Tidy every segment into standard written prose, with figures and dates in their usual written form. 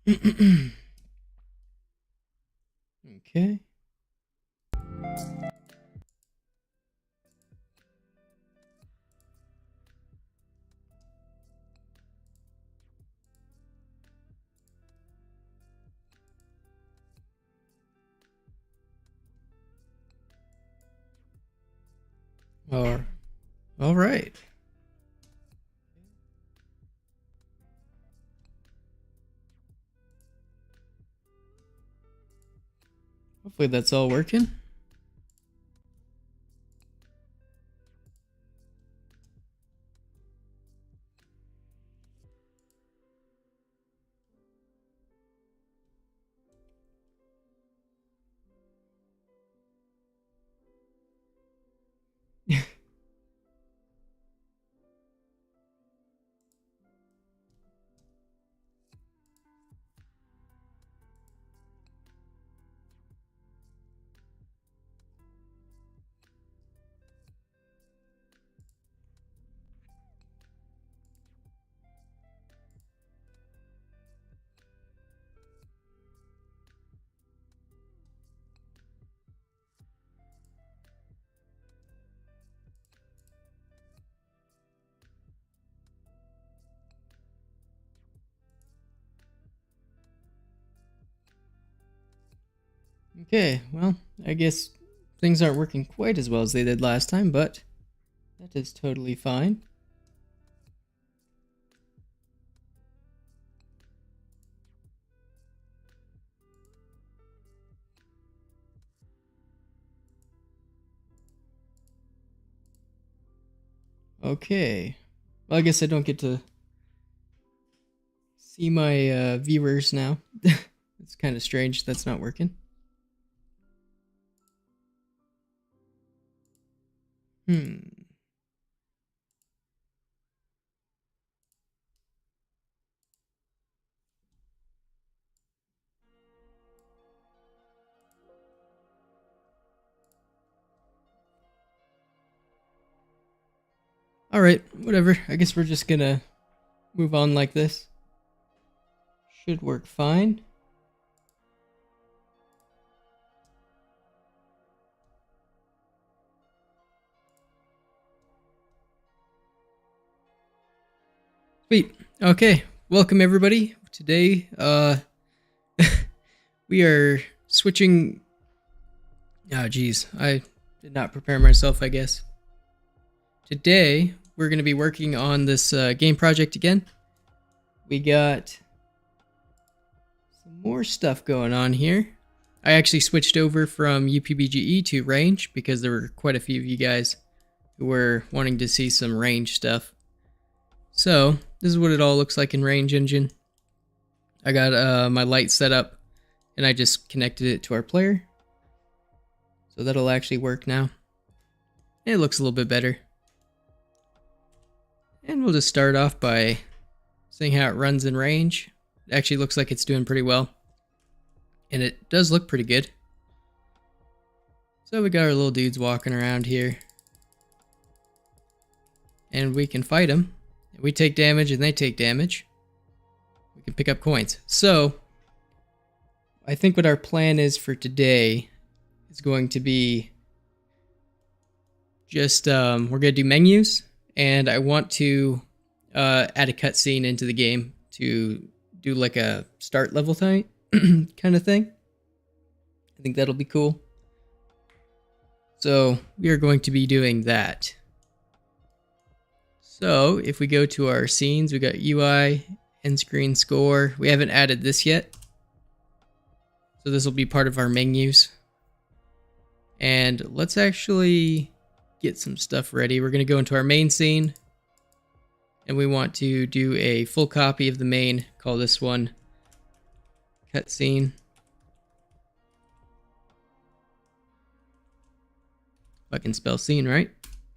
Okay. All right. Hopefully that's all working. Okay, well, I guess things aren't working quite as well as they did last time, but that is totally fine. Okay. Well, I guess I don't get to see my viewers now. It's kind of strange that's not working. Alright, whatever. I guess we're just gonna move on like this. Should work fine. Sweet. Okay, welcome everybody. Today, we are switching... Oh, geez. I did not prepare myself, I guess. Today, we're going to be working on this game project again. We got some more stuff going on here. I actually switched over from UPBGE to range because there were quite a few of you guys who were wanting to see some range stuff. So, this is what it all looks like in range engine. I got my light set up and I just connected it to our player. So that'll actually work now. It looks a little bit better. And we'll just start off by seeing how it runs in range. It actually looks like it's doing pretty well. And it does look pretty good. So we got our little dudes walking around here. And we can fight them. We take damage and they take damage. We can pick up coins. So, I think what our plan is for today is going to be just, we're going to do menus. And I want to add a cutscene into the game to do like a start level type kind of thing. I think that'll be cool. So we are going to be doing that. So if we go to our scenes, we got UI, end screen score. We haven't added this yet. So this will be part of our menus. And let's actually get some stuff ready. We're going to go into our main scene. And we want to do a full copy of the main. Call this one cutscene. I can spell scene, right?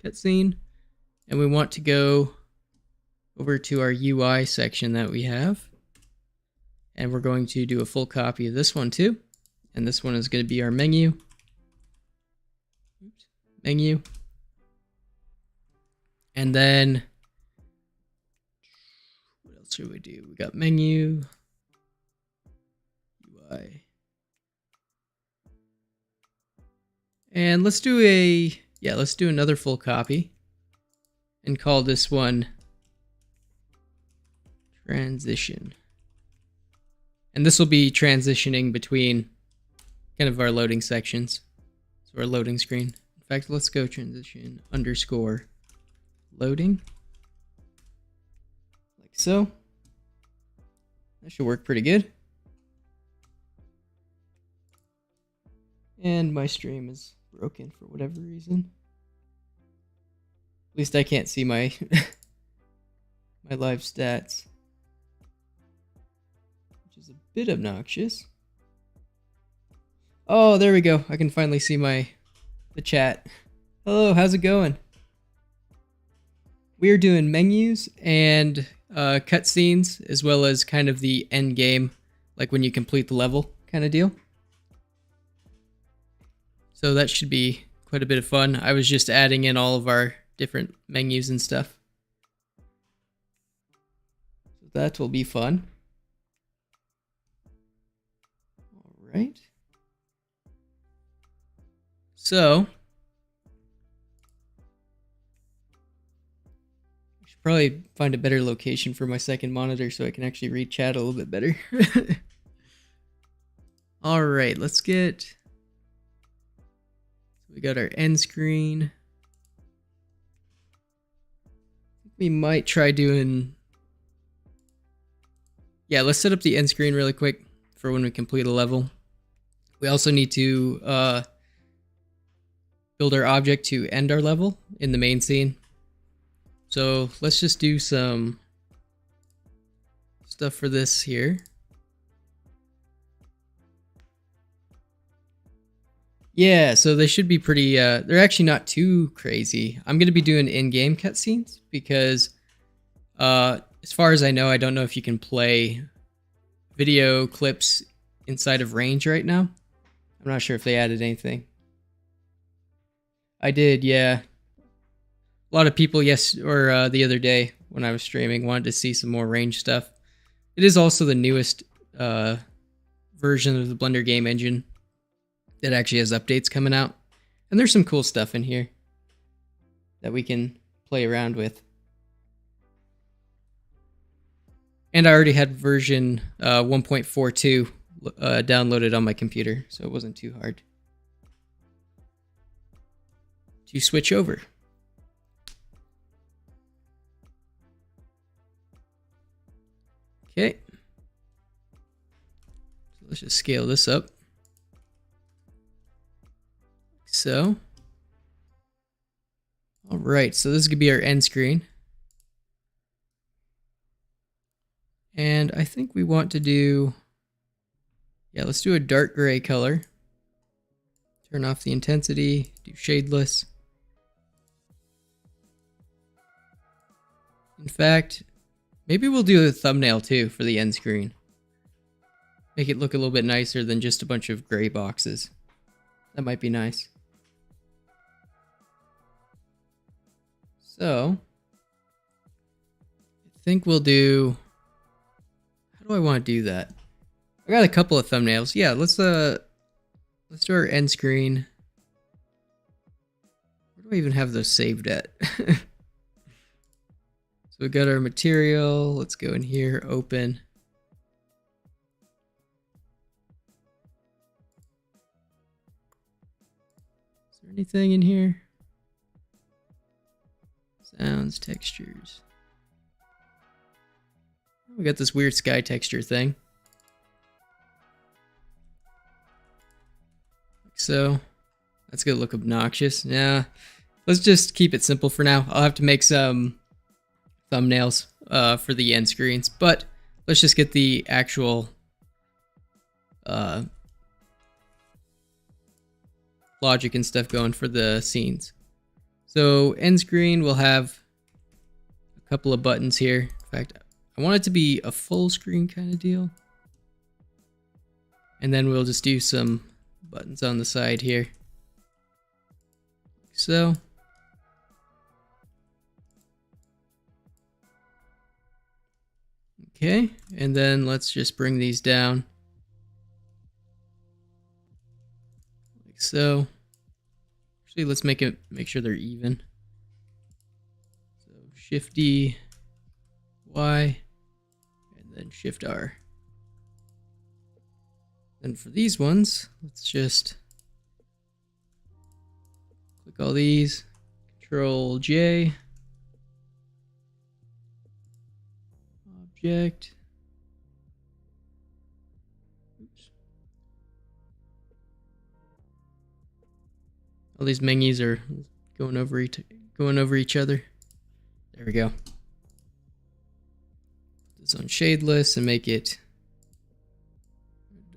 Cutscene. And we want to go over to our UI section that we have. And we're going to do a full copy of this one too. And this one is going to be our menu. Oops. Menu. And then, what else should we do? We got menu. UI. And let's do let's do another full copy and call this one transition. And this will be transitioning between kind of our loading sections. So our loading screen. In fact, let's go transition underscore loading. Like so. That should work pretty good. And my stream is broken for whatever reason. At least I can't see my my live stats, which is a bit obnoxious. Oh, there we go. I can finally see the chat. Hello, how's it going? We're doing menus and cutscenes, as well as kind of the end game, like when you complete the level kind of deal. So that should be quite a bit of fun. I was just adding in all of our different menus and stuff. So that will be fun. All right. So I should probably find a better location for my second monitor so I can actually read chat a little bit better. All right, let's get... We got our end screen. We might try doing... Yeah, let's set up the end screen really quick for when we complete a level. We also need to build our object to end our level in the main scene. So let's just do some stuff for this here. Yeah, so they should be pretty, they're actually not too crazy. I'm going to be doing in-game cutscenes because, as far as I know, I don't know if you can play video clips inside of Range right now. I'm not sure if they added anything. I did, yeah. A lot of people, the other day when I was streaming, wanted to see some more Range stuff. It is also the newest version of the Blender game engine that actually has updates coming out. And there's some cool stuff in here that we can play around with. And I already had version 1.42 downloaded on my computer, so it wasn't too hard to switch over. Okay. So let's just scale this up. So, all right, so this could be our end screen. And I think we want to do, let's do a dark gray color. Turn off the intensity, do shadeless. In fact, maybe we'll do a thumbnail too for the end screen. Make it look a little bit nicer than just a bunch of gray boxes. That might be nice. So, I think we'll do... How do I want to do that? I got a couple of thumbnails. Yeah, let's do our end screen. Where do I even have those saved at? So we got our material. Let's go in here, open. Is there anything in here? Sounds, textures. We got this weird sky texture thing. Like so. That's gonna look obnoxious. Yeah. Let's just keep it simple for now. I'll have to make some thumbnails for the end screens, but let's just get the actual logic and stuff going for the scenes. So end screen will have a couple of buttons here. In fact, I want it to be a full screen kind of deal. And then we'll just do some buttons on the side here. Like so. Okay, and then let's just bring these down like so. Actually, let's make sure they're even. So Shift D, Y, and then Shift R. Then for these ones, let's just click all these, Control J, object. Oops. All these menus are going over each other. There we go. Put this on shadeless and make it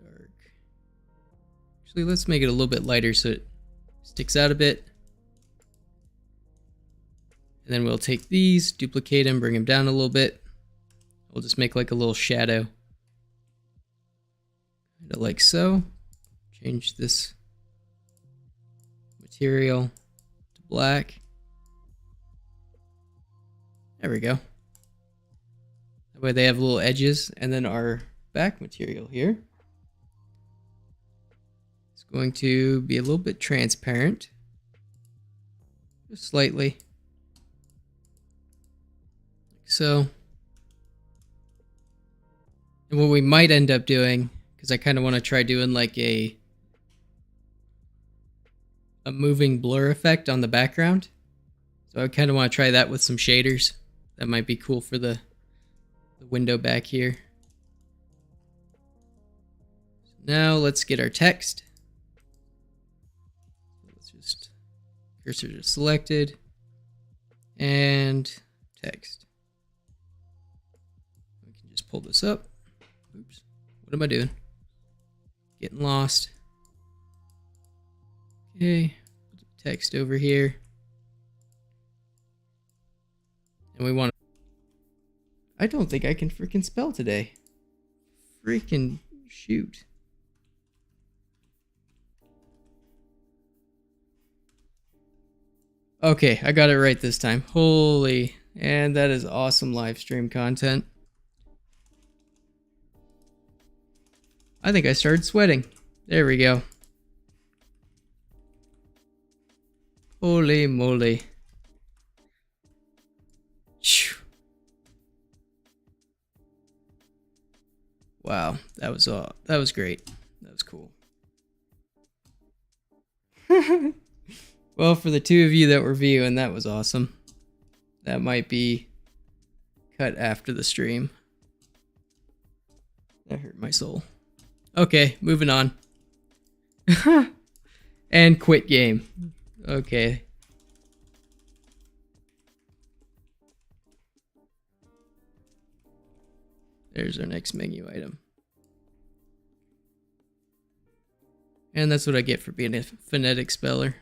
dark. Actually, let's make it a little bit lighter so it sticks out a bit. And then we'll take these, duplicate them, bring them down a little bit. We'll just make like a little shadow. Like so. Change this material to black. There we go. That way they have little edges. And then our back material here is going to be a little bit transparent. Just slightly. So, and what we might end up doing, because I kind of want to try doing like a moving blur effect on the background. So I kind of want to try that with some shaders. That might be cool for the window back here. Now let's get our text. Let's just cursor just selected and text. We can just pull this up. Oops. What am I doing? Getting lost. Okay. Put the text over here. And we want to... I don't think I can freaking spell today. Freaking shoot. Okay, I got it right this time. Holy. And that is awesome live stream content. I think I started sweating. There we go. Holy moly. Wow, that was great. That was cool. Well, for the two of you that were viewing, that was awesome. That might be cut after the stream. That hurt my soul. Okay, moving on. And quit game. Okay. There's our next menu item. And that's what I get for being a phonetic speller.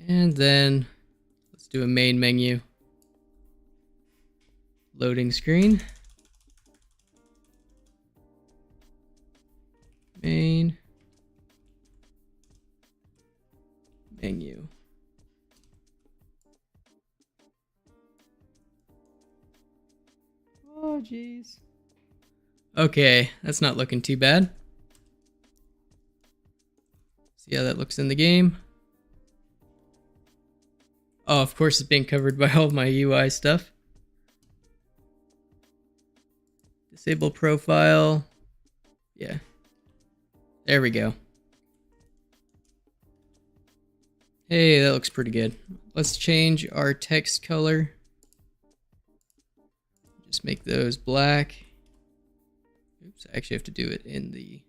And then let's do a main menu. Loading screen. Main. Menu. Oh, jeez. Okay, that's not looking too bad. See how that looks in the game. Oh, of course it's being covered by all my UI stuff. Disable profile. Yeah. There we go. Hey, that looks pretty good. Let's change our text color. Just make those black. Oops, I actually have to do it in the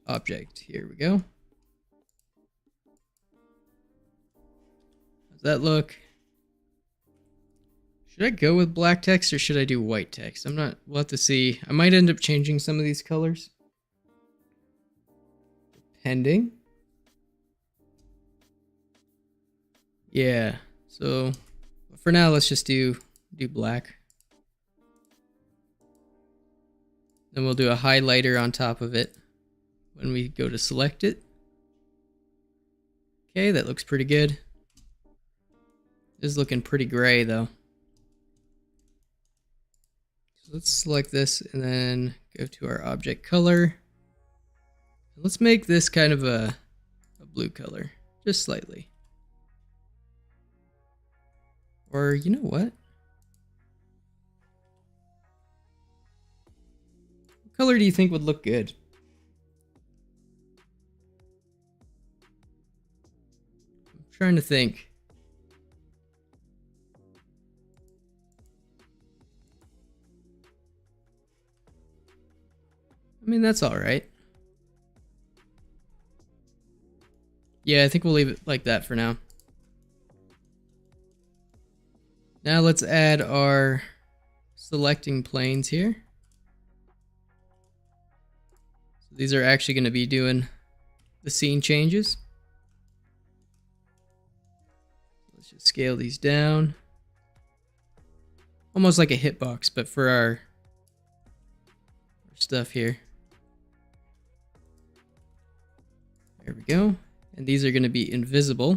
object. Here we go. How's that look? Should I go with black text or should I do white text? I'm not, we'll have to see. I might end up changing some of these colors. Depending. Yeah, so for now, let's just do black. Then we'll do a highlighter on top of it when we go to select it. Okay, that looks pretty good. This is looking pretty gray though. So let's select this and then go to our object color. Let's make this kind of a blue color, just slightly. Or you know what? What color do you think would look good? I'm trying to think. I mean, that's all right. Yeah, I think we'll leave it like that for now. Now let's add our selecting planes here. So these are actually going to be doing the scene changes. Let's just scale these down. Almost like a hitbox, but for our stuff here. There we go. And these are going to be invisible.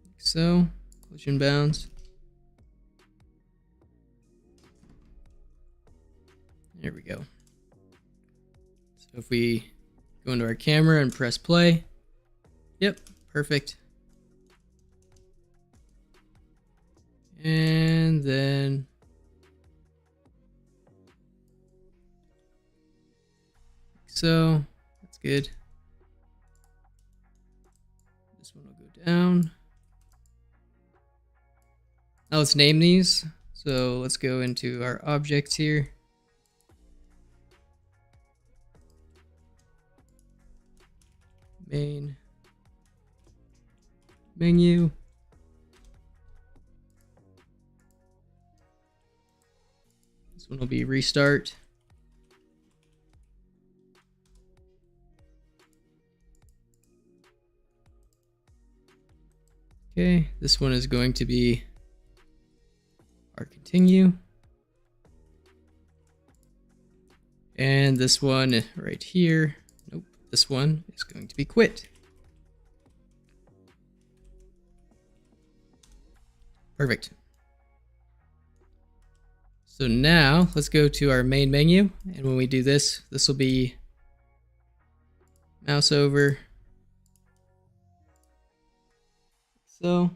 Like so, collision bounds. There we go. So if we go into our camera and press play, yep, perfect. And then so that's good. This one will go down. Now let's name these. So let's go into our objects here. Main menu. This one will be restart. Okay, this one is going to be our continue. And this one right here, nope, this one is going to be quit. Perfect. So now let's go to our main menu. And when we do this, this will be mouse over. So,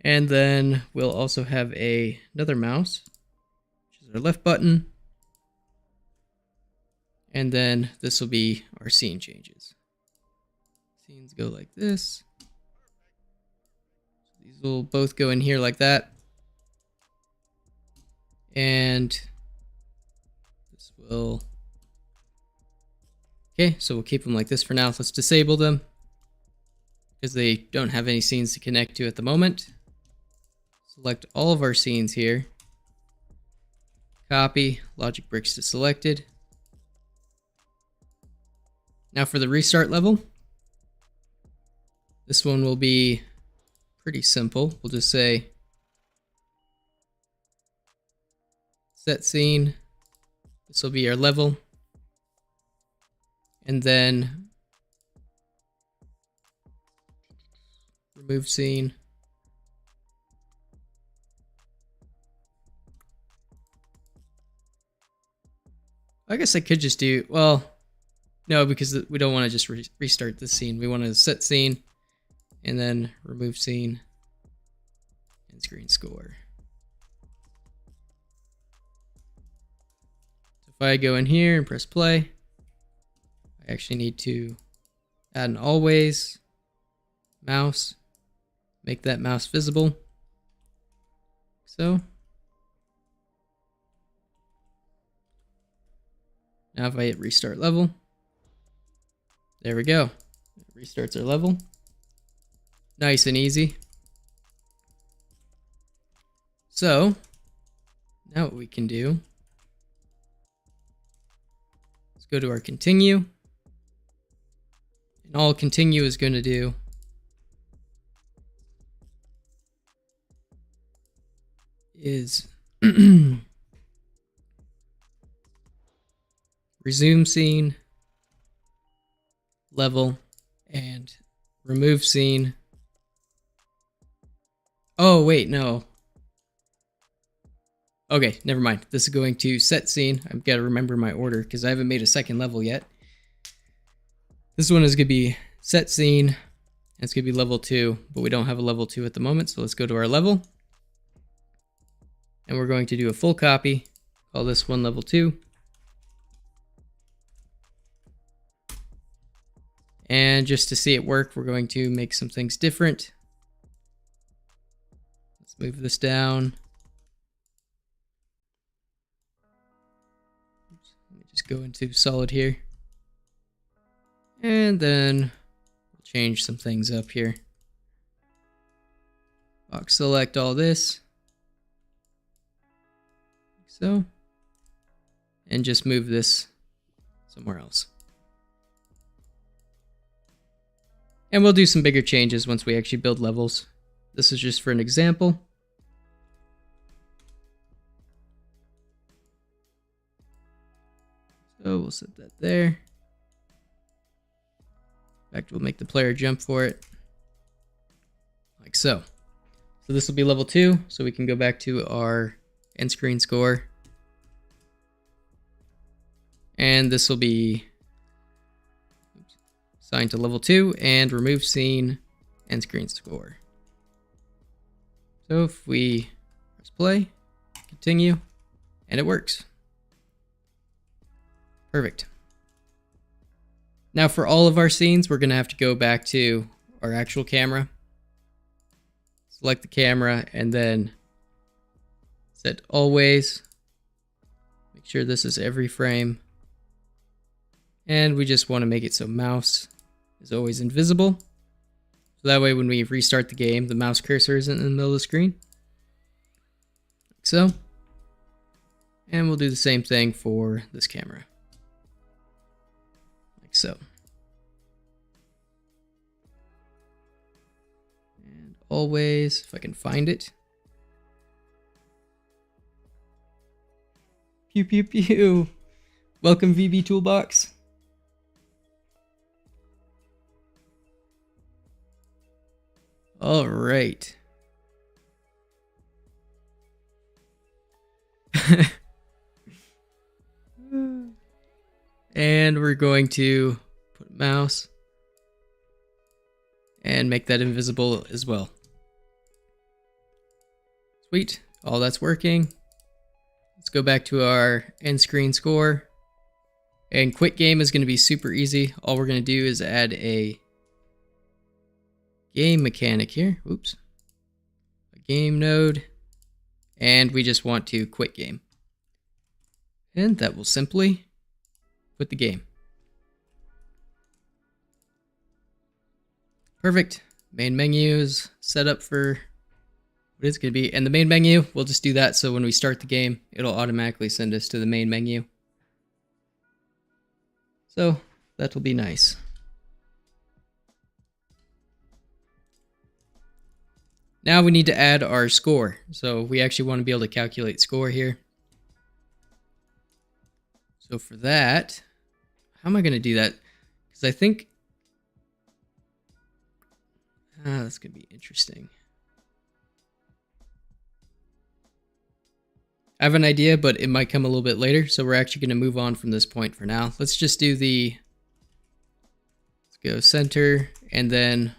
and then we'll also have another mouse, which is our left button. And then this will be our scene changes. Scenes go like this. These will both go in here like that. And this will, okay, so we'll keep them like this for now. Let's disable them, because they don't have any scenes to connect to at the moment. Select all of our scenes here. Copy, logic bricks to selected. Now for the restart level. This one will be pretty simple. We'll just say set scene. This will be our level. And then remove scene. I guess I could just do, well, no, because we don't want to just restart the scene. We want to set scene and then remove scene and screen score. So if I go in here and press play, I actually need to add an always mouse. Make that mouse visible. So now if I hit restart level, there we go. It restarts our level. Nice and easy. So now what we can do, let's go to our continue. And all continue is going to do is resume scene, level, and remove scene, Oh, wait, no. Okay, never mind. This is going to set scene. I've got to remember my order because I haven't made a second level yet. This one is going to be set scene. It's going to be level 2, but we don't have a level 2 at the moment, so let's go to our level. And we're going to do a full copy. Call this one level 2. And just to see it work, we're going to make some things different. Let's move this down. Let me just go into solid here. And then we'll change some things up here. Box select all this. Like so. And just move this somewhere else. And we'll do some bigger changes once we actually build levels. This is just for an example. So we'll set that there. In fact, we'll make the player jump for it. Like so. So this will be level 2, so we can go back to our end screen score. And this will be assigned to level 2 and remove scene end screen score. So if we press play, continue, and it works. Perfect. Now for all of our scenes, we're going to have to go back to our actual camera. Select the camera and then set always. Make sure this is every frame. And we just want to make it so mouse is always invisible. So that way when we restart the game, the mouse cursor isn't in the middle of the screen. Like so. And we'll do the same thing for this camera. Like so. And always, if I can find it. Pew pew pew. Welcome VB Toolbox. All right. And we're going to put a mouse and make that invisible as well. Sweet. All that's working. Let's go back to our end screen score. And quit game is going to be super easy. All we're going to do is add a game mechanic here. Oops. A game node. And we just want to quit game. And that will simply quit the game. Perfect. Main menu is set up for what it's going to be. And the main menu, we'll just do that so when we start the game, it'll automatically send us to the main menu. So that will be nice. Now we need to add our score. So we actually want to be able to calculate score here. So for that, how am I going to do that? Because I think that's going to be interesting. I have an idea, but it might come a little bit later. So we're actually going to move on from this point for now. Let's just do let's go center, and then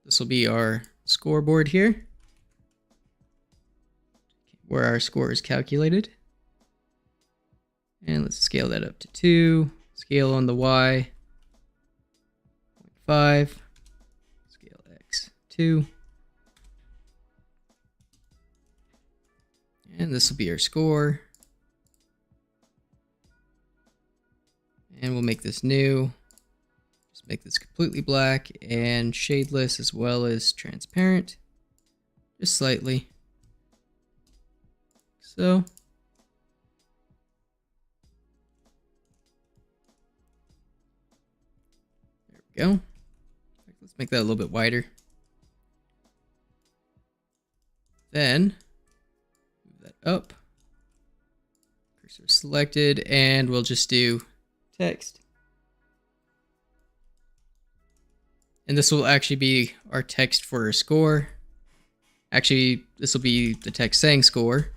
this will be our scoreboard here, where our score is calculated. And let's scale that up to 2. Scale on the Y, 0.5. Scale X, 2. And this will be our score. And we'll make this new. Just make this completely black and shadeless as well as transparent. Just slightly. So. There we go. Let's make that a little bit wider. Then move that up. Cursor selected, and we'll just do text. And this will actually be our text for our score. Actually, this will be the text saying score.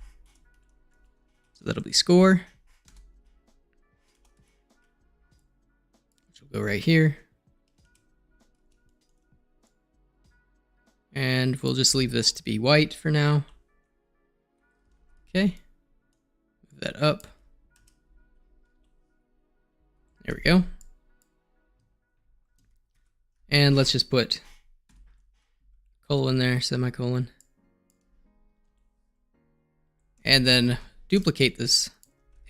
So that'll be score. Which will go right here. And we'll just leave this to be white for now. Okay. Move that up. There we go. And let's just put colon there, semicolon. And then duplicate this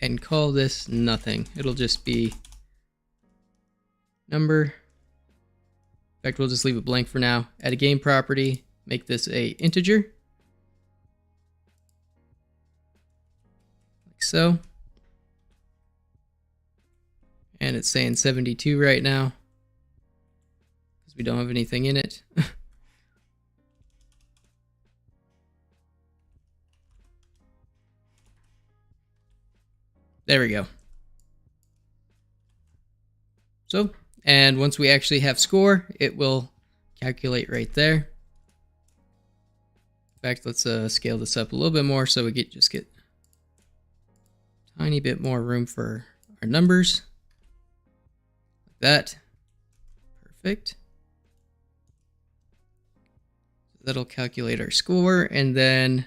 and call this nothing. It'll just be number. In fact, we'll just leave it blank for now. Add a game property, make this a integer. Like so. And it's saying 72 right now, because we don't have anything in it. There we go. So, and once we actually have score, it will calculate right there. In fact, let's scale this up a little bit more so we just get a tiny bit more room for our numbers. Like that. Perfect. That'll calculate our score, and then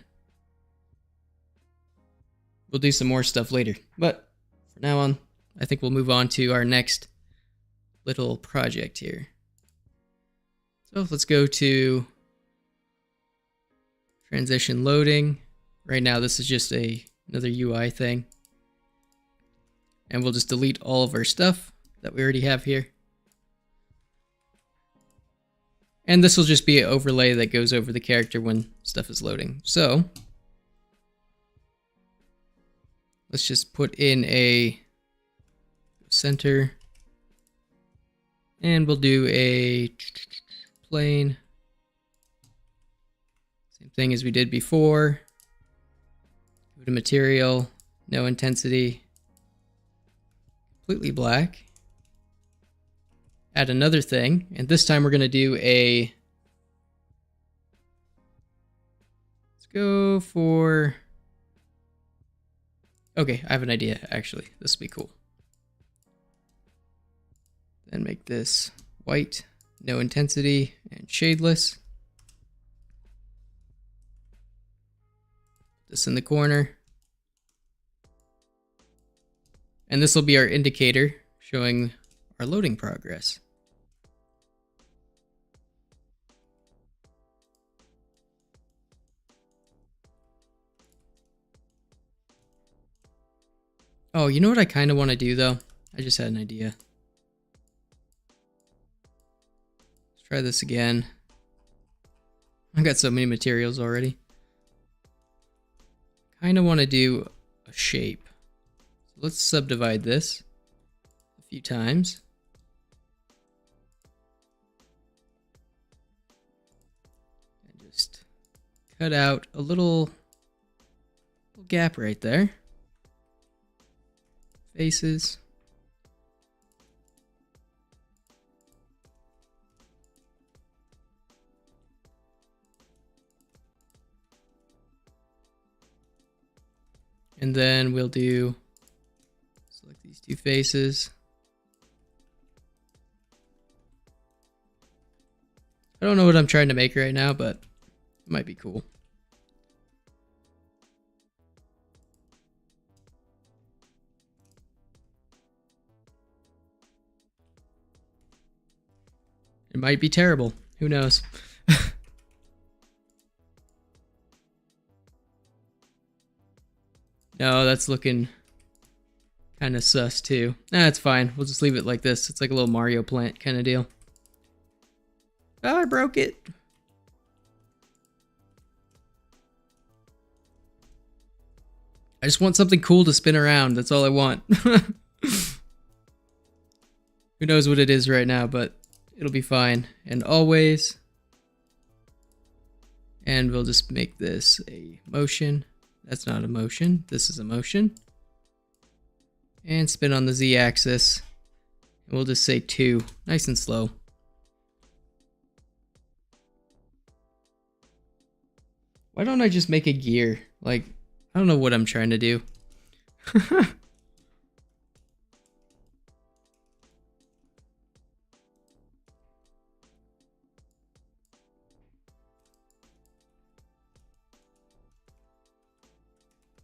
we'll do some more stuff later. But for now on, I think we'll move on to our next little project here. So let's go to transition loading. Right now, this is just another UI thing. And we'll just delete all of our stuff that we already have here. And this will just be an overlay that goes over the character when stuff is loading. So let's just put in a center, and we'll do a plane. Same thing as we did before. Give it a material, no intensity, completely black. Add another thing, and this time we're going to do let's go for, okay, I have an idea actually. This will be cool. Then make this white, no intensity, and shadeless. This in the corner. And this will be our indicator showing our loading progress. Oh, you know what I kind of want to do though? I just had an idea. Let's try this again. I've got so many materials already. Kind of want to do a shape. So let's subdivide this a few times. And just cut out a little gap right there. Faces. And then we'll select these two faces. I don't know what I'm trying to make right now, but it might be cool. It might be terrible. Who knows? No, that's looking kind of sus too. Nah, it's fine. We'll just leave it like this. It's like a little Mario plant kind of deal. Oh, I broke it. I just want something cool to spin around. That's all I want. Who knows what it is right now, but it'll be fine. And always. And we'll just make this a motion. That's not a motion. This is a motion. And spin on the Z-axis. And we'll just say 2. Nice and slow. Why don't I just make a gear? Like, I don't know what I'm trying to do. In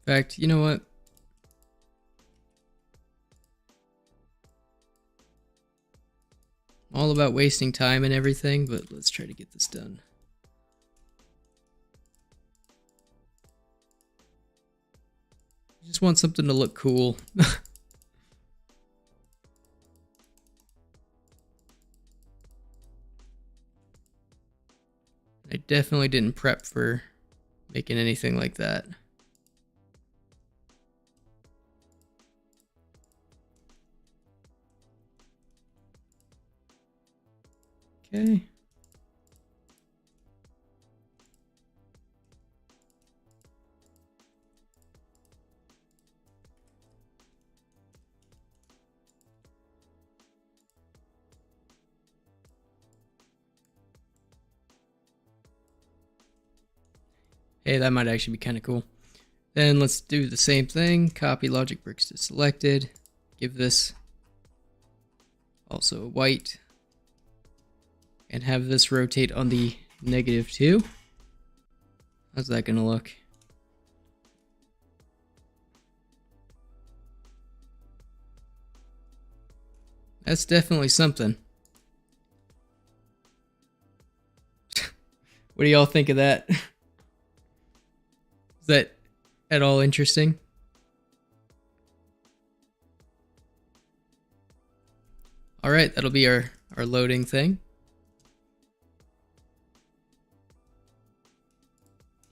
fact, you know what? I'm all about wasting time and everything, but let's try to get this done. I just want something to look cool. I definitely didn't prep for making anything like that. Okay. Hey, that might actually be kind of cool. Then let's do the same thing. Copy logic bricks to selected. Give this also a white. And have this rotate on the -2. How's that gonna look? That's definitely something. What do y'all think of that? Is that at all interesting? All right, that'll be our loading thing.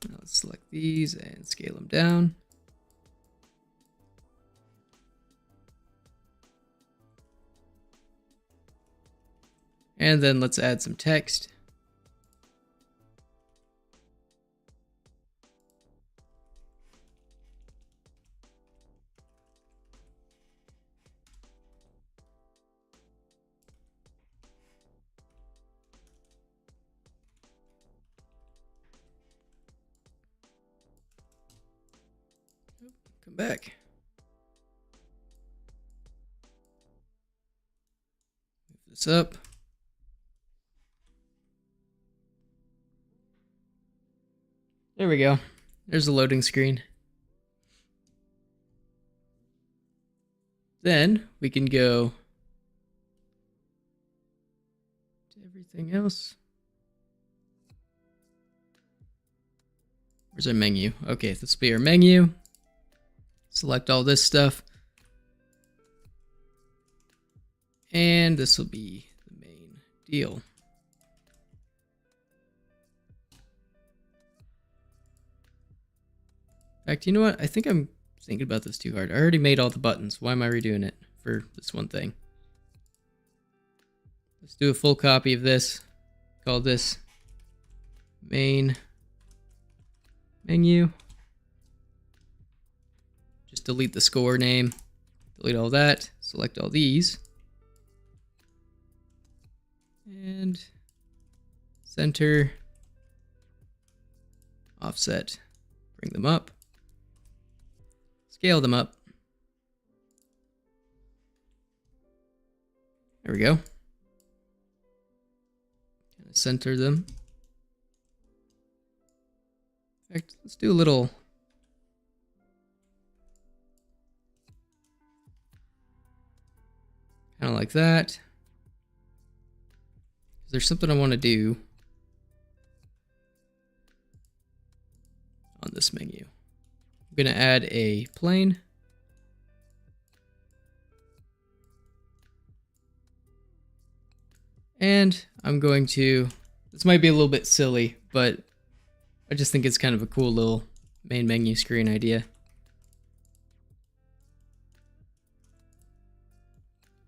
Now let's select these and scale them down. And then let's add some text. Come back. Move this up. There we go. There's the loading screen. Then we can go to everything else. Where's our menu? Okay, this will be our menu. Select all this stuff. And this will be the main deal. In fact, you know what? I think I'm thinking about this too hard. I already made all the buttons. Why am I redoing it for this one thing? Let's do a full copy of this. Call this main menu. Just delete the score name. Delete all that. Select all these. And center. Offset. Bring them up. Scale them up. There we go. Center them. In fact, let's do a little kind of like that. There's something I want to do on this menu. I'm going to add a plane. And I'm going to, this might be a little bit silly, but I just think it's kind of a cool little main menu screen idea.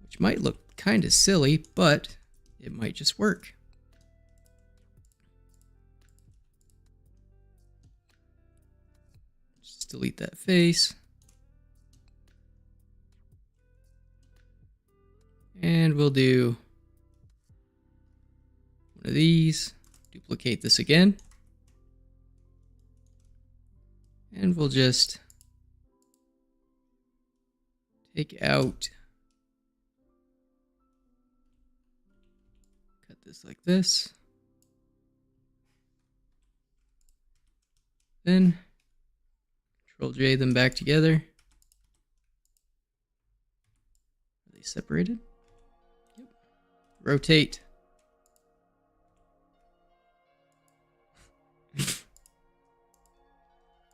Which might look kind of silly, but it might just work. Just delete that face. And we'll do one of these. Duplicate this again. And we'll just take out, cut this like this. Then Control J them back together. Are they separated? Yep. Rotate.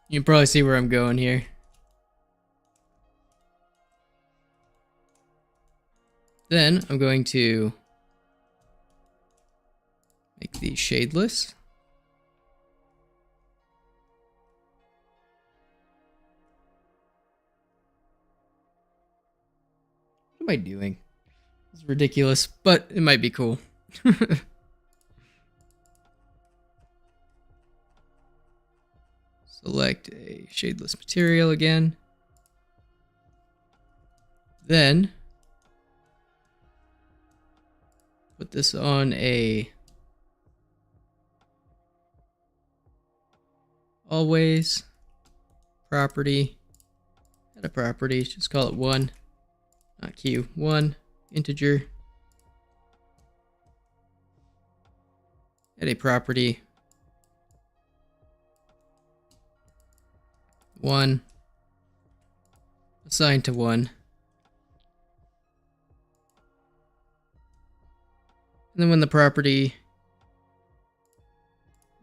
You can probably see where I'm going here. Then I'm going to make these shadeless. What am I doing? It's ridiculous, but it might be cool. Select a shadeless material again. Then put this on a always property. Add a property, just call it 1, not Q, 1 integer. Add a property 1 assigned to 1. And then when the property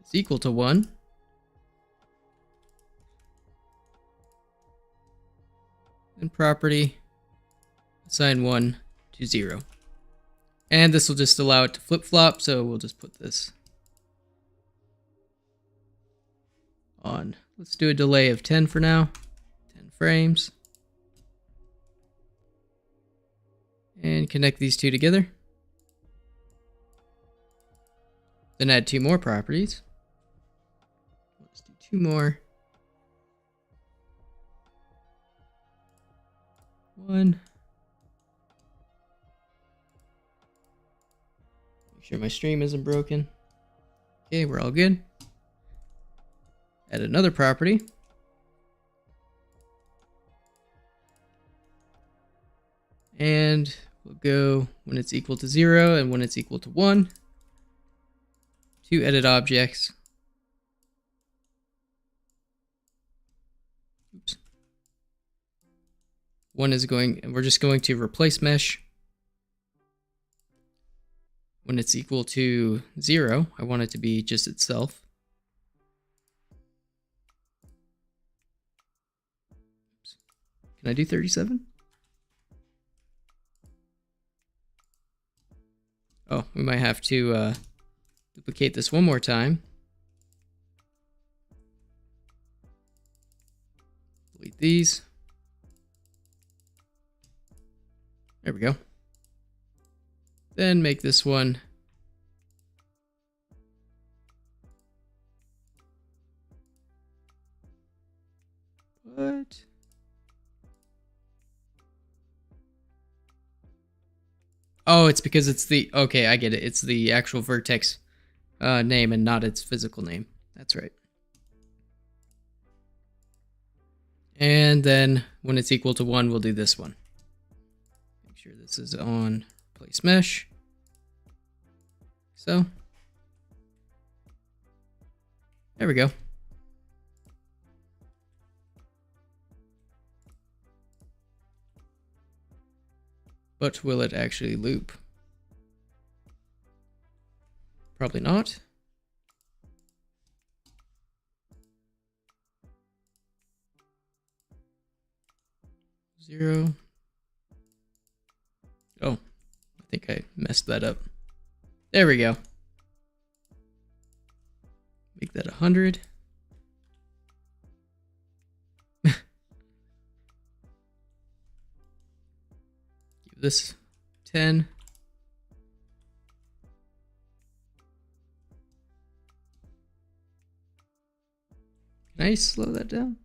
is equal to 1, then property assign 1 to 0. And this will just allow it to flip-flop, so we'll just put this on. Let's do a delay of 10 for now. 10 frames. And connect these two together. Then add 2 more properties. Let's do 2 more. 1. Make sure my stream isn't broken. Okay, we're all good. Add another property. And we'll go when it's equal to 0 and when it's equal to 1. 2 edit objects. Oops. One is going, and we're just going to replace mesh. When it's equal to 0, I want it to be just itself. Oops. Can I do 37? Oh, we might have to duplicate this one more time. Delete these. There we go. Then make this one what? Oh, it's because it's the, okay, I get it. It's the actual vertex name and not its physical name. That's right. And then when it's equal to 1, we'll do this one. Make sure this is on replace mesh. So there we go. But will it actually loop? Probably not. Zero. Oh, I think I messed that up. There we go. Make that 100. Give this 10. Can I slow that down?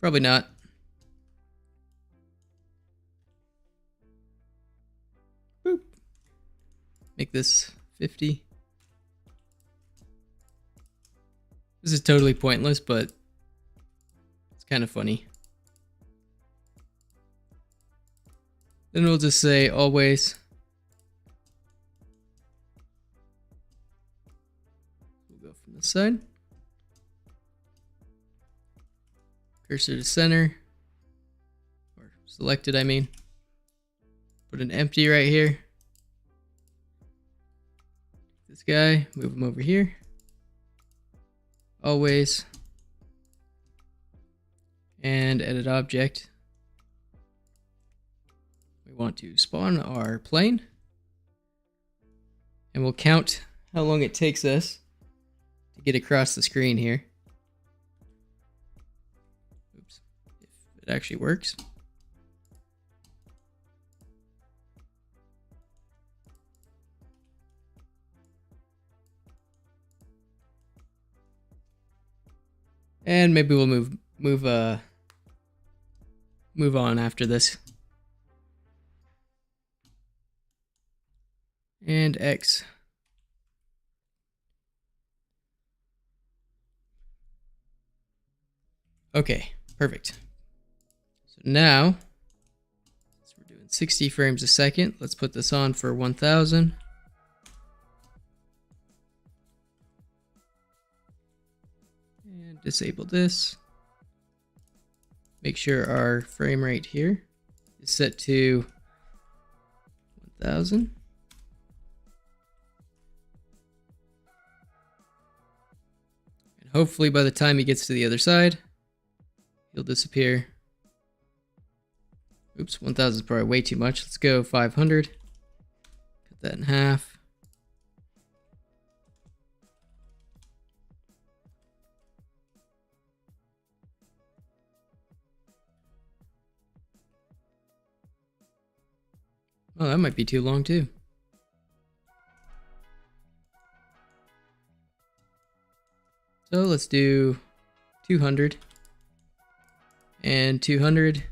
Probably not. Boop. Make this 50. This is totally pointless, but it's kind of funny. Then we'll just say always. We'll go from this side. Cursor to center. Or selected, I mean. Put an empty right here. This guy, move him over here. Always. And edit object. We want to spawn our plane. And we'll count how long it takes us to get across the screen here. Oops. If it actually works. And maybe we'll move on after this. And X. Okay, perfect. So now, since we're doing 60 frames a second, let's put this on for 1000. And disable this. Make sure our frame rate here is set to 1000. And hopefully by the time he gets to the other side, he'll disappear. Oops, 1000 is probably way too much. Let's go 500. Cut that in half. Oh, that might be too long too. So let's do 200 and 200.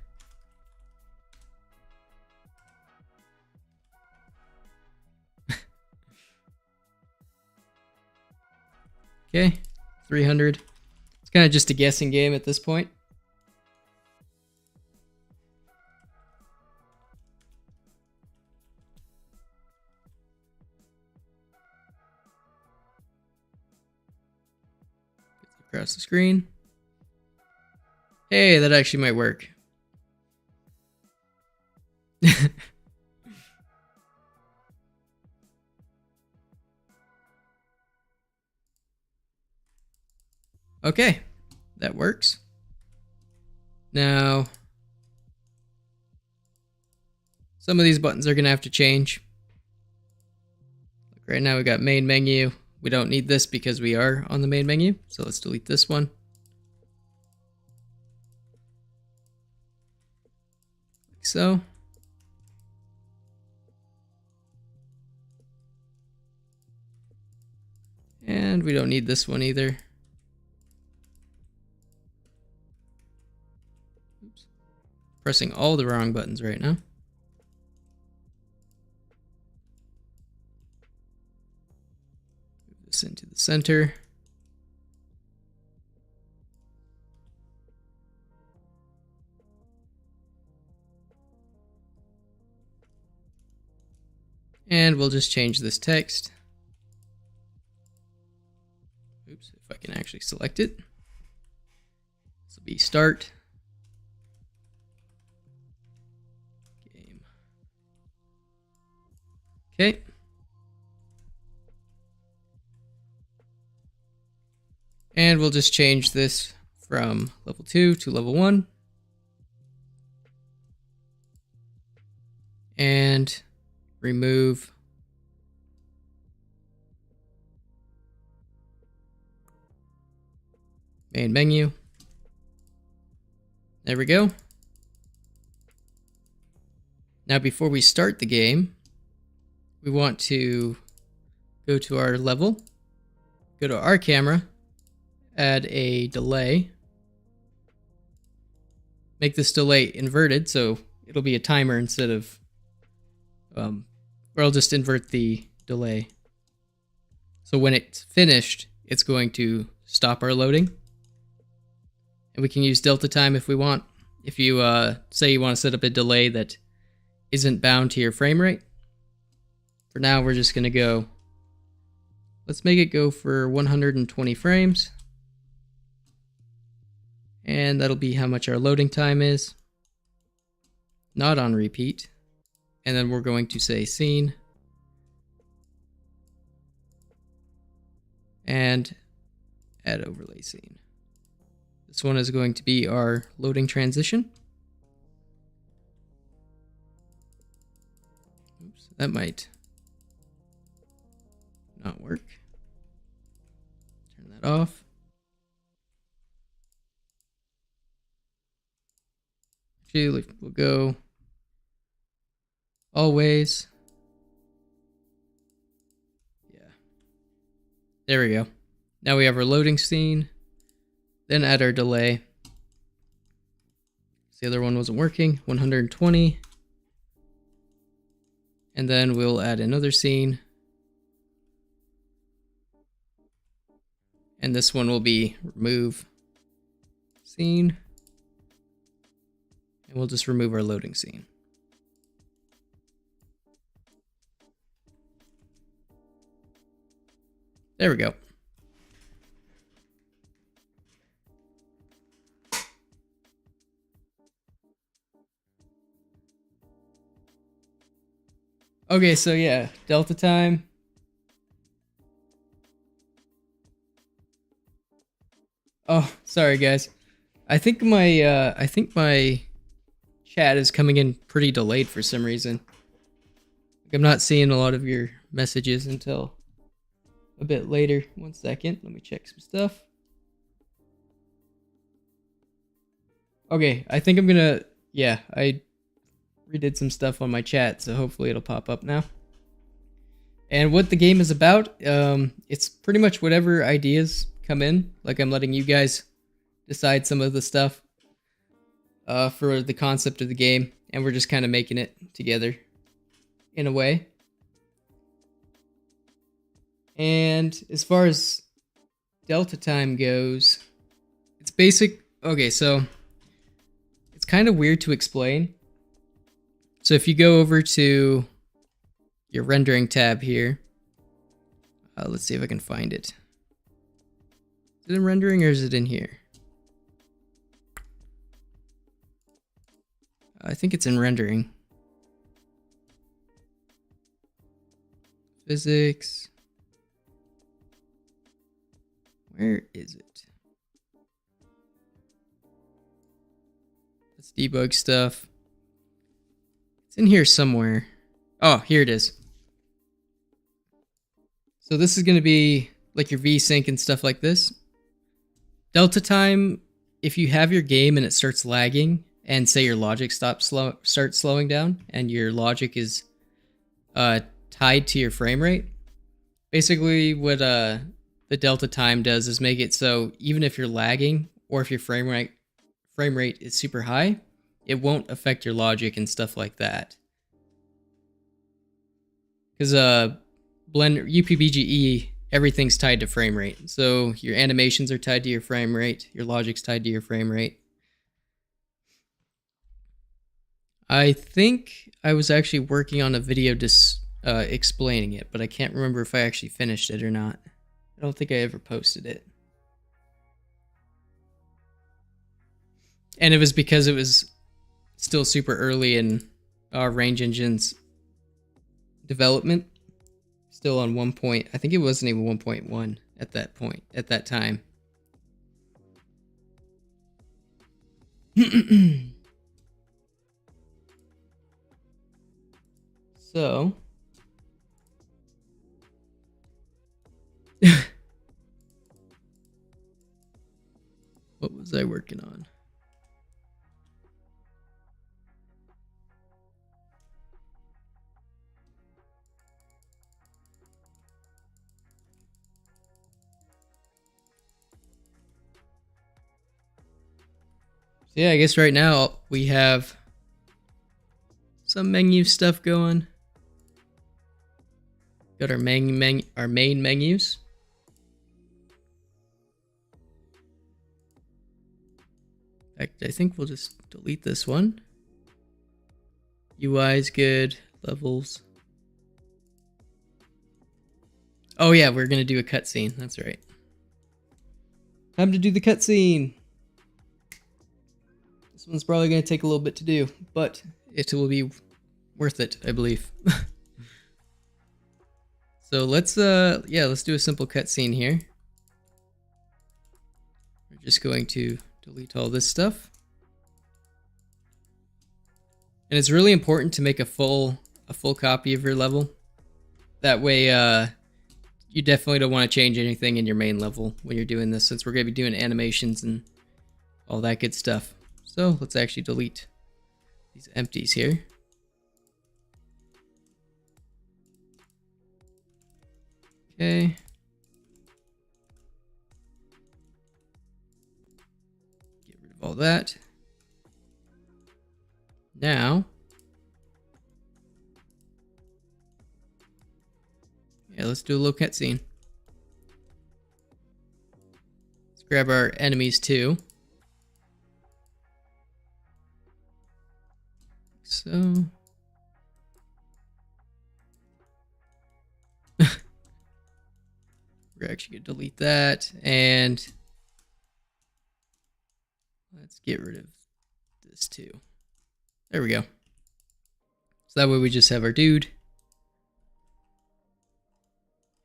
Okay, 300. It's kind of just a guessing game at this point. Across the screen. Hey, that actually might work. Okay, that works. Now, some of these buttons are going to have to change. Like right now we got main menu. We don't need this because we are on the main menu, so let's delete this one. Like so. And we don't need this one either. Oops. Pressing all the wrong buttons right now. This into the center. And we'll just change this text. Oops, if I can actually select it. This will be start. Game. Okay. And we'll just change this from level 2 to level 1. And remove main menu. There we go. Now before we start the game, we want to go to our level, go to our camera, add a delay. Make this delay inverted, so it'll be a timer instead of, or I'll just invert the delay. So when it's finished, it's going to stop our loading. And we can use delta time if we want. If you say you want to set up a delay that isn't bound to your frame rate. For now, we're just going to go, let's make it go for 120 frames. And that'll be how much our loading time is. Not on repeat. And then we're going to say scene. And add overlay scene. This one is going to be our loading transition. Oops, that might not work. Turn that off. Actually, we'll go always. Yeah. There we go. Now we have our loading scene. Then add our delay. The other one wasn't working. 120. And then we'll add another scene. And this one will be remove scene. And we'll just remove our loading scene. There we go. Okay, so yeah, delta time. Oh, sorry guys. I think my chat is coming in pretty delayed for some reason. I'm not seeing a lot of your messages until a bit later. 1 second, let me check some stuff. Okay, I think I'm gonna, yeah, I redid some stuff on my chat, so hopefully it'll pop up now. And what the game is about, it's pretty much whatever ideas come in. Like I'm letting you guys decide some of the stuff for the concept of the game, and we're just kind of making it together in a way. And as far as delta time goes, it's basic. Okay, so it's kind of weird to explain. So if you go over to your rendering tab here, let's see if I can find it. Is it in rendering or is it in here? I think it's in rendering. Physics. Where is it? Let's debug stuff. It's in here somewhere. Oh, here it is. So this is going to be like your VSync and stuff like this. Delta time, if you have your game and it starts lagging, and say your logic starts slowing down, and your logic is tied to your frame rate. Basically, what the delta time does is make it so even if you're lagging or if your frame rate is super high, it won't affect your logic and stuff like that. Because Blender UPBGE, everything's tied to frame rate. So your animations are tied to your frame rate, your logic's tied to your frame rate. I think I was actually working on a video explaining it, but I can't remember if I actually finished it or not. I don't think I ever posted it. And it was because it was still super early in Range Engine's development. Still on 1 point. I think it wasn't even 1.1 at that point, at that time. So, what was I working on? So yeah, I guess right now we have some menu stuff going. Got our main menus. In fact, I think we'll just delete this one. UI is good. Levels. Oh yeah, we're gonna do a cutscene. That's right. Time to do the cutscene. This one's probably gonna take a little bit to do, but it will be worth it, I believe. So let's do a simple cutscene here. We're just going to delete all this stuff. And it's really important to make a full copy of your level. That way you definitely don't want to change anything in your main level when you're doing this, since we're going to be doing animations and all that good stuff. So let's actually delete these empties here. Okay. Get rid of all that. Now, yeah, let's do a little cutscene. Let's grab our enemies too. So, we're actually going to delete that, and let's get rid of this too. There we go. So that way we just have our dude.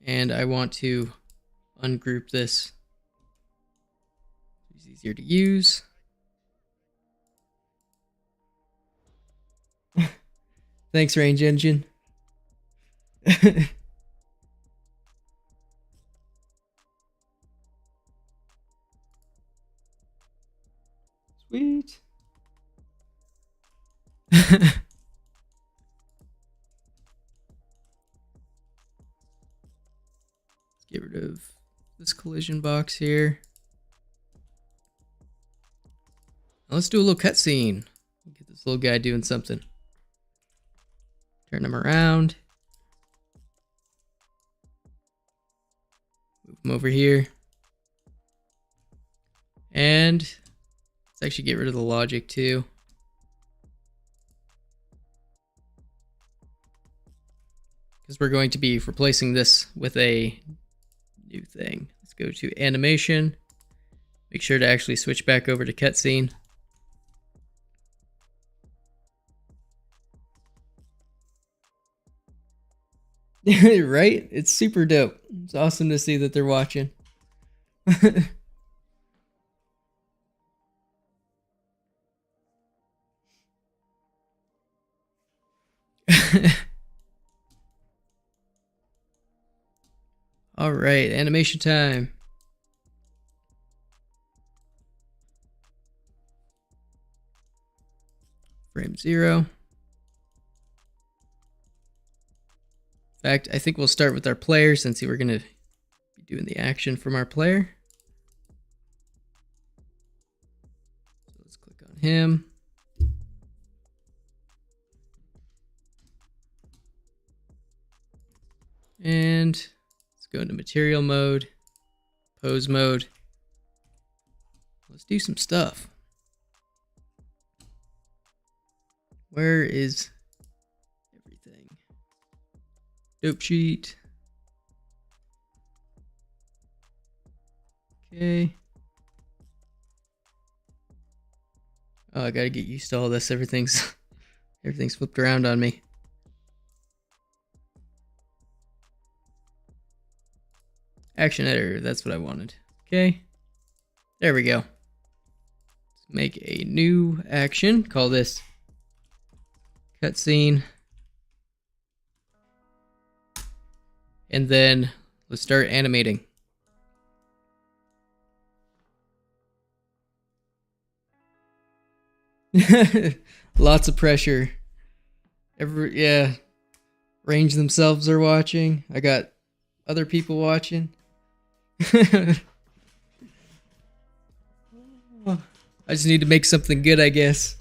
And I want to ungroup this. It's easier to use. Thanks, Range Engine. Sweet. Let's get rid of this collision box here. Now let's do a little cutscene. Get this little guy doing something. Turn him around. Move him over here. And let's actually get rid of the logic too. Because we're going to be replacing this with a new thing. Let's go to animation. Make sure to actually switch back over to cutscene. Right? It's super dope. It's awesome to see that they're watching. All right, animation time. Frame 0. In fact, I think we'll start with our player since we're going to be doing the action from our player. So let's click on him. And let's go into material mode, pose mode. Let's do some stuff. Where is everything? Dope sheet. Okay. Oh, I gotta get used to all this. Everything's flipped around on me. Action editor, that's what I wanted. Okay. There we go. Let's make a new action. Call this cutscene. And then let's start animating. Lots of pressure. Range themselves are watching. I got other people watching. I just need to make something good, I guess.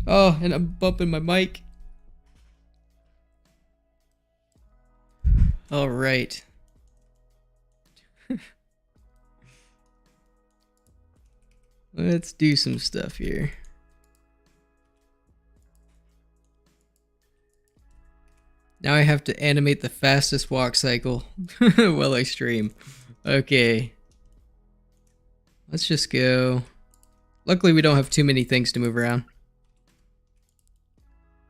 Oh, and I'm bumping my mic. All right. Let's do some stuff here. Now I have to animate the fastest walk cycle while I stream. Okay. Let's just go. Luckily we don't have too many things to move around.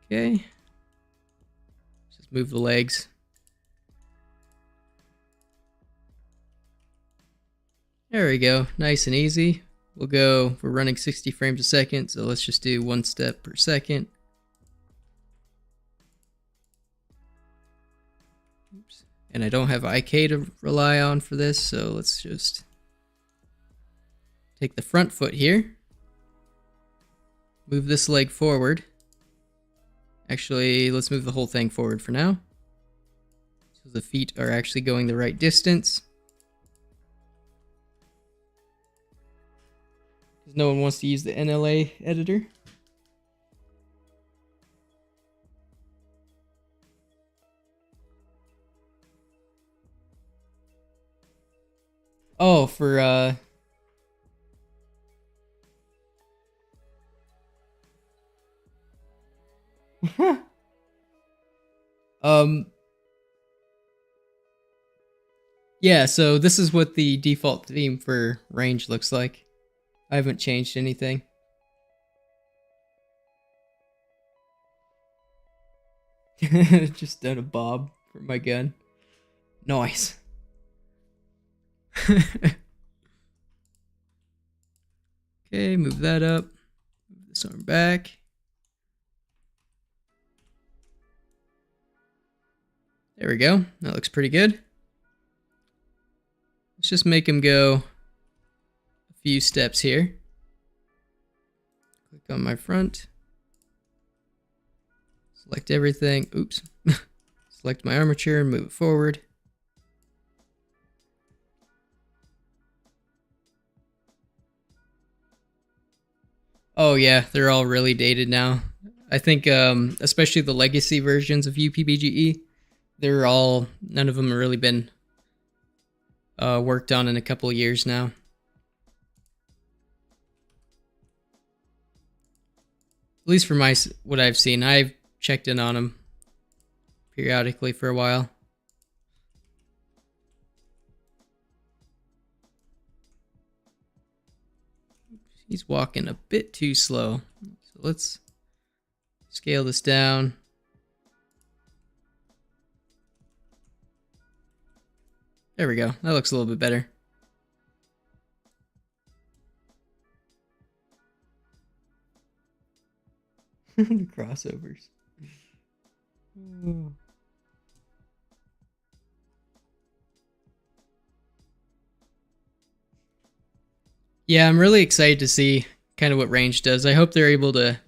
Okay. Just move the legs. There we go. Nice and easy. We're running 60 frames a second, so let's just do 1 step per second. Oops. And I don't have IK to rely on for this, so let's just take the front foot here. Move this leg forward. Actually, let's move the whole thing forward for now. So the feet are actually going the right distance. Because no one wants to use the NLA editor. Oh, for yeah, so this is what the default theme for range looks like. I haven't changed anything. Just done a bob for my gun. Nice. Okay, move that up. Move this arm back. There we go. That looks pretty good. Let's just make him go a few steps here. Click on my front. Select everything. Oops. Select my armature and move it forward. Oh yeah, they're all really dated now. I think especially the legacy versions of UPBGE, none of them have really been worked on in a couple of years now. At least for what I've seen. I've checked in on them periodically for a while. He's walking a bit too slow. So let's scale this down. There we go. That looks a little bit better. The crossovers. Oh. Yeah, I'm really excited to see kind of what range does. I hope they're able to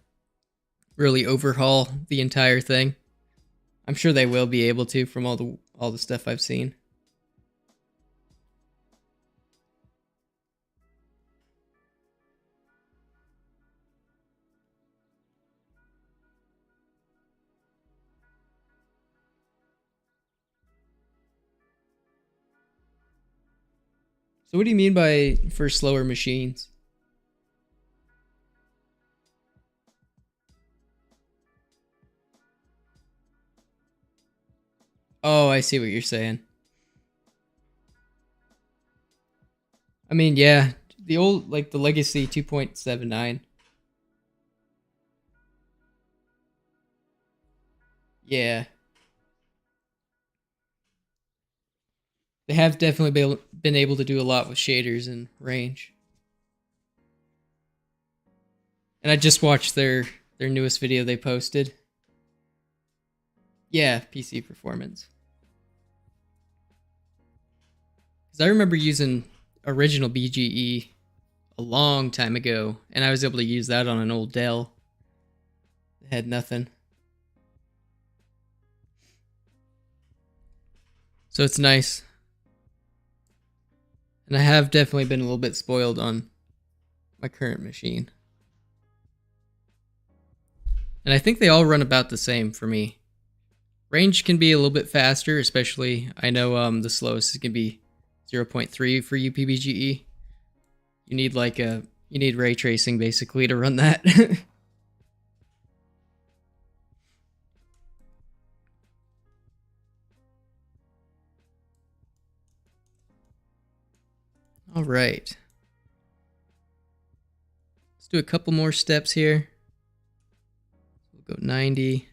really overhaul the entire thing. I'm sure they will be able to from all the stuff I've seen. So what do you mean by for slower machines? Oh, I see what you're saying. I mean, yeah, the old, like the Legacy 2.79. Yeah. They have definitely been able to do a lot with shaders and range. And I just watched their newest video they posted. Yeah, PC performance. Because I remember using original BGE a long time ago, and I was able to use that on an old Dell. It had nothing. So it's nice. And I have definitely been a little bit spoiled on my current machine. And I think they all run about the same for me. Range can be a little bit faster, especially I know the slowest is going to be 0.3 for UPBGE. You need like a You need ray tracing basically to run that. All right. Let's do a couple more steps here. We'll go 90.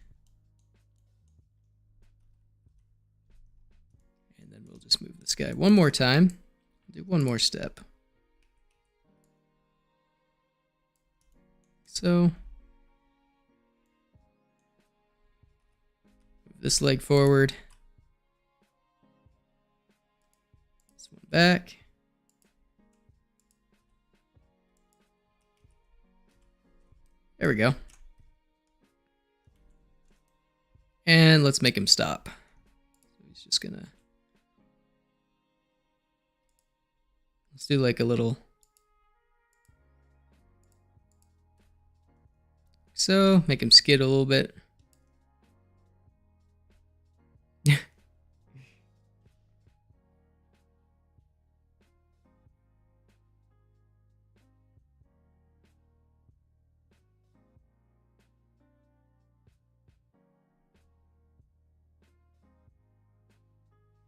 And then we'll just move this guy one more time. Do one more step. So, move this leg forward. This one back. There we go. And let's make him stop. So he's just gonna... Let's do like a little... So, make him skid a little bit.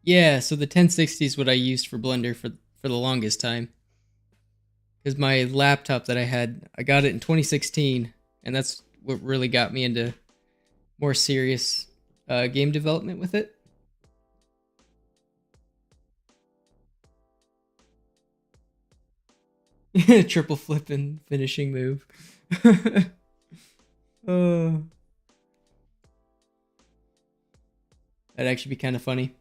Yeah, so the 1060 is what I used for Blender for the longest time. Because my laptop that I had, I got it in 2016, and that's what really got me into more serious game development with it. Triple flip and finishing move. Oh. That'd actually be kind of funny.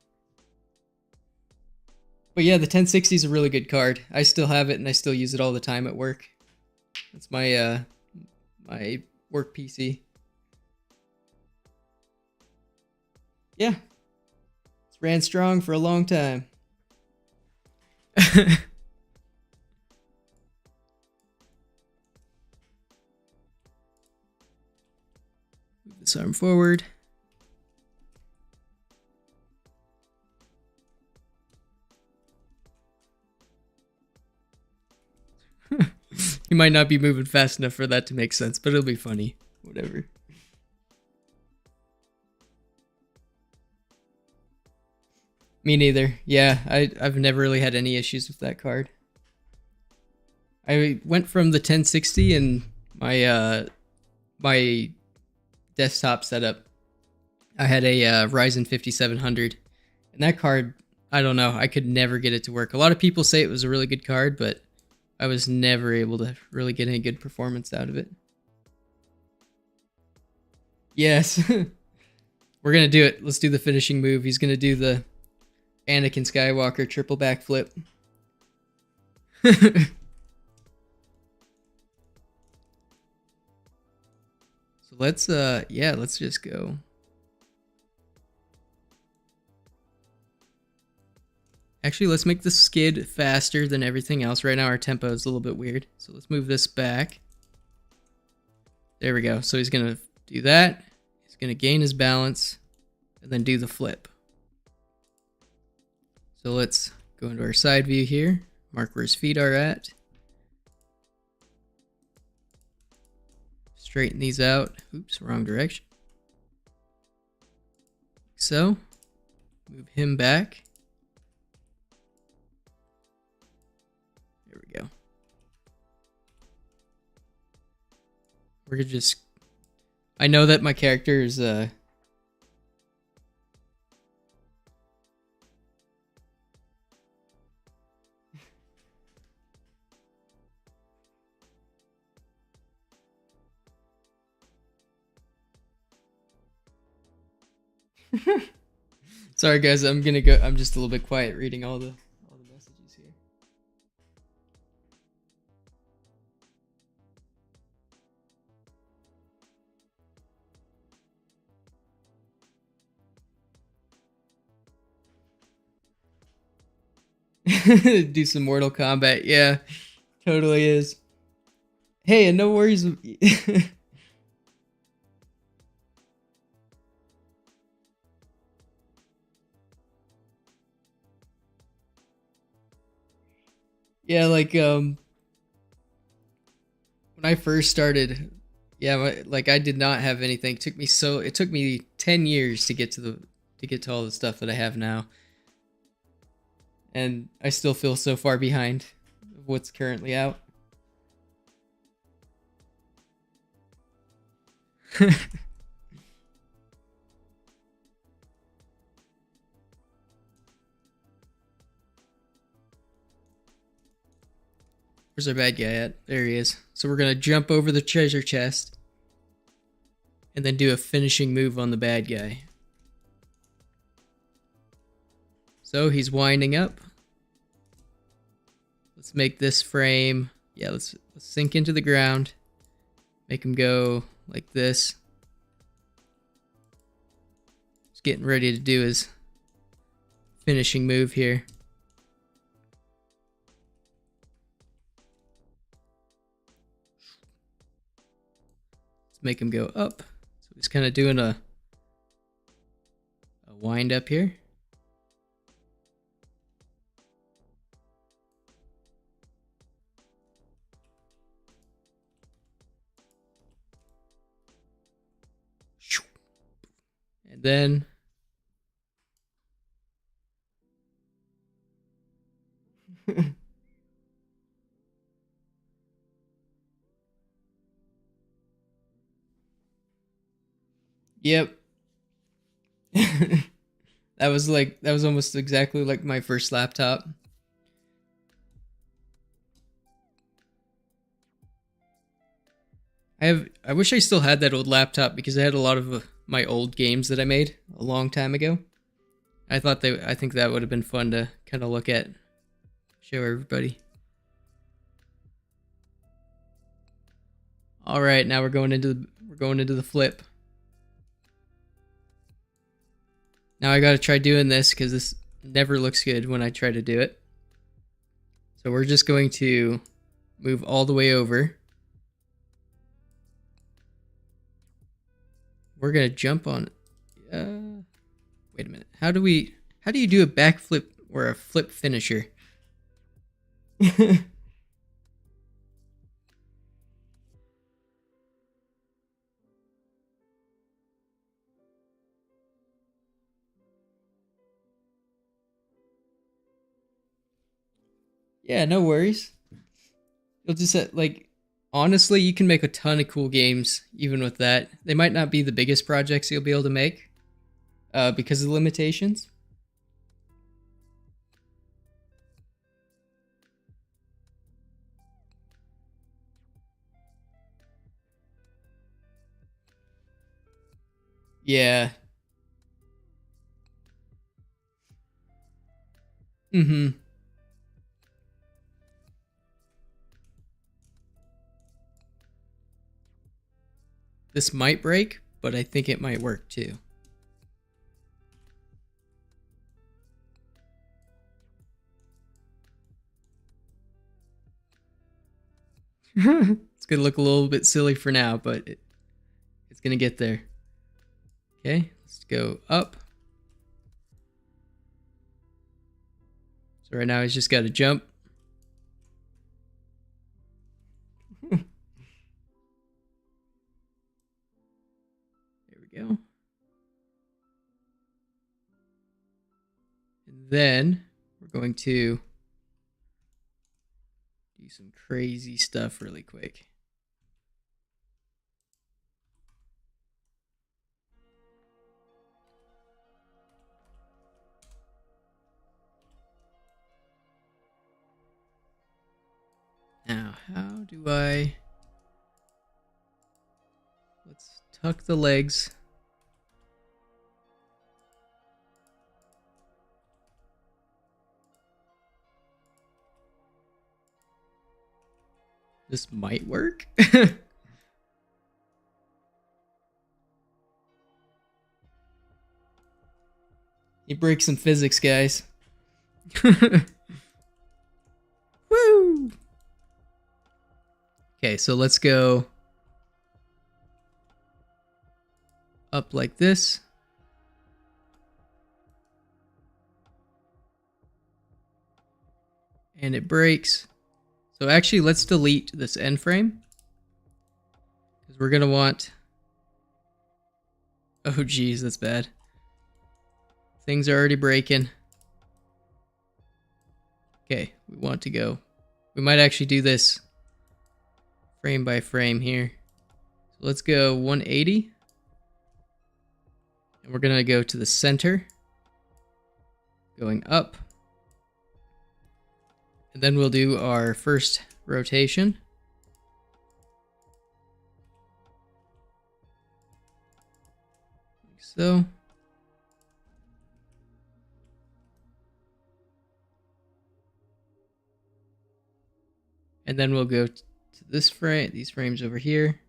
But yeah, the 1060 is a really good card. I still have it and I still use it all the time at work. It's my my work PC. Yeah. It's ran strong for a long time. Move this arm forward. You might not be moving fast enough for that to make sense, but it'll be funny. Whatever. Me neither. Yeah, I've never really had any issues with that card. I went from the 1060 and my my desktop setup. I had a Ryzen 5700, and that card, I don't know, I could never get it to work. A lot of people say it was a really good card, but I was never able to really get any good performance out of it. Yes. We're going to do it. Let's do the finishing move. He's going to do the Anakin Skywalker triple backflip. So let's let's just go. Actually, let's make the skid faster than everything else. Right now our tempo is a little bit weird. So let's move this back. There we go. So he's going to do that. He's going to gain his balance and then do the flip. So let's go into our side view here. Mark where his feet are at. Straighten these out. Oops, wrong direction. So, move him back. There we go. We're gonna just... I know that my character is... Sorry guys, I'm gonna go. I'm just a little bit quiet reading all the messages here. Do some Mortal Kombat. Yeah, totally is. Hey, and no worries. Yeah, like I first started, yeah, like I did not have anything. It took me 10 years to get to all the stuff that I have now. And I still feel so far behind of what's currently out. Where's our bad guy at? There he is. So we're gonna jump over the treasure chest and then do a finishing move on the bad guy. So he's winding up. Let's make this frame. Yeah, let's sink into the ground. Make him go like this. He's getting ready to do his finishing move here. Let's make him go up. So he's kind of doing a wind up here. And then yep. That was almost exactly like my first laptop. I wish I still had that old laptop because I had a lot of my old games that I made a long time ago. I think that would have been fun to kind of look at, show everybody. All right, now we're going into the flip. Now I got to try doing this because this never looks good when I try to do it. So we're just going to move all the way over. We're gonna jump on. Wait a minute. How do you do a backflip or a flip finisher? Yeah, no worries. You'll just like, honestly, you can make a ton of cool games even with that. They might not be the biggest projects you'll be able to make because of the limitations. Yeah. Mm-hmm. This might break, but I think it might work too. It's gonna look a little bit silly for now, but it's gonna get there. Okay, let's go up. So right now he's just got to jump. There we go. And then we're going to do some crazy stuff really quick. Now, how do I... Let's tuck the legs. This might work. He breaks some physics, guys. Woo! Okay, so let's go up like this. And it breaks. So actually, let's delete this end frame. We're gonna want... Oh geez, that's bad. Things are already breaking. Okay, we want to go. We might actually do this frame by frame here. So let's go 180. And we're gonna go to the center. Going up. And then we'll do our first rotation. Like so. And then we'll go to this frame, these frames over here.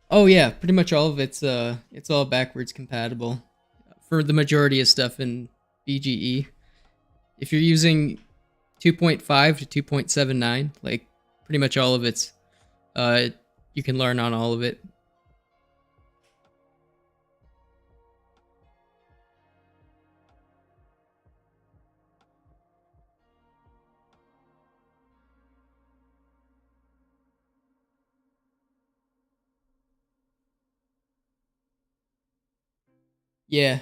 Oh yeah, pretty much all of it's all backwards compatible for the majority of stuff in BGE. If you're using 2.5 to 2.79, like pretty much all of it's you can learn on all of it. Yeah.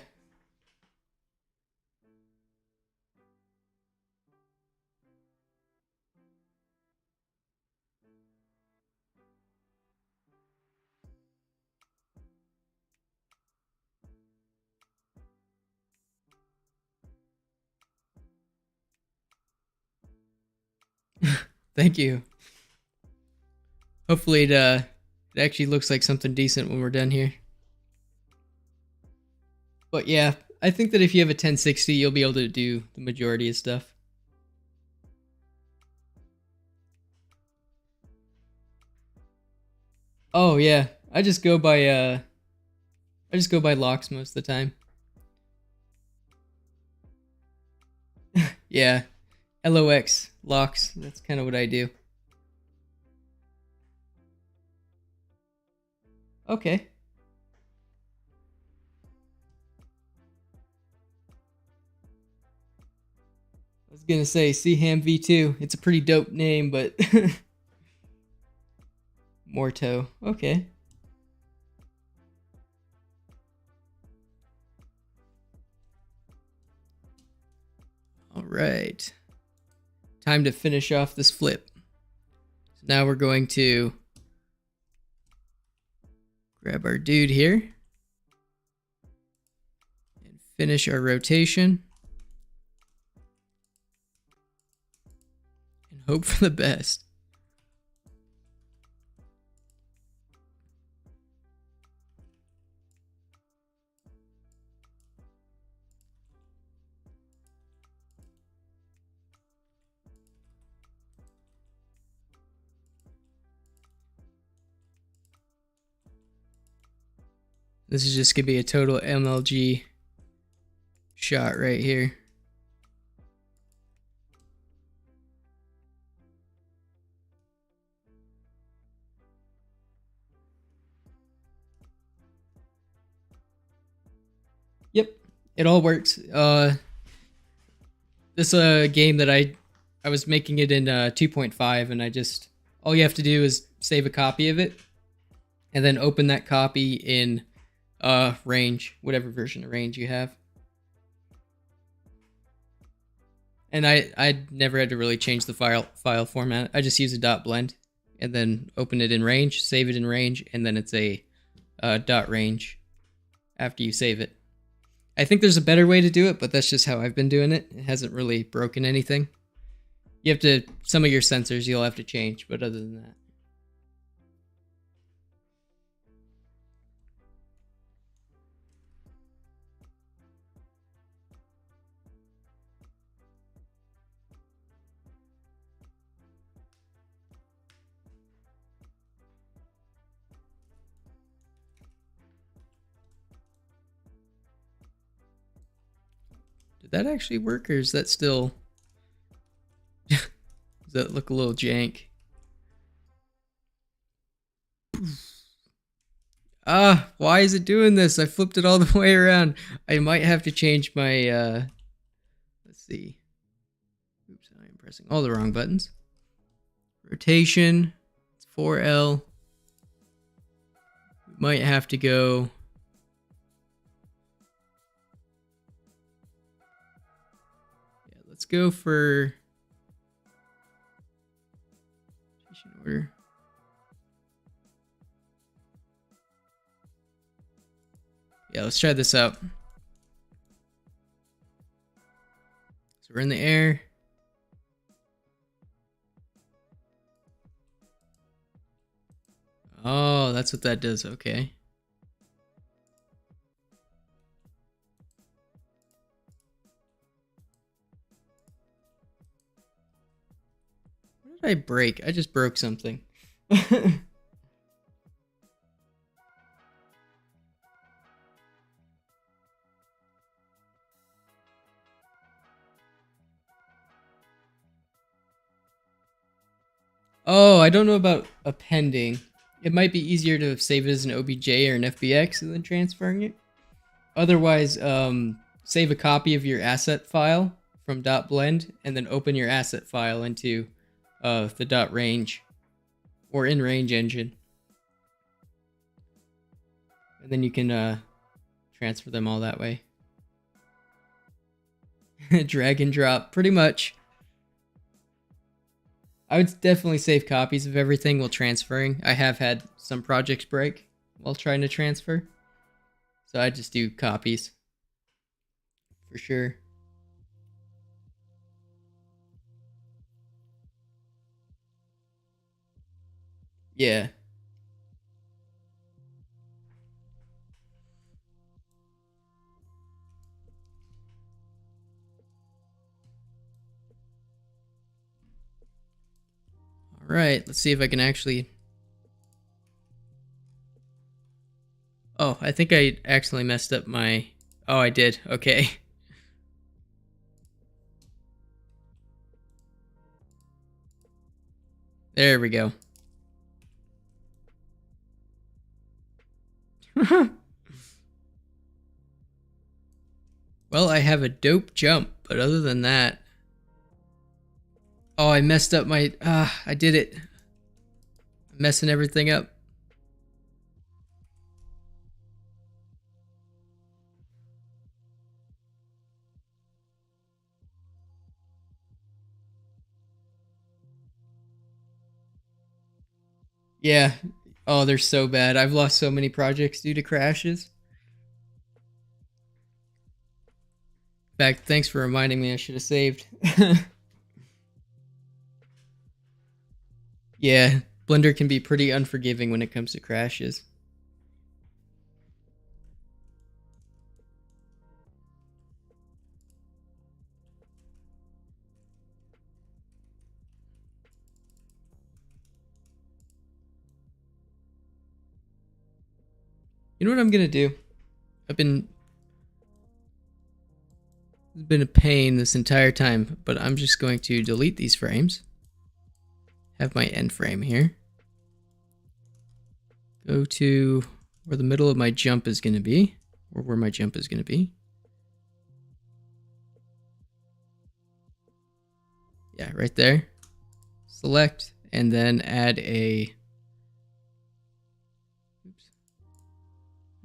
Thank you. Hopefully it actually looks like something decent when we're done here. But yeah, I think that if you have a 1060, you'll be able to do the majority of stuff. Oh yeah, I just go by locks most of the time. Yeah, LOX locks. That's kind of what I do. Okay. I was gonna say Ham V2. It's a pretty dope name, but Morto. Okay. All right. Time to finish off this flip. So now we're going to grab our dude here and finish our rotation and hope for the best. This is just going to be a total MLG shot right here. Yep, it all works. This game that I was making it in 2.5, and all you have to do is save a copy of it and then open that copy in range, whatever version of range you have. And I never had to really change the file format. I just use a dot blend and then open it in range, save it in range, and then it's a dot range after you save it. I think there's a better way to do it, but that's just how I've been doing it. It hasn't really broken anything. You have to, some of your sensors you'll have to change, but other than that. Did that actually work, or is that still... Does that look a little jank? Ah, why is it doing this? I flipped it all the way around. I might have to change my, let's see. Oops, I am pressing all the wrong buttons. Rotation, it's 4L. Might have to go. Yeah, let's go for order. Yeah, let's try this out. So we're in the air. Oh, that's what that does. Okay. What did I break? I just broke something. Oh, I don't know about appending. It might be easier to save it as an OBJ or an FBX than transferring it. Otherwise, save a copy of your asset file from .blend and then open your asset file into the .range or in range engine. And then you can transfer them all that way. Drag and drop, pretty much. I would definitely save copies of everything while transferring. I have had some projects break while trying to transfer. So I just do copies. For sure. Yeah. All right, let's see if I can actually... Oh, I think I accidentally messed up my... Oh, I did. Okay. There we go. Well, I have a dope jump, but other than that... Oh, I messed up my... I did it. I'm messing everything up. Yeah. Oh, they're so bad. I've lost so many projects due to crashes. In fact, thanks for reminding me I should have saved. Yeah, Blender can be pretty unforgiving when it comes to crashes. You know what I'm gonna do? It's been a pain this entire time, but I'm just going to delete these frames. Have my end frame here. Go to where the middle of my jump is gonna be, or where my jump is gonna be. Yeah, right there. Select, and then add a... Oops.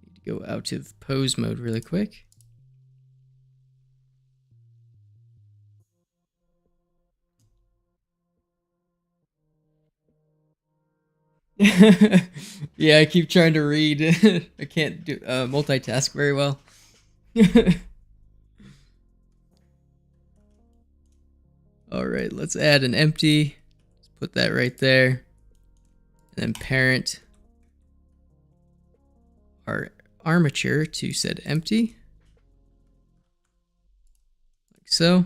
Need to go out of pose mode really quick. Yeah, I keep trying to read. I can't do multitask very well. All right, let's add an empty. Let's put that right there. And then parent our armature to set empty. Like so.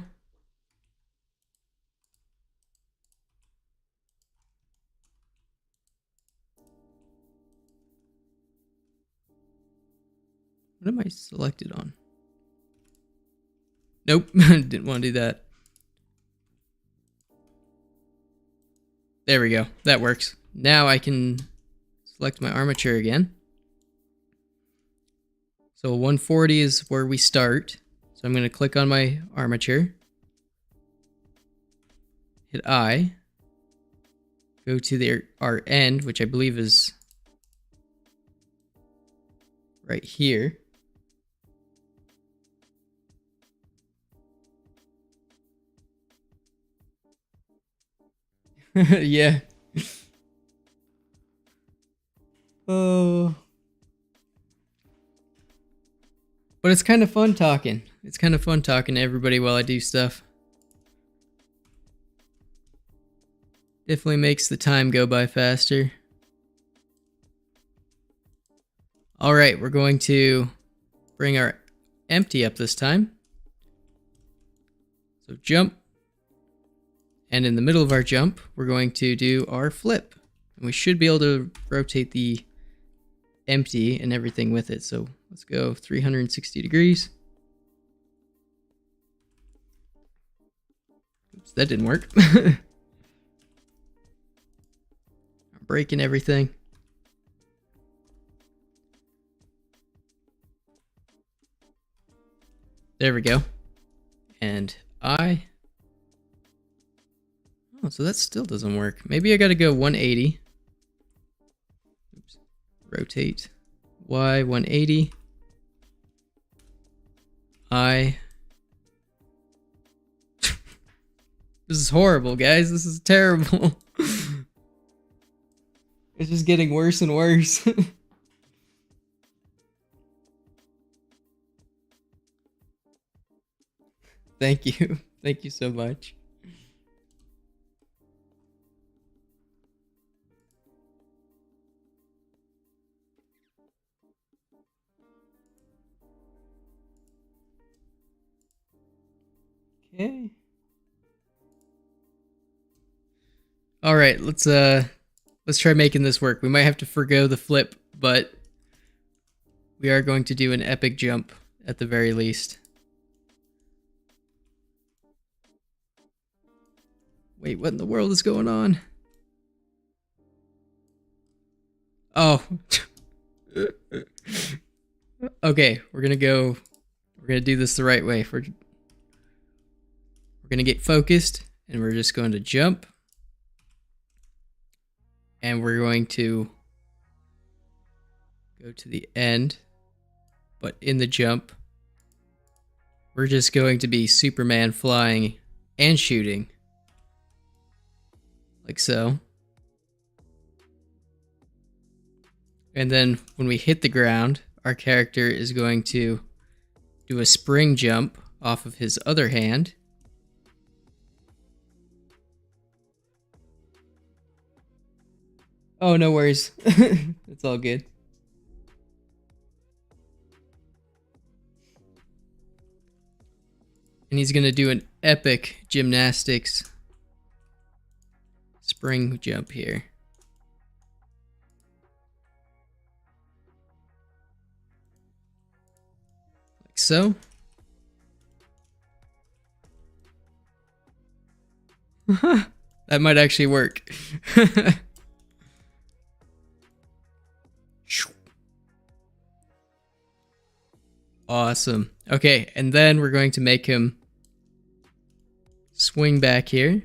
What am I selected on? Nope, didn't want to do that. There we go. That works. Now I can select my armature again. So 140 is where we start. So I'm going to click on my armature. Hit I. Go to our end, which I believe is right here. Yeah. Oh. But it's kind of fun talking. It's kind of fun talking to everybody while I do stuff. Definitely makes the time go by faster. All right, we're going to bring our empty up this time. So jump. And in the middle of our jump, we're going to do our flip. And we should be able to rotate the empty and everything with it. So let's go 360 degrees. Oops, that didn't work. I'm breaking everything. There we go. And I... Oh, so that still doesn't work. Maybe I gotta go 180. Oops. Rotate. Y 180. I... This is horrible, guys. This is terrible. It's just getting worse and worse. Thank you. Thank you so much. Okay. All right, let's try making this work. We might have to forgo the flip, but we are going to do an epic jump at the very least. Wait, what in the world is going on? Oh. Okay, we're gonna do this the right way. We're gonna get focused, and we're just going to jump. And we're going to go to the end, but in the jump, we're just going to be Superman flying and shooting. Like so. And then when we hit the ground, our character is going to do a spring jump off of his other hand. Oh, no worries. It's all good. And he's going to do an epic gymnastics spring jump here. Like so. That might actually work. Awesome. Okay, and then we're going to make him swing back here.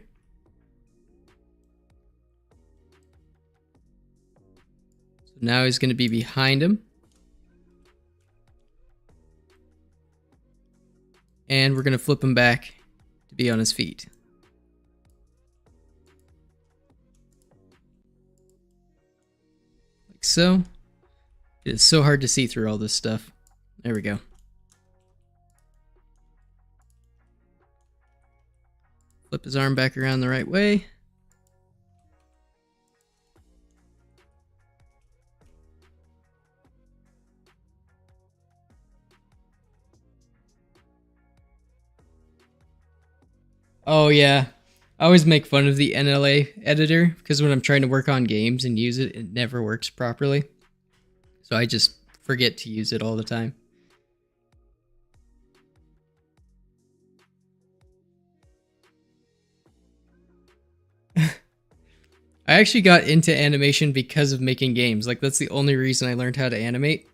So now he's going to be behind him. And we're going to flip him back to be on his feet. Like so. It's so hard to see through all this stuff. There we go. Flip his arm back around the right way. Oh yeah, I always make fun of the NLA editor because when I'm trying to work on games and use it, it never works properly. So I just forget to use it all the time. I actually got into animation because of making games. Like, that's the only reason I learned how to animate.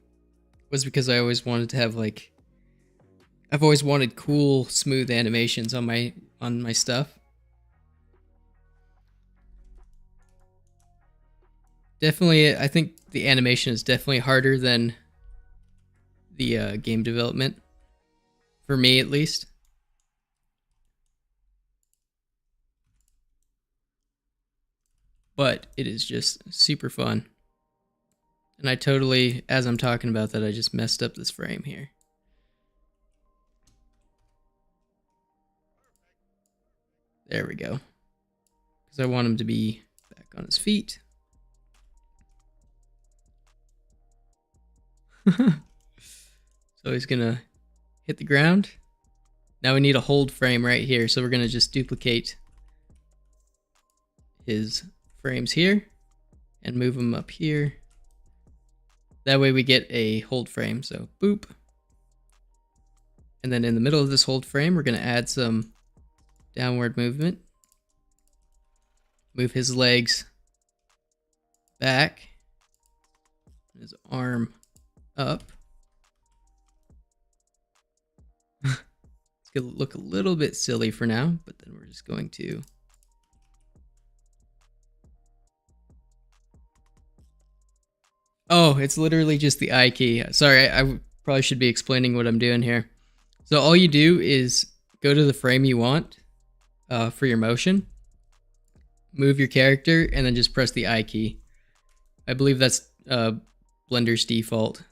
was because I always wanted to have like I've always wanted cool, smooth animations on my stuff. Definitely, I think the animation is definitely harder than the game development, for me at least. But it is just super fun. And I totally, as I'm talking about that, I just messed up this frame here. There we go. Because I want him to be back on his feet. So he's gonna hit the ground. Now we need a hold frame right here. So we're gonna just duplicate his frames here and move them up here. That way we get a hold frame. So boop. And then in the middle of this hold frame, we're gonna add some downward movement. Move his legs back. His arm up. It's gonna look a little bit silly for now, but then we're just going to oh, it's literally just the I key. Sorry, I probably should be explaining what I'm doing here. So all you do is go to the frame you want for your motion, move your character, and then just press the I key. I believe that's Blender's default.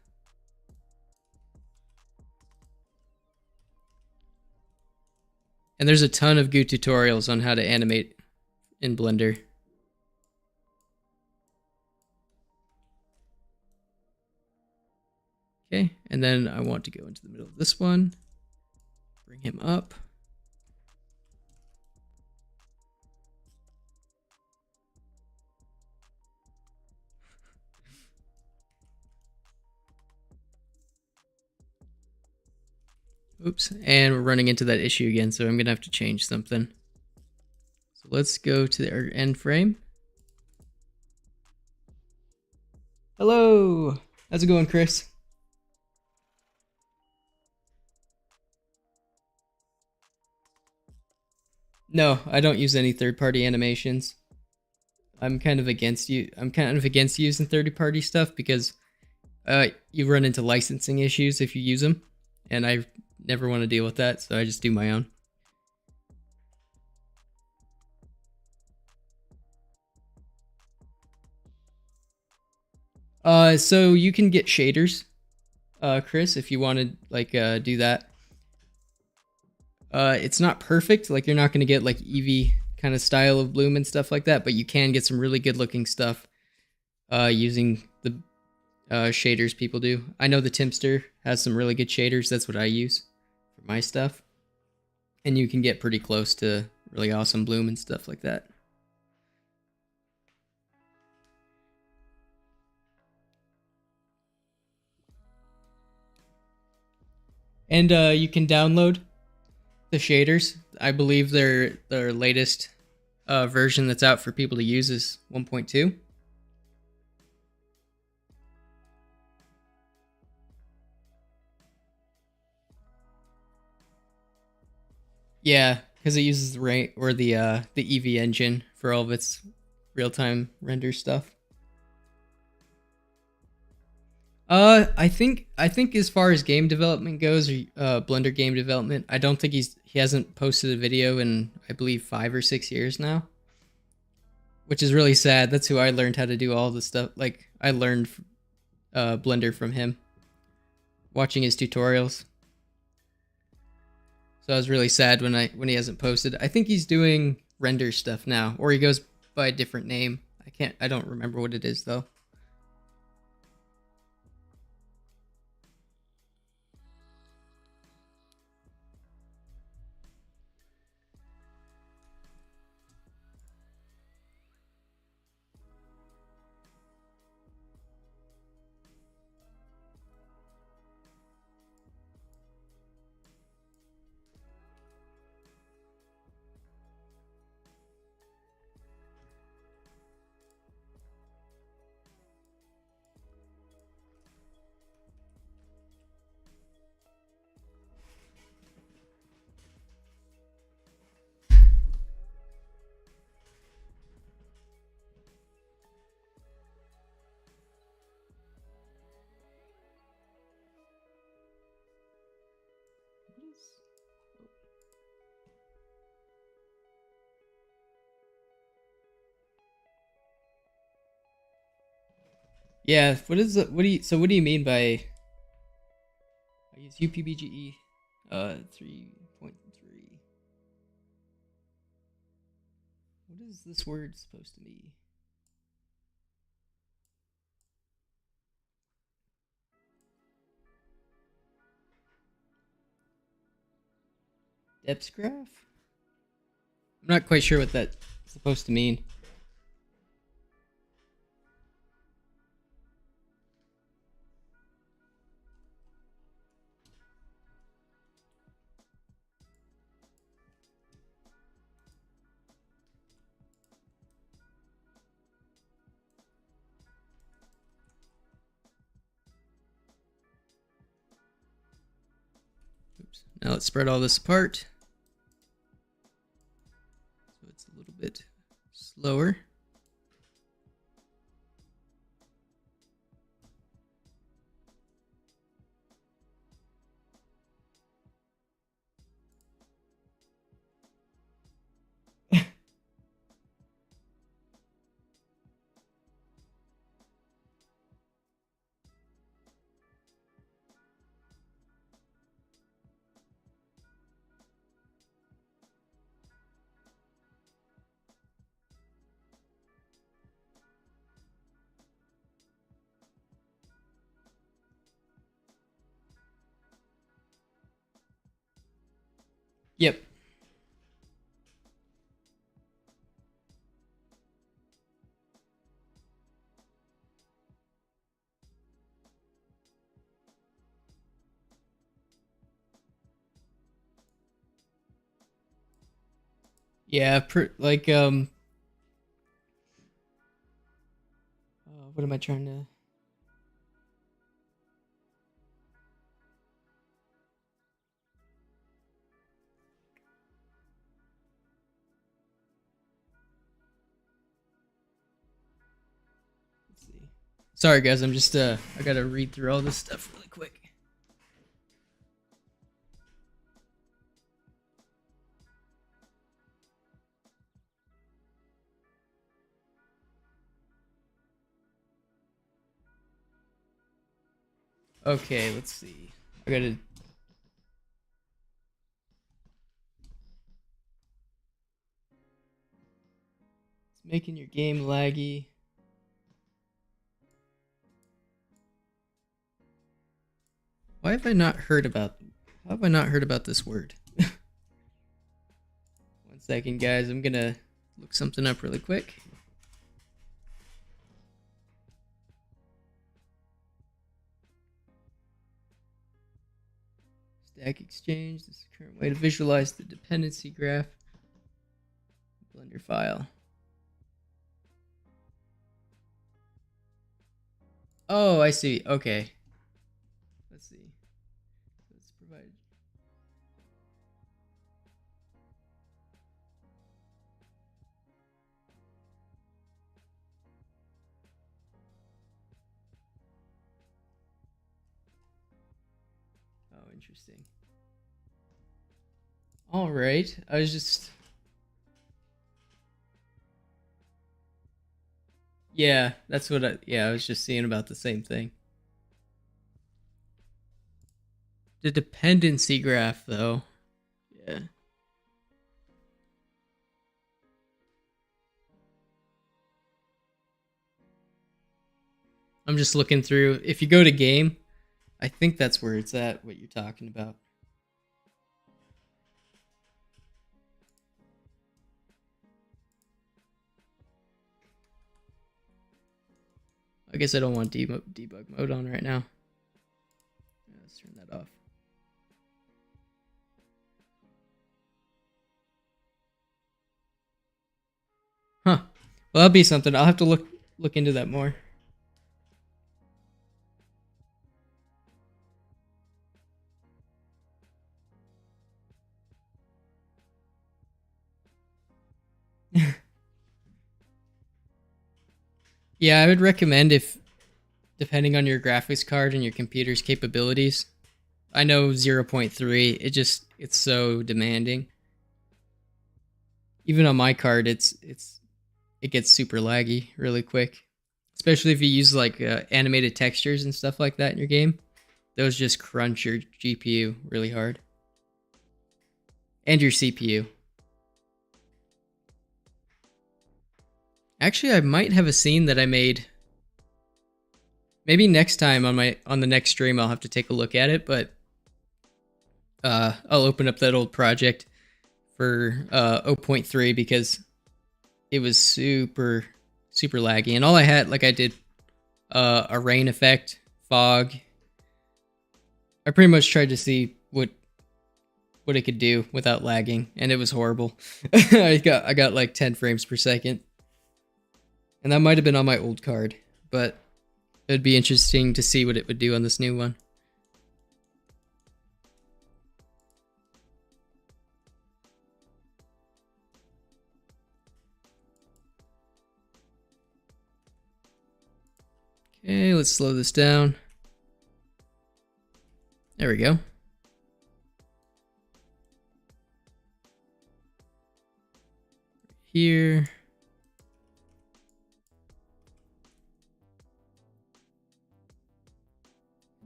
And there's a ton of good tutorials on how to animate in Blender. Okay, and then I want to go into the middle of this one, bring him up. Oops, and we're running into that issue again, so I'm gonna have to change something. So let's go to our end frame. Hello, how's it going, Chris? No, I don't use any third-party animations. I'm kind of against using third-party stuff because you run into licensing issues if you use them, and I never want to deal with that, so I just do my own. So you can get shaders, Chris, if you want to like do that. It's not perfect, like you're not going to get like Eevee kind of style of bloom and stuff like that, but you can get some really good looking stuff using the shaders people do. I know the Timster has some really good shaders. That's what I use for my stuff. And you can get pretty close to really awesome bloom and stuff like that. And you can download the shaders. I believe their latest version that's out for people to use is 1.2. Yeah, because it uses the Eevee engine for all of its real-time render stuff. I think as far as game development goes, or Blender game development, I don't think he hasn't posted a video in I believe 5 or 6 years now, which is really sad. That's who I learned how to do all the stuff. Like I learned Blender from him, watching his tutorials. So I was really sad when he hasn't posted. I think he's doing render stuff now, or he goes by a different name. I don't remember what it is though. Yeah, what is it? What do you mean by I use UPBGE 3.3? What is this word supposed to be? Depth graph? I'm not quite sure what that's supposed to mean. Oops. Now let's spread all this apart. So it's a little bit slower. Yep. Yeah, what am I trying to let's see. Sorry guys, I'm just I got to read through all this stuff really quick. Okay, let's see. I got to It's making your game laggy. Why have I not heard about How have I not heard about this word? 1 second, guys. I'm going to look something up really quick. Stack Exchange. This is the current way to visualize the dependency graph. Blender file. Oh, I see. Okay. Let's see. Let's provide. Oh, interesting. All right. I was just. Yeah, that's what I was just seeing about the same thing. The dependency graph, though. Yeah. I'm just looking through. If you go to game, I think that's where it's at, what you're talking about. I guess I don't want debug mode on right now. Let's turn that off. Huh. Well, that'll be something. I'll have to look into that more. Yeah, I would recommend if, depending on your graphics card and your computer's capabilities. I know 0.3, it's so demanding. Even on my card, it gets super laggy really quick. especially if you use like animated textures and stuff like that in your game. Those just crunch your GPU really hard. And your CPU. Actually, I might have a scene that I made. Maybe next time on the next stream I'll have to take a look at it, but I'll open up that old project for 0.3 because it was super laggy, and all I had, like, I did a rain effect, fog. I pretty much tried to see what it could do without lagging, and it was horrible. I got like 10 frames per second, and that might have been on my old card, but it'd be interesting to see what it would do on this new one. Okay, let's slow this down. There we go. Here.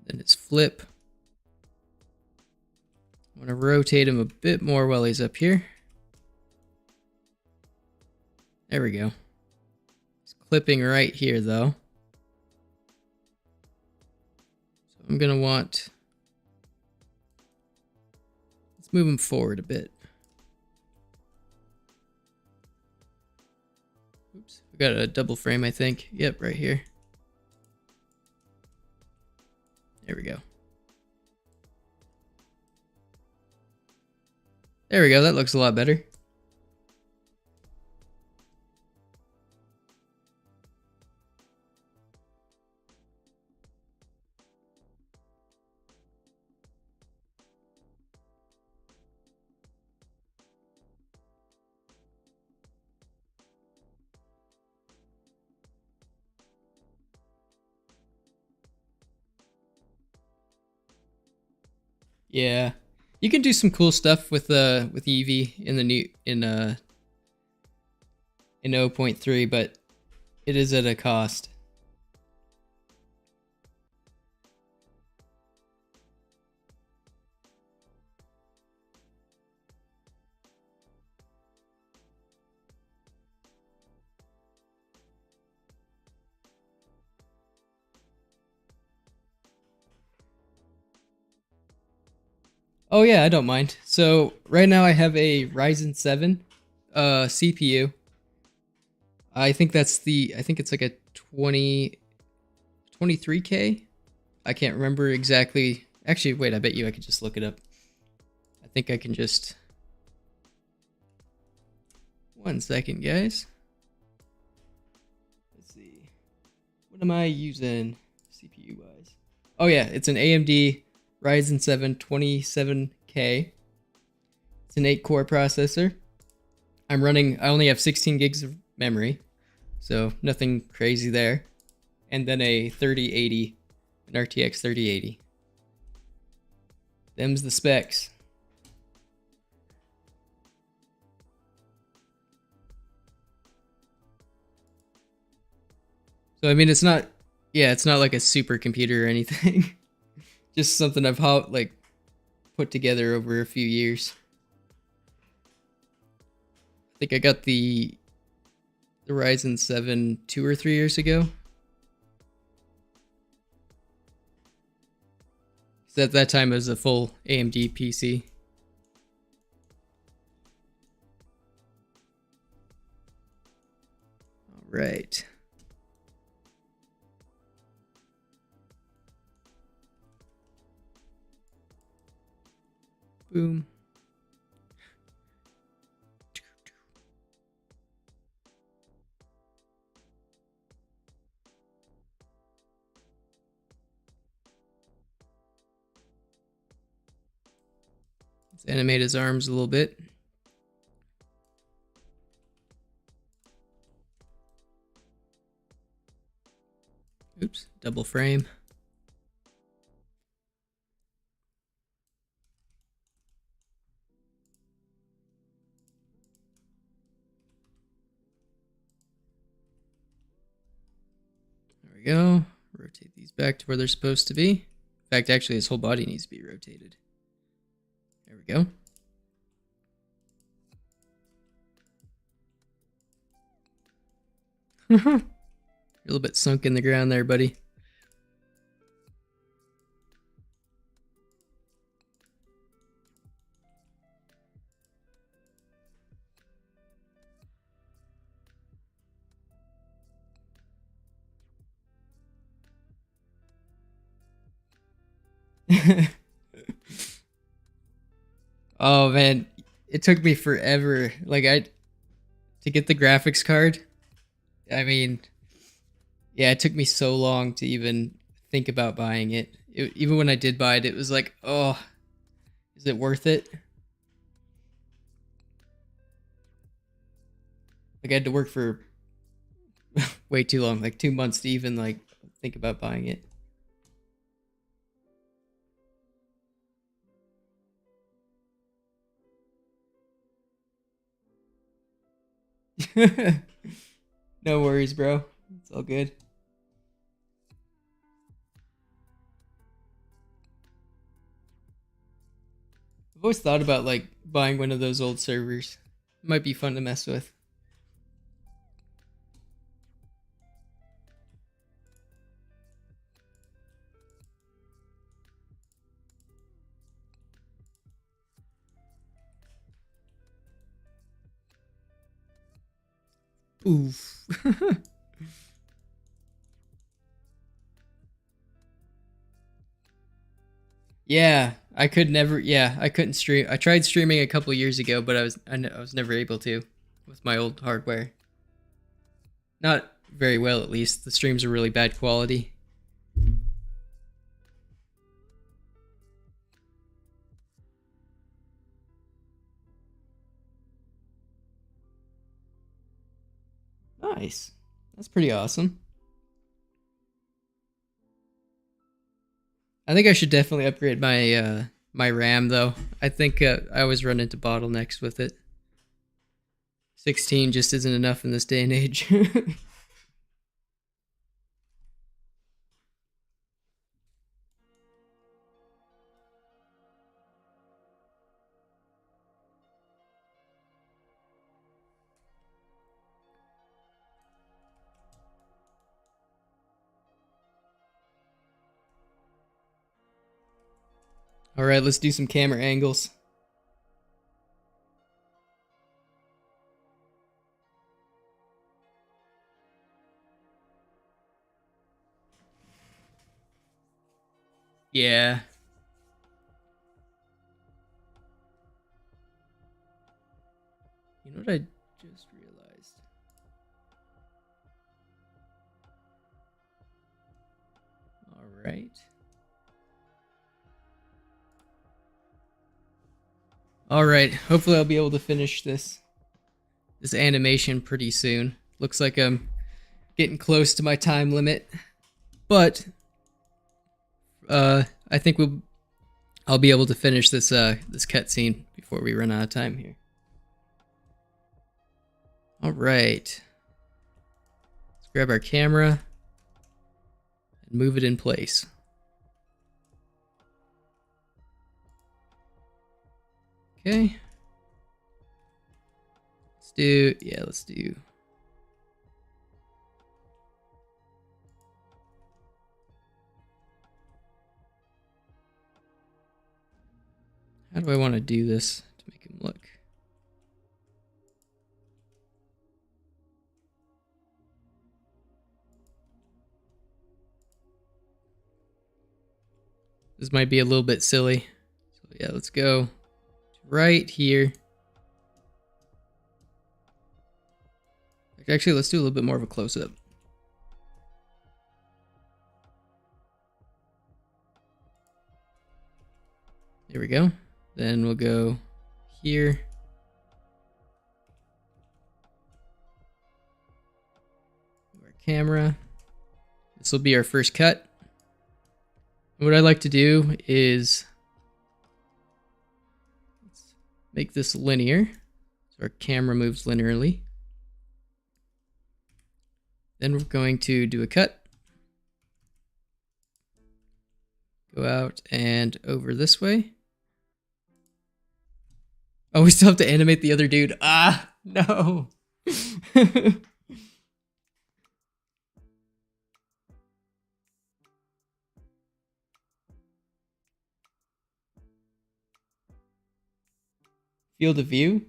Then his flip. I want to rotate him a bit more while he's up here. There we go. He's clipping right here though. So I'm going to want... Let's move him forward a bit. Oops, we got a double frame, I think. Yep, right here. There we go. There we go, that looks a lot better. Yeah, you can do some cool stuff with Eevee in the new in 0.3, but it is at a cost. Oh yeah, I don't mind. So right now I have a Ryzen 7 CPU. I think it's like a 23K. I can't remember exactly. Actually, wait, I bet you I could just look it up. I think I can just... One second, guys. Let's see. What am I using CPU wise? Oh yeah, it's an AMD Ryzen 7 27K. It's an 8-core processor. I only have 16 gigs of memory, so nothing crazy there. And then a 3080, an RTX 3080. Them's the specs. So I mean, it's not like a super computer or anything. Just something I've put together over a few years. I think I got the Ryzen 7 2 or 3 years ago. So at that time it was a full AMD PC. All right. Boom. Let's animate his arms a little bit. Oops, double frame. we go. Rotate these back to where they're supposed to be. In fact, actually, his whole body needs to be rotated. There we go. You're a little bit sunk in the ground there, buddy. Oh man, it took me forever. To get the graphics card. I mean, yeah, it took me so long to even think about buying it. Even when I did buy it, it was like, oh, is it worth it? Like I had to work for way too long, like 2 months to even like think about buying it. No worries, bro. It's all good. I've always thought about like buying one of those old servers. It might be fun to mess with. Oof. Yeah, I could never. Yeah, I couldn't stream. I tried streaming a couple years ago, but I was never able to with my old hardware. Not very well, at least. The streams are really bad quality. Nice. That's pretty awesome. I think I should definitely upgrade my RAM though. I think I always run into bottlenecks with it. 16 just isn't enough in this day and age. All right, let's do some camera angles. Yeah. You know what I just realized? All right. All right. Hopefully I'll be able to finish this animation pretty soon. Looks like I'm getting close to my time limit. But I think I'll be able to finish this this cutscene before we run out of time here. All right. Let's grab our camera and move it in place. Okay. Let's do. How do I want to do this to make him look? This might be a little bit silly. So yeah, let's go right here. Actually, let's do a little bit more of a close-up. There we go. Then we'll go here. Our camera. This will be our first cut. What I like to do is let's make this linear. So our camera moves linearly. Then we're going to do a cut. Go out and over this way. Oh, we still have to animate the other dude. Ah, no. Field of view?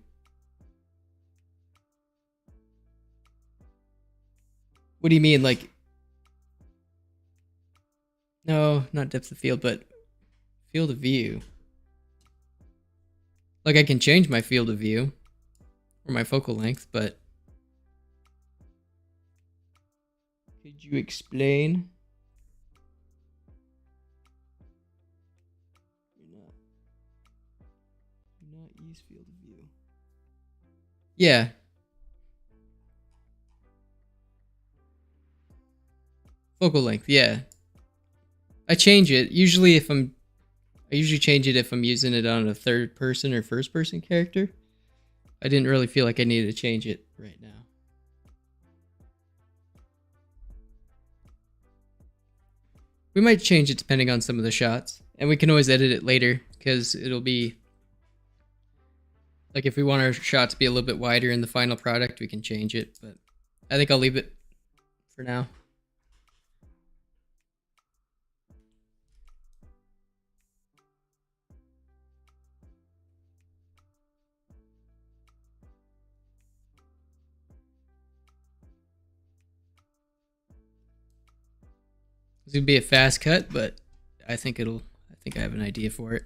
What do you mean, like... No, not depth of field, but field of view. Like, I can change my field of view, or my focal length, but... Could you explain? Do not use field of view. Yeah. Focal length, yeah. I change it. I usually change it if I'm using it on a third person or first person character. I didn't really feel like I needed to change it right now. We might change it depending on some of the shots. And we can always edit it later, because it'll be... Like, if we want our shot to be a little bit wider in the final product, we can change it. But I think I'll leave it for now. It's gonna be a fast cut, but I think I have an idea for it.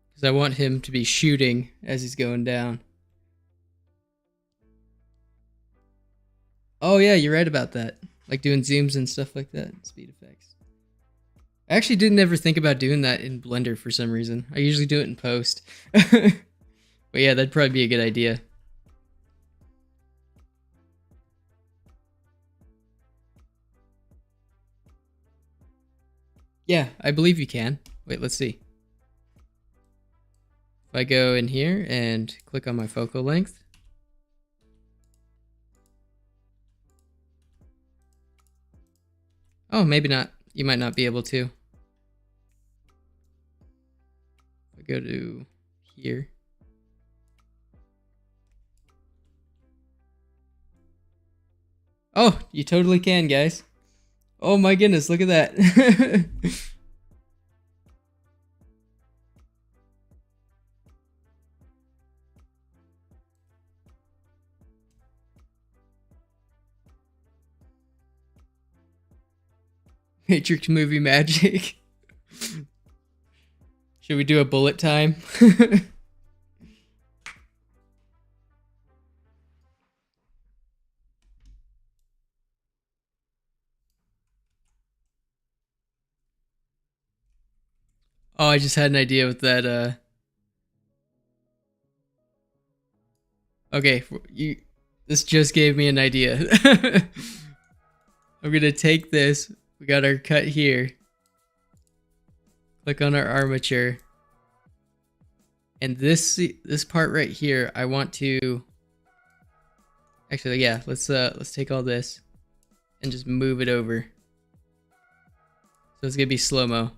Because I want him to be shooting as he's going down. Oh yeah, you're right about that. Like doing zooms and stuff like that, speed effects. I actually didn't ever think about doing that in Blender for some reason. I usually do it in post. But yeah, that'd probably be a good idea. Yeah, I believe you can. Wait, let's see. If I go in here and click on my focal length. Oh, maybe not. You might not be able to. If I go to here. Oh, you totally can, guys. Oh my goodness, look at that. Matrix movie magic. Should we do a bullet time? Oh, I just had an idea with that, Okay, this just gave me an idea. I'm gonna take this. We got our cut here. Click on our armature. And this part right here, I want to... Actually, yeah, let's take all this and just move it over. So it's gonna be slow-mo.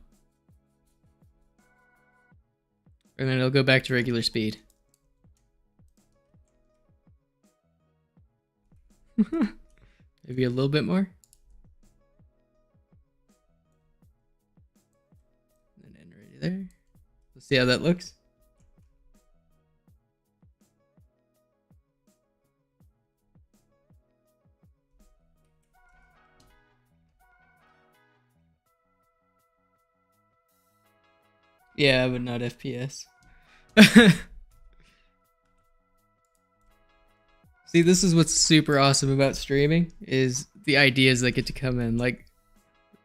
And then it'll go back to regular speed. Maybe a little bit more. And then right there. Let's see how that looks. Yeah, but not FPS. See, this is what's super awesome about streaming, is the ideas that get to come in. Like,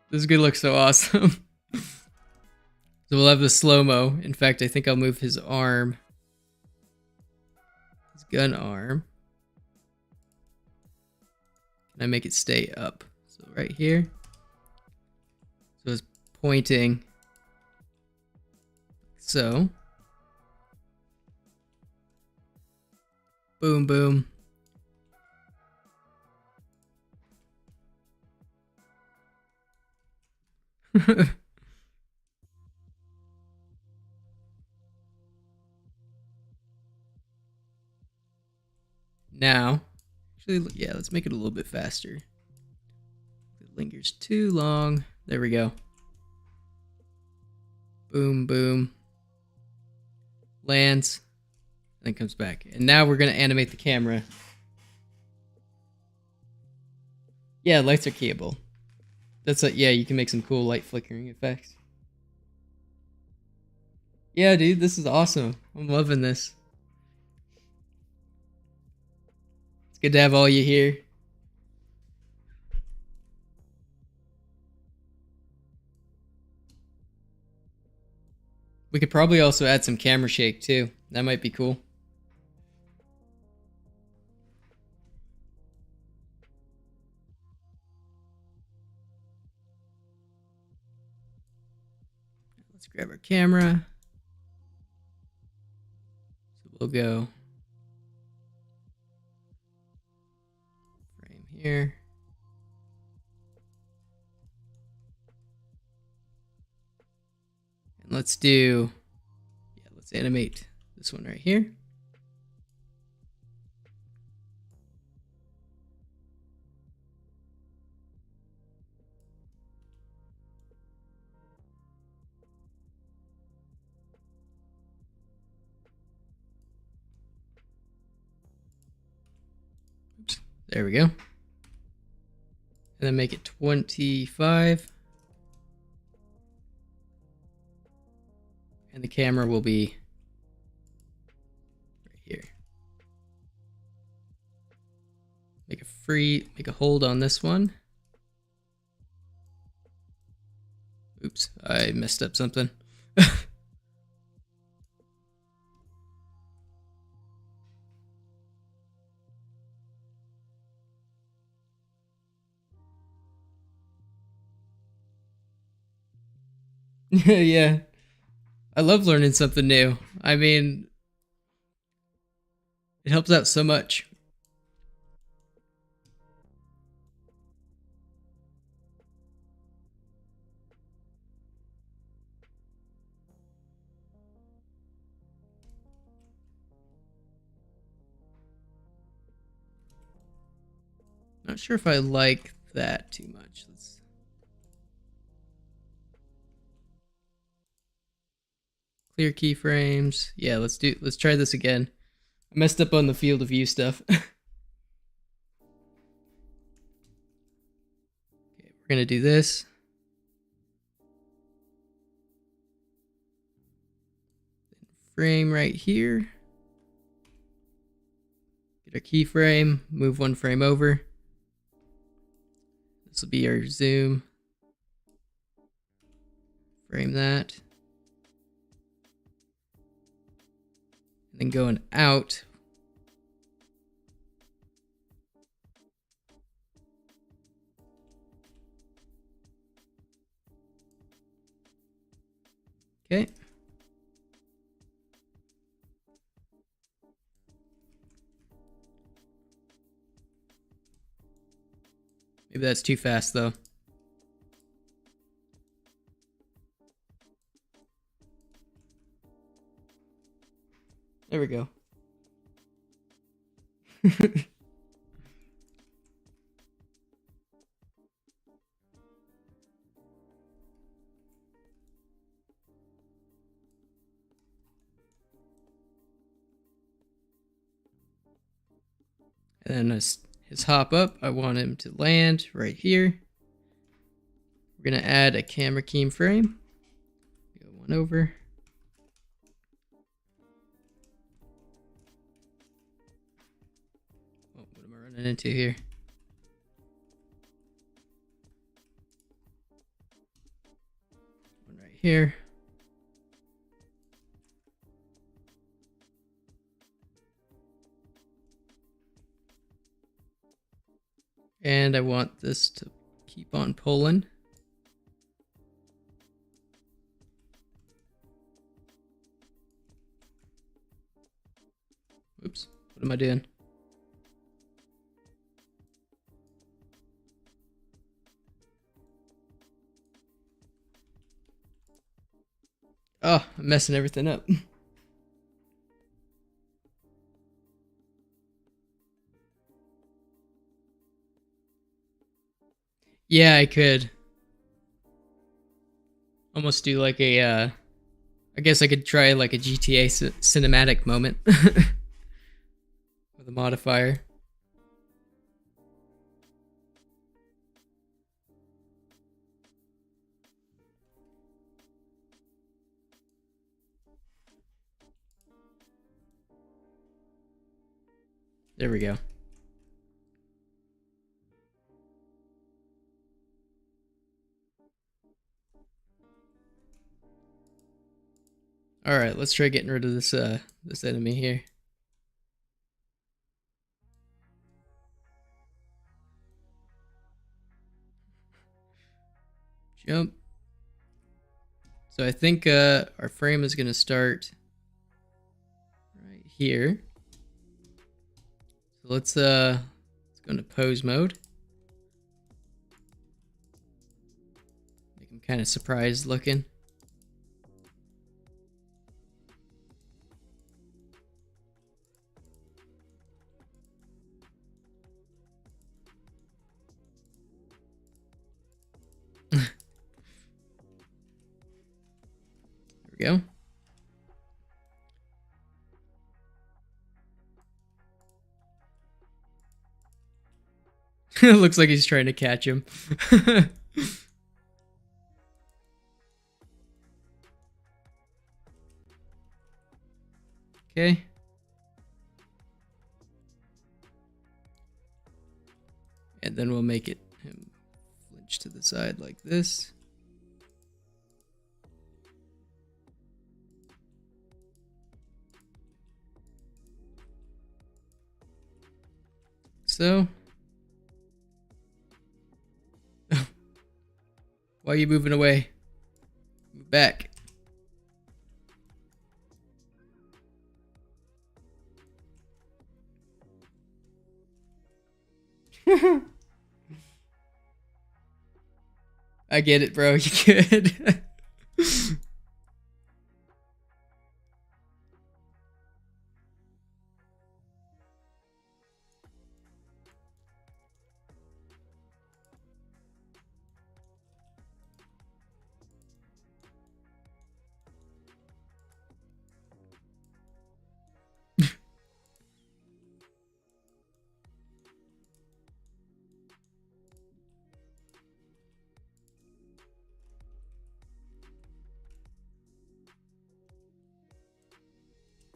this is gonna look so awesome. So we'll have the slow-mo. In fact, I think I'll move his arm. His gun arm. Can I make it stay up? So right here. So it's pointing. so boom, boom. Now, actually, yeah, let's make it a little bit faster. It lingers too long. There we go. Boom, boom. Lands, and then comes back. And now we're gonna animate the camera. Yeah, lights are keyable. That's like, yeah, you can make some cool light flickering effects. Yeah, dude, this is awesome. I'm loving this. It's good to have all you here. We could probably also add some camera shake too. That might be cool. Let's grab our camera. So we'll go frame here. And let's do, yeah, let's animate this one right here. Oops, there we go. And then make it 25. And the camera will be right here. Make a hold on this one. Oops, I messed up something. Yeah. I love learning something new. I mean, it helps out so much. Not sure if I like that too much. Let's clear keyframes. Yeah, let's try this again. I messed up on the field of view stuff. Okay, we're gonna do this. Frame right here. Get our keyframe, move one frame over. This will be our zoom. Frame that. And then going out. Okay. Maybe that's too fast though. There we go. And then his hop up, I want him to land right here. We're gonna add a camera keyframe. Go one over. Oh, what am I running into here? One right here. And I want this to keep on pulling. Oops, what am I doing? Oh, I'm messing everything up. Yeah, I could almost do like a, I guess I could try like a GTA cinematic moment with a modifier. There we go. All right, let's try getting rid of this this enemy here. Jump. So I think our frame is going to start right here. So let's go into pose mode. Make him kind of surprised looking. There we go. Looks like he's trying to catch him. Okay. And then we'll make it him flinch to the side like this. So. Why are you moving away? Move back. I get it, bro. You good?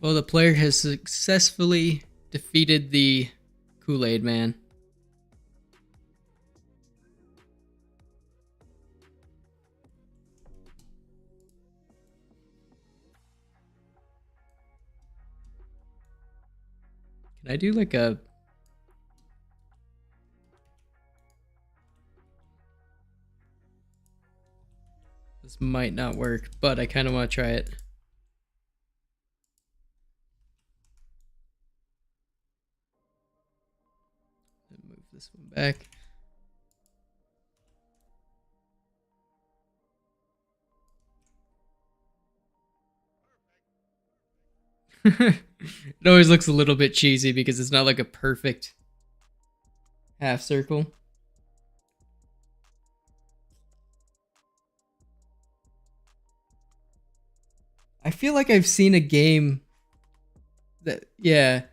Well, the player has successfully defeated the Kool-Aid Man. Can I do like a... This might not work, but I kind of want to try it. Move this one back. It always looks a little bit cheesy because it's not like a perfect half circle. I feel like I've seen a game that, yeah,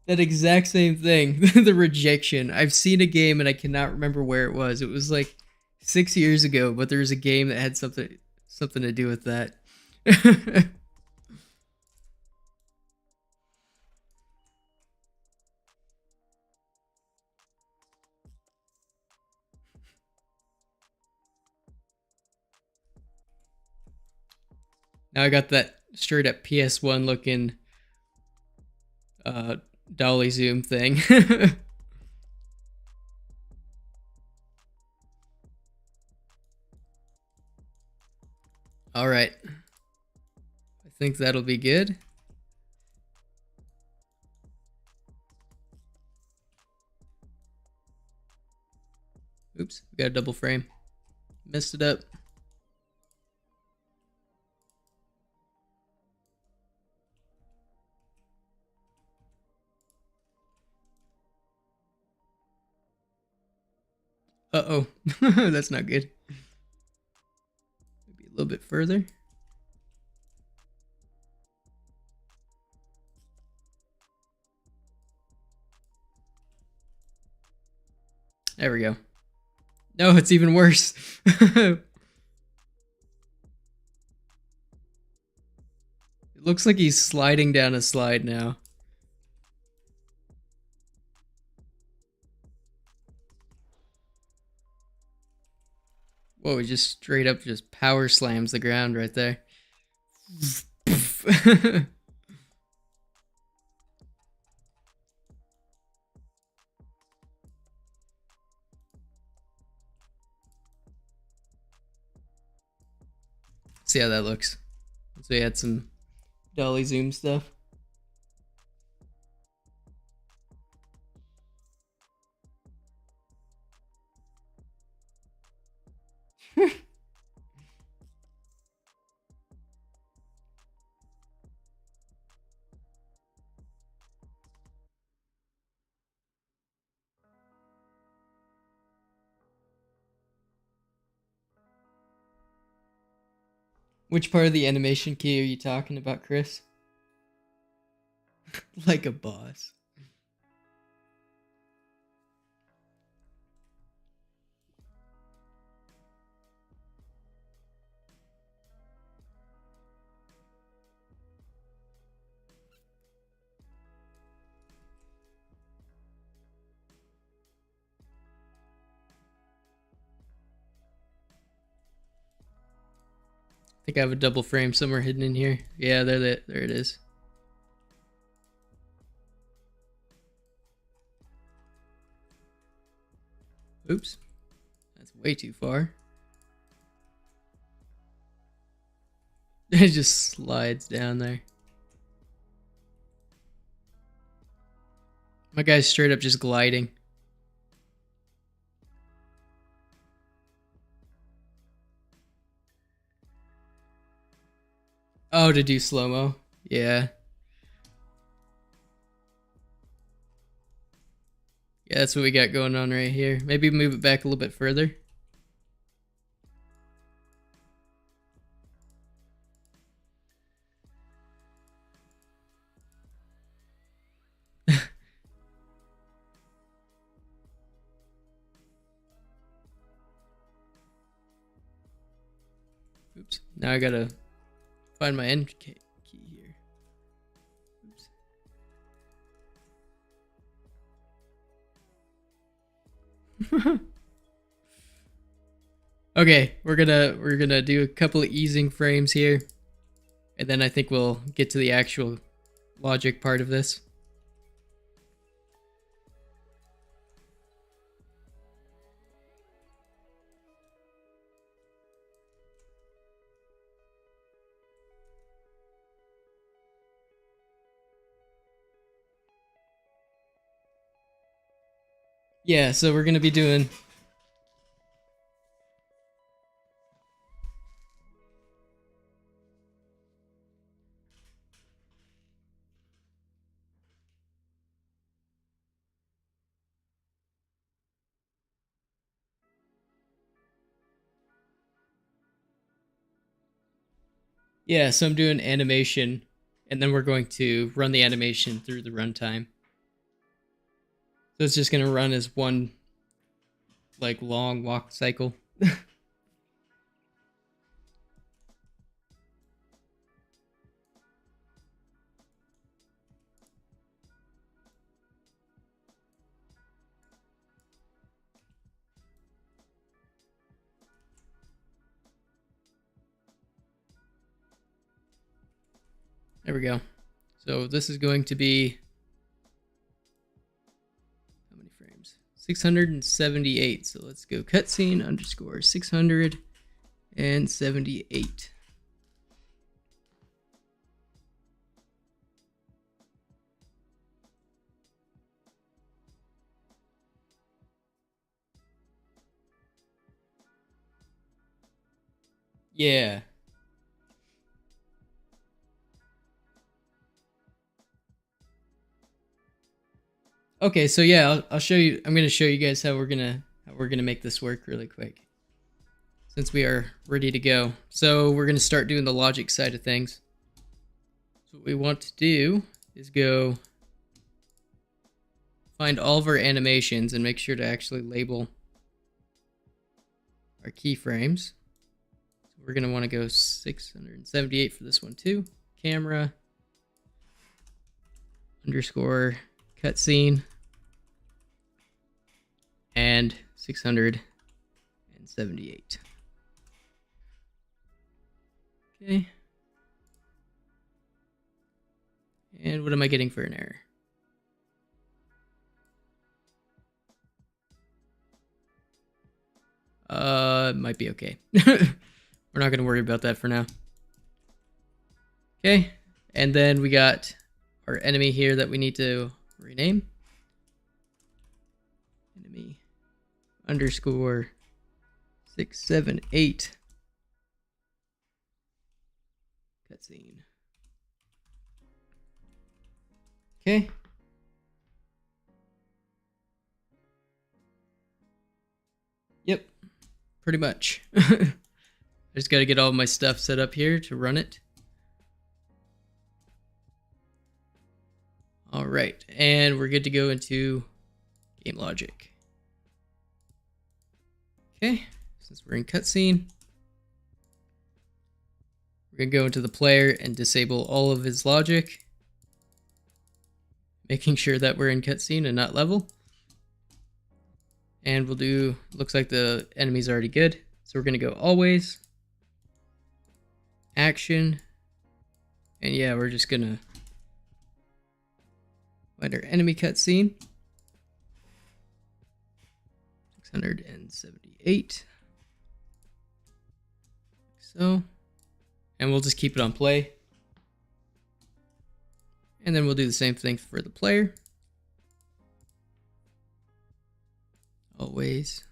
that exact same thing. The rejection. I've seen a game and I cannot remember where it was. It was like 6 years ago, but there was a game that had something to do with that. Now I got that straight up PS1 looking dolly zoom thing. All right. I think that'll be good. got a double frame. Messed it up. Uh-oh. That's not good. Maybe a little bit further. There we go. No, it's even worse. It looks like he's sliding down a slide now. Whoa, he just straight up just power slams the ground right there. See how that looks. So we had some dolly zoom stuff. Which part of the animation key are you talking about, Chris? Like a boss. I think I have a double frame somewhere hidden in here. Yeah, there it is. Oops. That's way too far. It just slides down there. My guy's straight up just gliding. Oh, to do slow-mo? Yeah. Yeah, that's what we got going on right here. Maybe move it back a little bit further. Oops. Now I gotta find my end key here. Oops. Okay, we're gonna do a couple of easing frames here, and then I think we'll get to the actual logic part of this. Yeah, so we're gonna be doing so I'm doing animation, and then we're going to run the animation through the runtime. So it's just gonna run as one like long walk cycle. There we go. So this is going to be, how many frames? 678. So let's go cutscene underscore 678. Yeah. Okay, so yeah, I'll show you. I'm gonna show you guys how we're gonna make this work really quick, since we are ready to go. So we're gonna start doing the logic side of things. So what we want to do is go find all of our animations and make sure to actually label our keyframes. So we're gonna want to go 678 for this one too. Camera underscore cutscene and 678. Okay. And what am I getting for an error? Might be okay. We're not gonna worry about that for now. Okay, and then we got our enemy here that we need to rename. Enemy underscore 678 cutscene. Okay. Yep, pretty much. I just got to get all my stuff set up here to run it. All right, and we're good to go into game logic. Okay, since we're in cutscene, we're gonna go into the player and disable all of his logic, making sure that we're in cutscene and not level. And we'll do, looks like the enemy's already good. So we're gonna go always, action, and yeah, we're just gonna find our enemy cutscene. 678. Like so. And we'll just keep it on play. And then we'll do the same thing for the player. Always,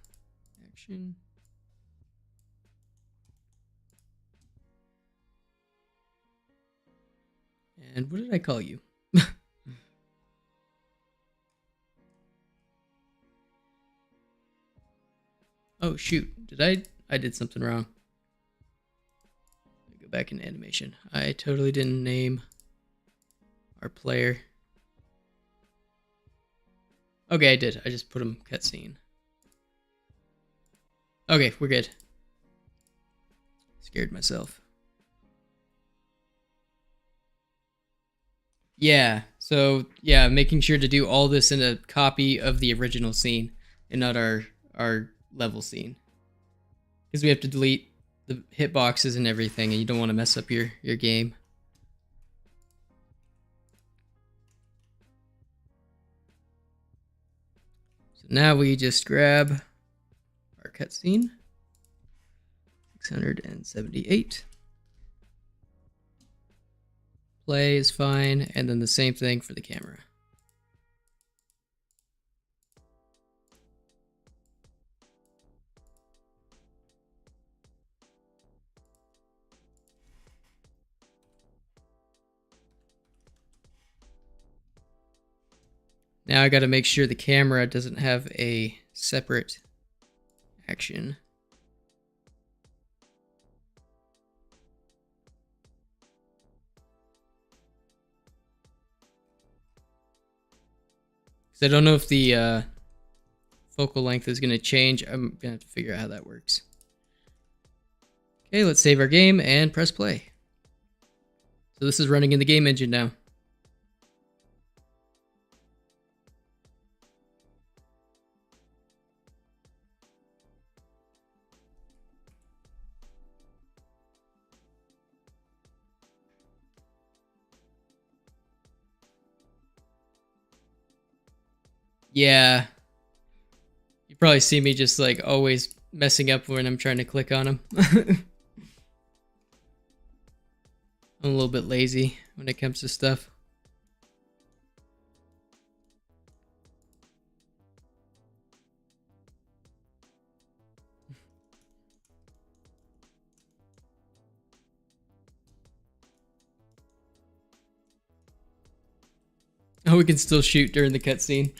action. And what did I call you? Oh shoot, I did something wrong. Go back in animation. I totally didn't name our player. Okay, I did. I just put him cutscene. Okay, we're good. Scared myself. Yeah, so yeah, making sure to do all this in a copy of the original scene and not our level scene. Because we have to delete the hitboxes and everything, and you don't want to mess up your game. So now we just grab our cutscene. 678. Play is fine, and then the same thing for the camera. Now I got to make sure the camera doesn't have a separate action. I don't know if the focal length is going to change. I'm going to have to figure out how that works. Okay, let's save our game and press play. So this is running in the game engine now. Yeah. You probably see me just like always messing up when I'm trying to click on them. I'm a little bit lazy when it comes to stuff. Oh, we can still shoot during the cutscene.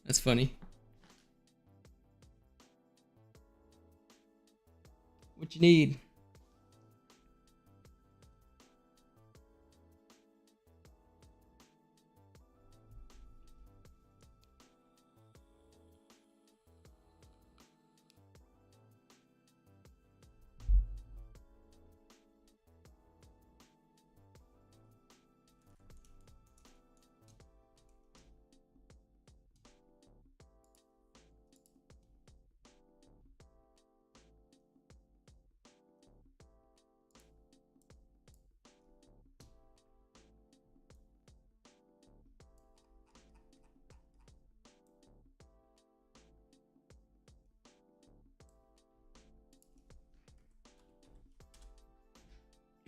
That's funny. What you need?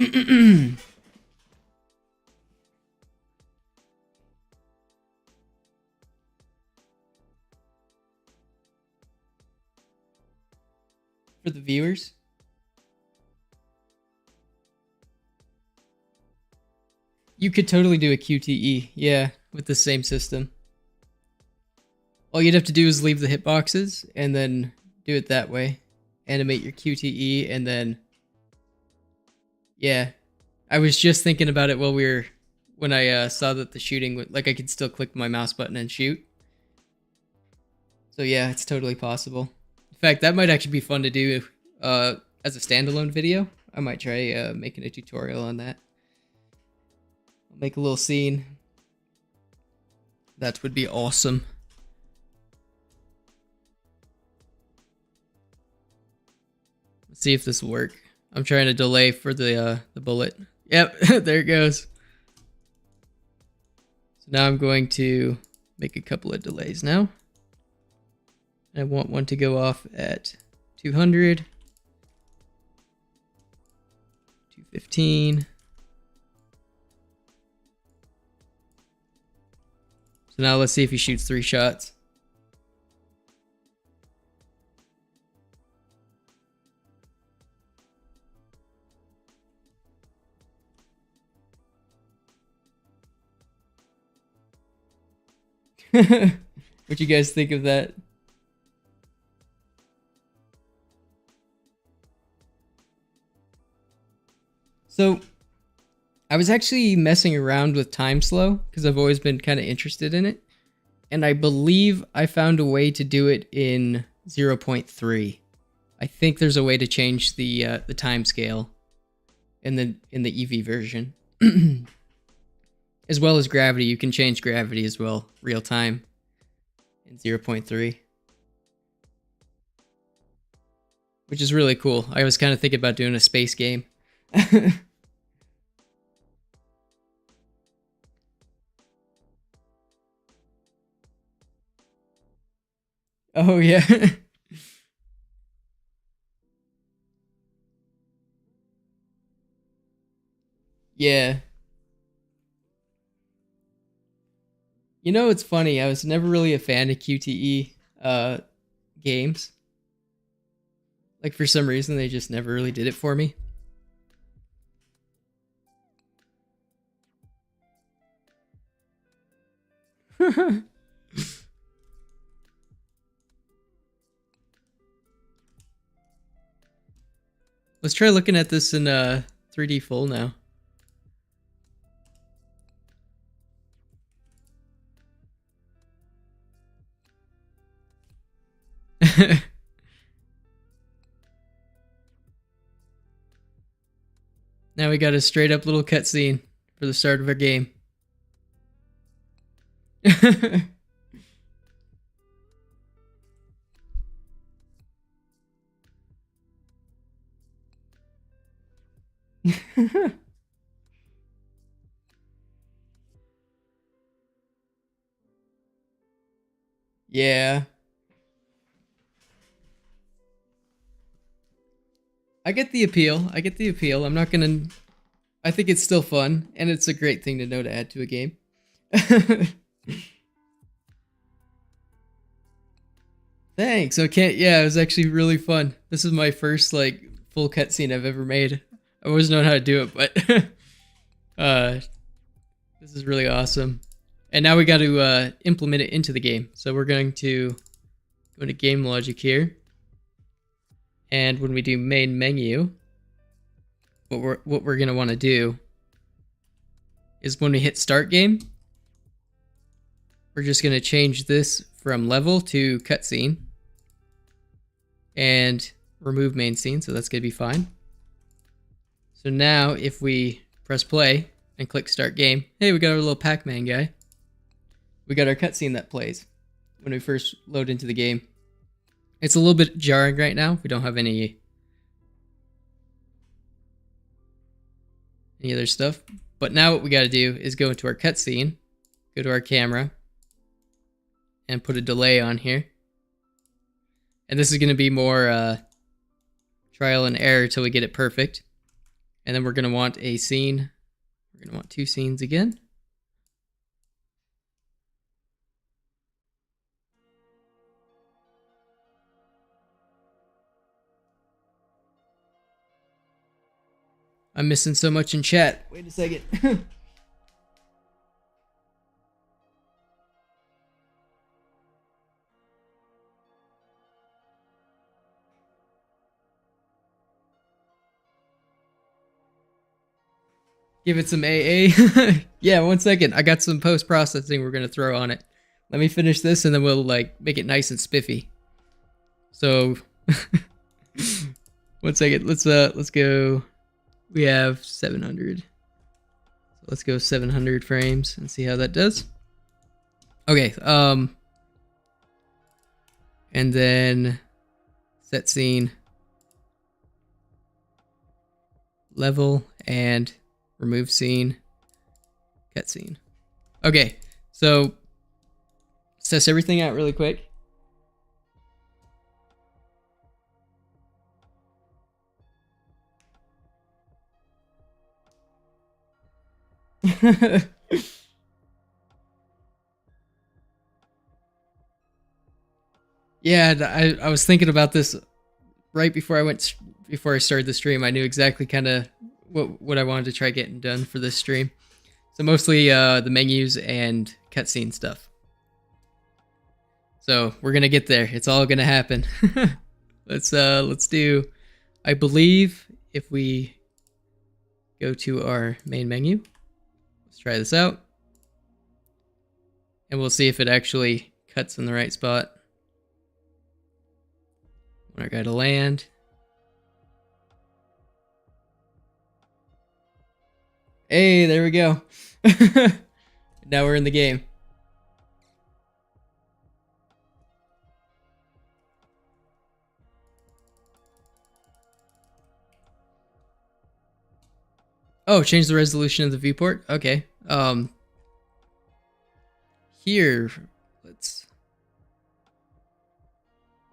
For the viewers. You could totally do a QTE, yeah, with the same system. All you'd have to do is leave the hitboxes and then do it that way. Animate your QTE and then... Yeah. I was just thinking about it when I saw that the shooting, like I could still click my mouse button and shoot. So yeah, it's totally possible. In fact, that might actually be fun to do as a standalone video. I might try making a tutorial on that. I'll make a little scene. That would be awesome. Let's see if this will work. I'm trying to delay for the bullet. Yep, there it goes. So now I'm going to make a couple of delays now. I want one to go off at 200, 215. So now let's see if he shoots 3 shots. What you guys think of that? So, I was actually messing around with time slow because I've always been kind of interested in it. And I believe I found a way to do it in 0.3. I think there's a way to change the time scale in the EV version. As well as gravity, you can change gravity as well, real time in 0.3. Which is really cool. I was kind of thinking about doing a space game. Oh yeah. Yeah. You know, it's funny. I was never really a fan of QTE games. Like, for some reason, they just never really did it for me. Let's try looking at this in 3D full now. Now we got a straight up little cutscene for the start of our game. Yeah. I get the appeal. I get the appeal. I'm not gonna... I think it's still fun, and it's a great thing to know to add to a game. Thanks. Okay, yeah, it was actually really fun. This is my first, like, full cutscene I've ever made. I always known how to do it, but Uh, this is really awesome. And now we got to implement it into the game. So we're going to go into game logic here. And when we do main menu, what we're going to want to do is when we hit start game, we're just going to change this from level to cutscene and remove main scene. So that's going to be fine. So now if we press play and click start game, hey, we got our little Pac-Man guy. We got our cutscene that plays when we first load into the game. It's a little bit jarring right now. We don't have any other stuff. But now what we got to do is go into our cutscene, go to our camera, and put a delay on here. And this is going to be more trial and error till we get it perfect. And then we're going to want a scene. We're going to want 2 scenes again. I'm missing so much in chat. Wait a second. Give it some AA. Yeah, 1 second. I got some post-processing we're gonna throw on it. Let me finish this and then we'll like make it nice and spiffy. So 1 second. Let's go. We have 700. So let's go 700 frames and see how that does. Okay, and then set scene, level, and remove scene, cut scene. Okay, so let's test everything out really quick. Yeah, I was thinking about this right before I started the stream. I knew exactly kind of what I wanted to try getting done for this stream. So mostly the menus and cutscene stuff. So we're gonna get there. It's all gonna happen. Let's do. I believe if we go to our main menu, let's try this out, and we'll see if it actually cuts in the right spot. Want our guy to land. Hey, there we go. Now we're in the game. Oh, change the resolution of the viewport? Okay. Here,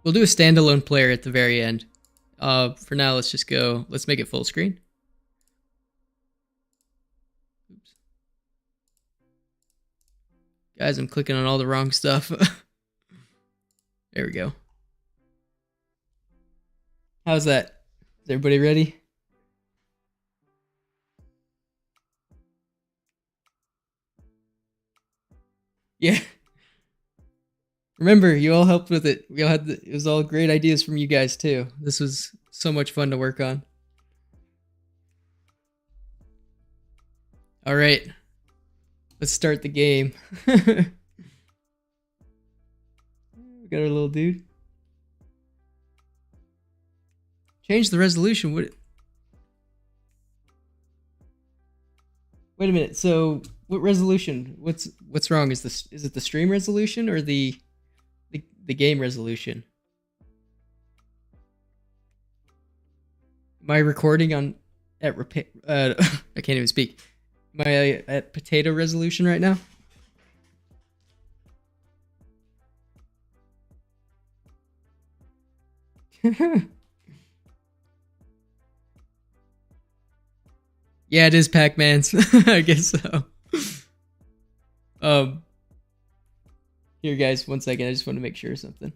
we'll do a standalone player at the very end. For now, let's just go, let's make it full screen. Oops. Guys, I'm clicking on all the wrong stuff. There we go. How's that? Is everybody ready? Yeah. Remember, you all helped with it. We all had it was all great ideas from you guys too. This was so much fun to work on. All right. Let's start the game. We got our little dude. Change the resolution. Wait a minute. So, what resolution? What's wrong? Is it the stream resolution or the game resolution? Am I recording on at I can't even speak. Am I at potato resolution right now? Yeah, it is Pac-Man's. I guess so. Here, guys, 1 second. I just want to make sure of something.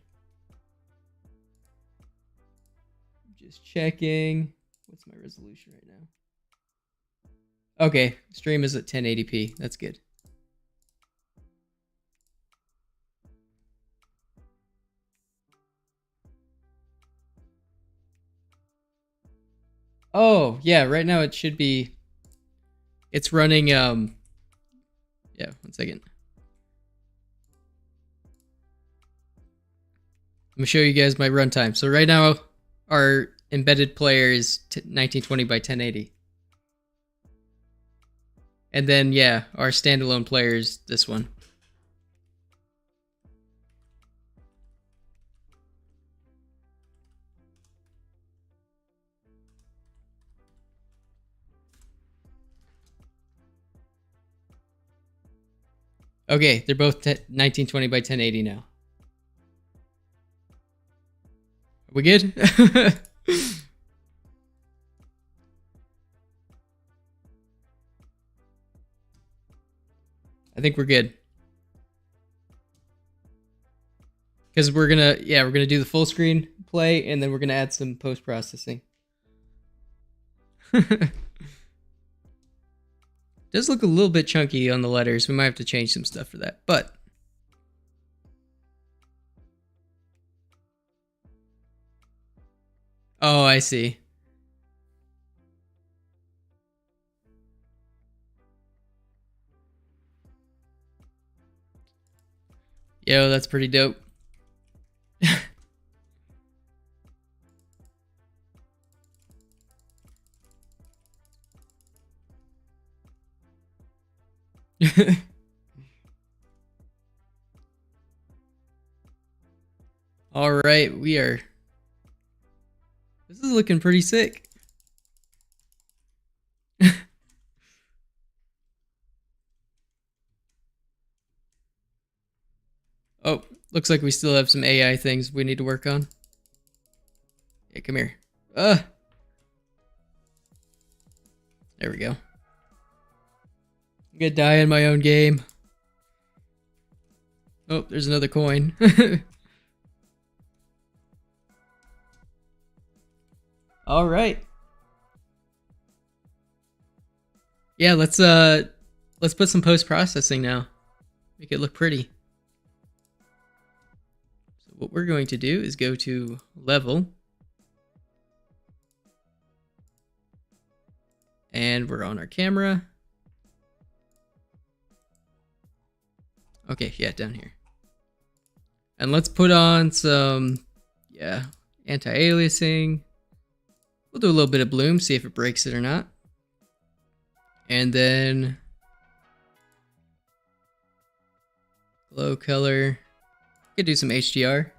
Just checking. What's my resolution right now? Okay, stream is at 1080p. That's good. Oh, yeah, right now it should be... It's running, yeah, 1 second. I'm gonna show you guys my runtime. So right now, our embedded player is 1920 by 1080. And then, yeah, our standalone player is this one. Okay, they're both 1920 by 1080 now. Are we good? I think we're good. Because we're gonna do the full screen play, and then we're gonna add some post-processing. Does look a little bit chunky on the letters. We might have to change some stuff for that, but... Oh, I see. Yo, that's pretty dope. All right, we are... This is looking pretty sick. Oh, looks like we still have some AI things we need to work on. Hey, come here. There we go. I'm gonna die in my own game. Oh, there's another coin. All right. Yeah, let's put some post-processing now. Make it look pretty. So what we're going to do is go to level. And we're on our camera. Okay, yeah, down here. And let's put on some, yeah, anti-aliasing. We'll do a little bit of bloom, see if it breaks it or not. And then glow color. Could do some HDR.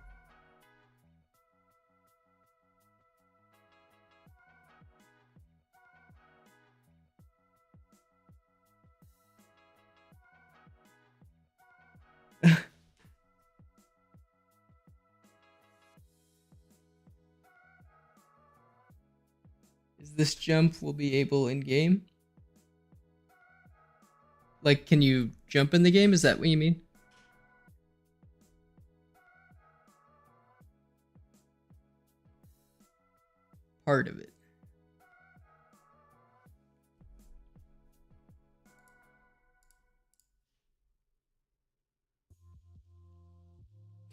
Is this jump will be able in game? Like, can you jump in the game? Is that what you mean? Part of it.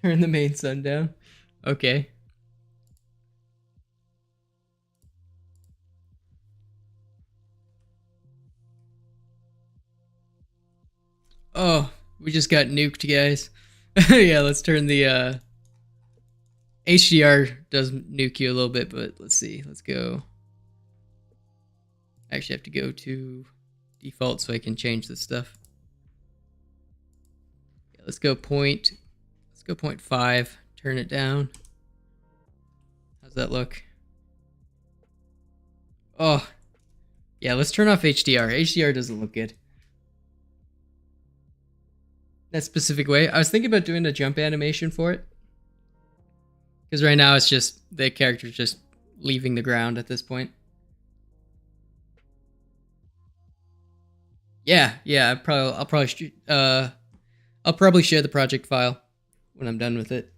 Turn the main sun down. Okay. Oh, we just got nuked, guys. Yeah, let's turn the HDR does nuke you a little bit, but let's see. Let's go. I actually have to go to default so I can change this stuff. Yeah, let's go 0.5. Turn it down. How's that look? Oh, yeah, let's turn off HDR. HDR doesn't look good. That specific way. I was thinking about doing a jump animation for it. Because right now it's just, the character's just leaving the ground at this point. Yeah, I'll probably share the project file when I'm done with it.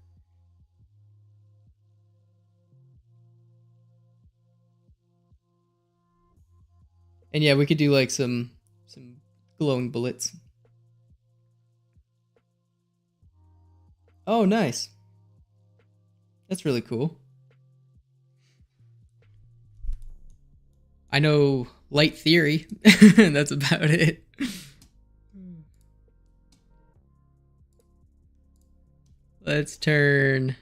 And yeah, we could do like some glowing bullets. Oh, nice. That's really cool. I know light theory, and that's about it. Let's turn.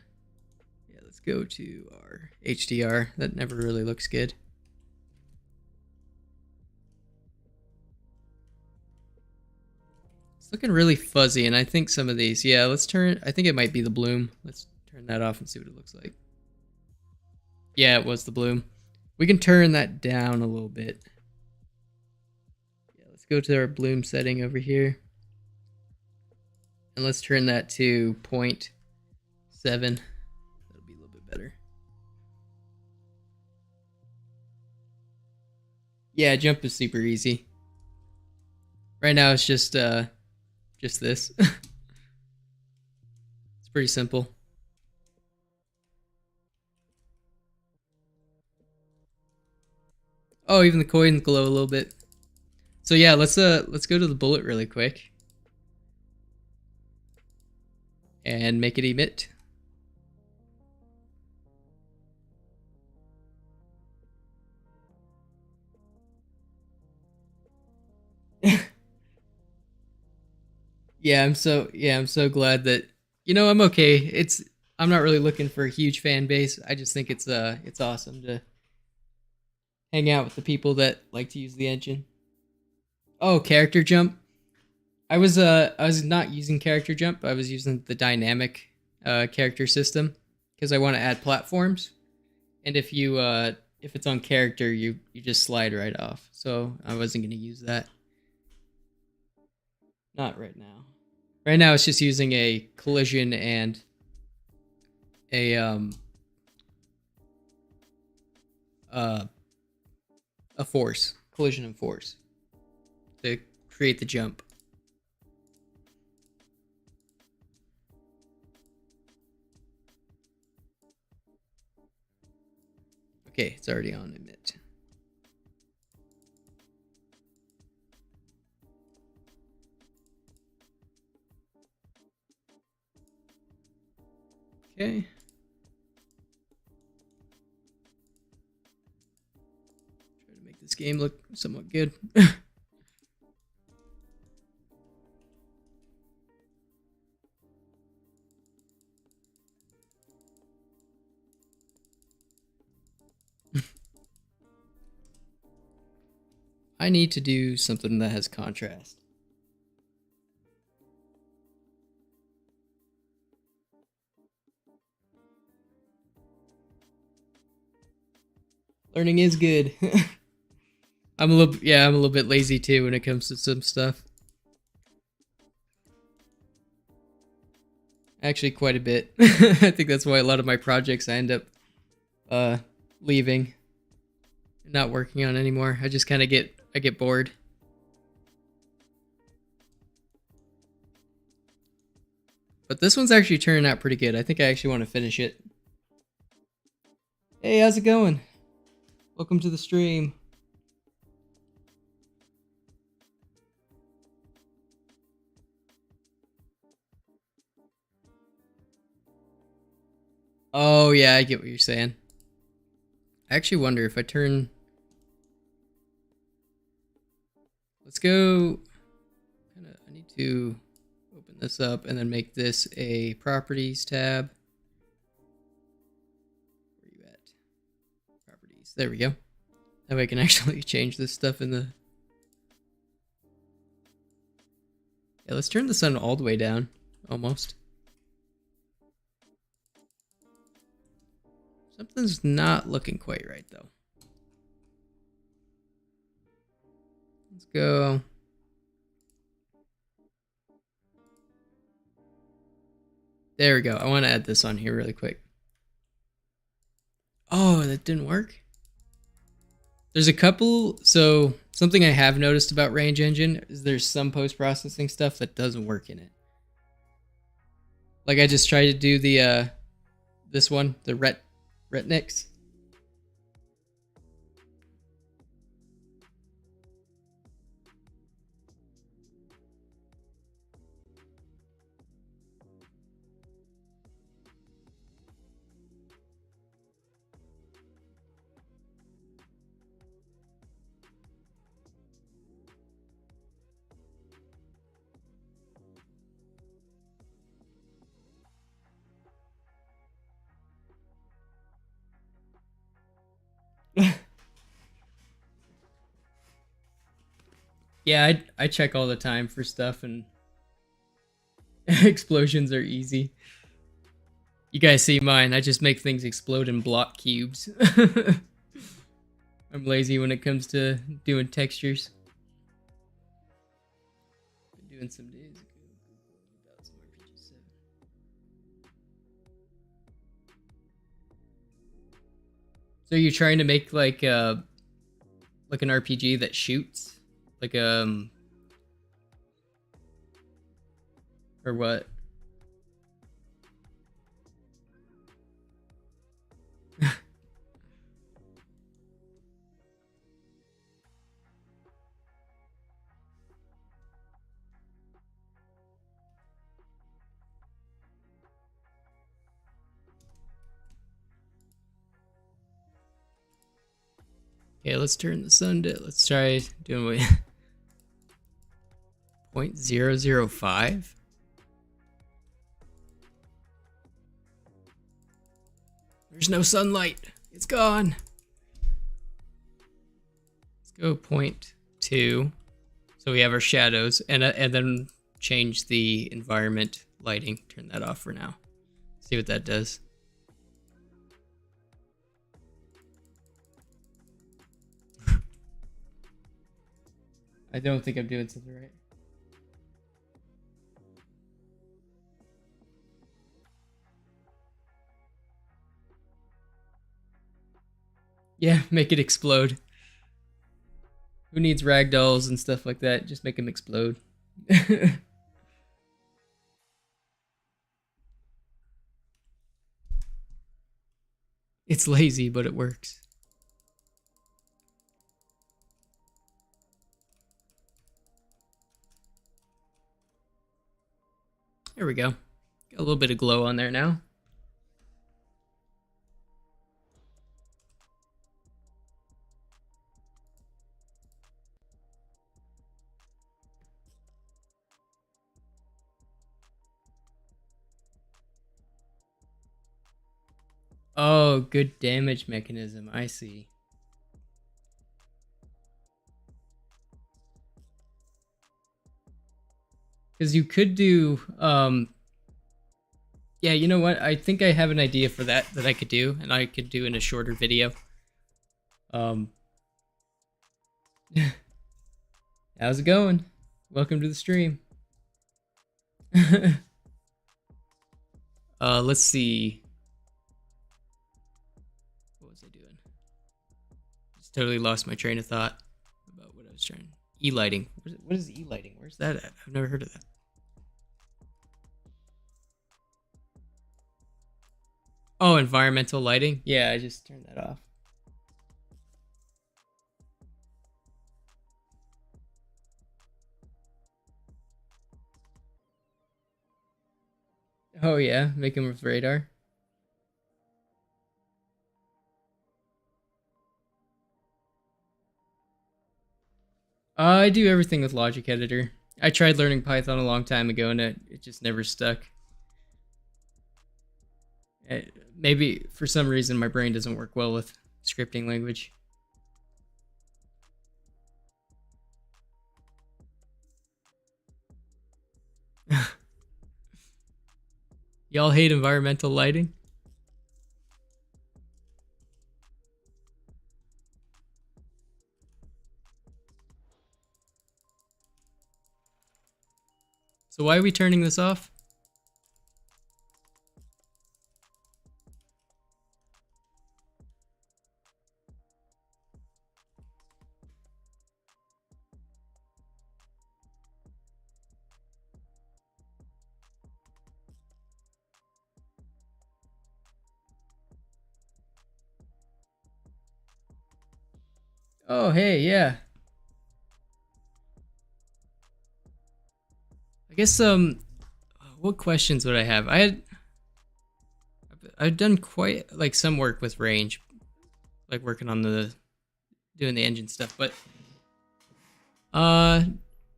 Yeah, let's go to our HDR. That never really looks good. It's looking really fuzzy, and I think some of these. Yeah, let's turn. I think it might be the bloom. Let's turn that off and see what it looks like. Yeah, it was the bloom. We can turn that down a little bit. Yeah, let's go to our bloom setting over here. And let's turn that to 0.7. That'll be a little bit better. Yeah, jump is super easy. Right now it's just this. It's pretty simple. Oh, even the coins glow a little bit. So yeah, let's go to the bullet really quick. And make it emit. Yeah, I'm so glad that I'm okay. I'm not really looking for a huge fan base. I just think it's awesome to hang out with the people that like to use the engine. Oh, character jump. I was not using character jump. I was using the dynamic character system because I want to add platforms. And if it's on character, you just slide right off. So I wasn't going to use that. Not right now. Right now it's just using a collision and a force, collision and force to create the jump. Okay, it's already on emit. Okay. Try to make this game look somewhat good. I need to do something that has contrast. Learning is good. I'm a little bit lazy too when it comes to some stuff. Actually, quite a bit. I think that's why a lot of my projects I end up leaving, not working on anymore. I just kind of get bored. But this one's actually turning out pretty good. I think I actually want to finish it. Hey, how's it going? Welcome to the stream. Oh yeah, I get what you're saying. I actually wonder if I turn... Let's go... I need to open this up and then make this a properties tab. Where are you at? Properties. There we go. That way I can actually change this stuff in the... Yeah, let's turn the sun all the way down. Almost. Something's not looking quite right, though. Let's go. There we go. I want to add this on here really quick. Oh, that didn't work? There's a couple... So, something I have noticed about Range Engine is there's some post-processing stuff that doesn't work in it. Like, I just tried to do the, this one, the Retniks. Yeah, I check all the time for stuff, and explosions are easy. You guys see mine. I just make things explode in block cubes. I'm lazy when it comes to doing textures. Been doing some days ago. About some RPG 7. So you're trying to make like an RPG that shoots? Like or what? Okay, let's turn the sun to, let's try doing 0.005. There's no sunlight. It's gone. Let's go 0.2. So we have our shadows, and then change the environment lighting. Turn that off for now. See what that does. I don't think I'm doing something right. Yeah, make it explode. Who needs ragdolls and stuff like that? Just make them explode. It's lazy, but it works. There we go. Got a little bit of glow on there now. Oh, good damage mechanism. I see. Because you could do, yeah, you know what? I think I have an idea for that I could do, and I could do in a shorter video. How's it going? Welcome to the stream. Let's see. What was I doing? Just totally lost my train of thought about what I was trying. E-lighting. What is e-lighting? Where's that at? I've never heard of that. Oh, environmental lighting? Yeah, I just turned that off. Oh yeah, make them with radar. I do everything with Logic Editor. I tried learning Python a long time ago, and it just never stuck. Maybe for some reason my brain doesn't work well with scripting language. Y'all hate environmental lighting? So why are we turning this off? Oh, hey, yeah. I guess, what questions would I have? I've done quite, like, some work with range. Like, working on doing the engine stuff, but,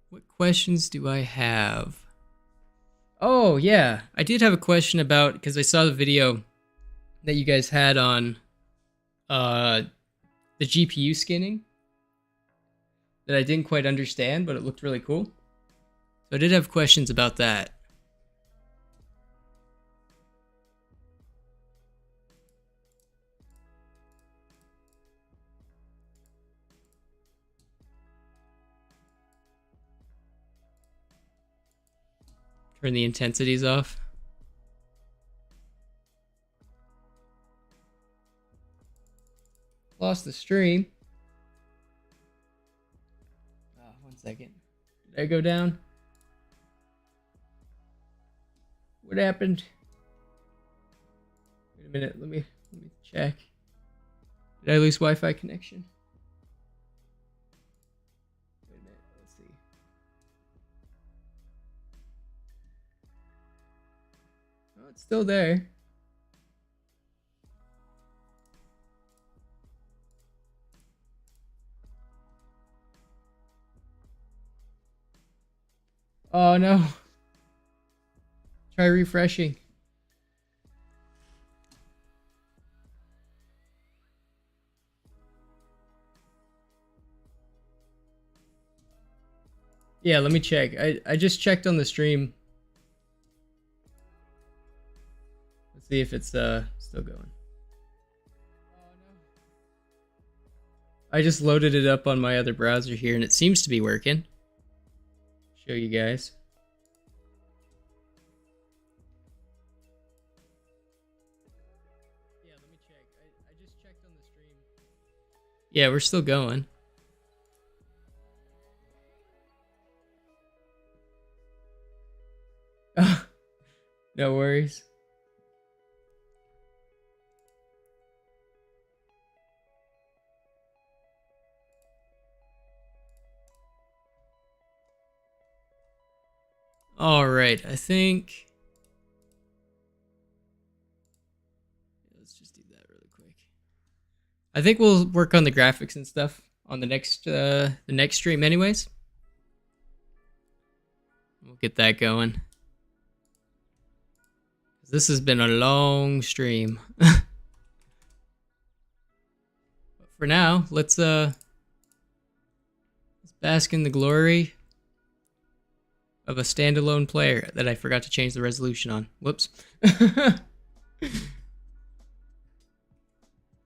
what questions do I have? Oh, yeah. I did have a question about, because I saw the video that you guys had on, the GPU skinning. that I didn't quite understand, but it looked really cool. So I did have questions about that. Turn the intensities off. Lost the stream. Oh, 1 second. Did I go down? What happened? Wait a minute. Let me check. Did I lose Wi-Fi connection? Wait a minute. Let's see. Oh, it's still there. Oh no. Try refreshing. Yeah, let me check. I just checked on the stream. Let's see if it's still going. Oh no. I just loaded it up on my other browser here and it seems to be working. Show you guys. Yeah, let me check. I just checked on the stream. Yeah, we're still going. No worries. All right, I think. Let's just do that really quick. I think we'll work on the graphics and stuff on the next stream, anyways. We'll get that going. This has been a long stream. But for now, let's bask in the glory of a standalone player that I forgot to change the resolution on. Whoops.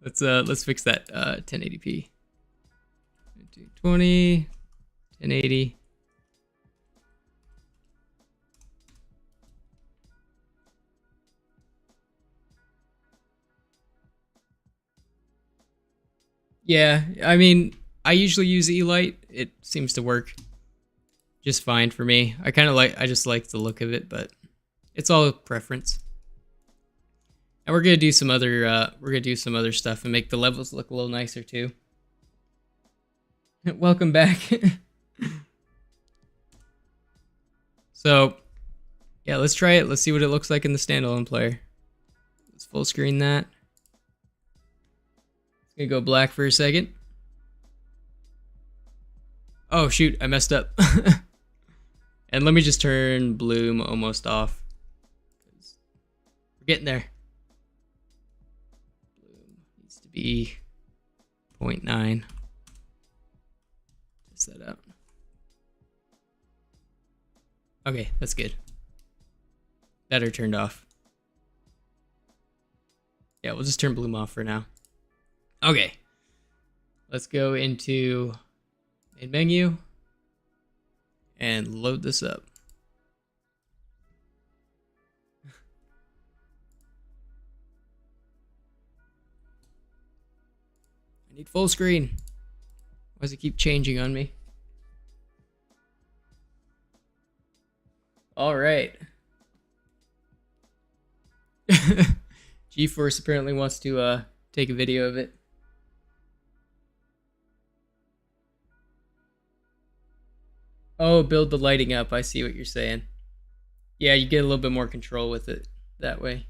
Let's fix that 1080p. 220, 1080. Yeah, I mean, I usually use E-Light. It seems to work just fine for me. I just like the look of it, but it's all preference. And we're gonna do some other stuff and make the levels look a little nicer too. Welcome back. So, yeah, let's try it. Let's see what it looks like in the standalone player. Let's full screen that. It's gonna go black for a second. Oh shoot, I messed up. And let me just turn bloom almost off. We're getting there. Bloom needs to be 0.9. Test that out. Okay, that's good. Better turned off. Yeah, we'll just turn bloom off for now. Okay. Let's go into main menu and load this up. I need full screen. Why does it keep changing on me? All right. GeForce apparently wants to take a video of it. Oh, build the lighting up. I see what you're saying. Yeah, you get a little bit more control with it that way.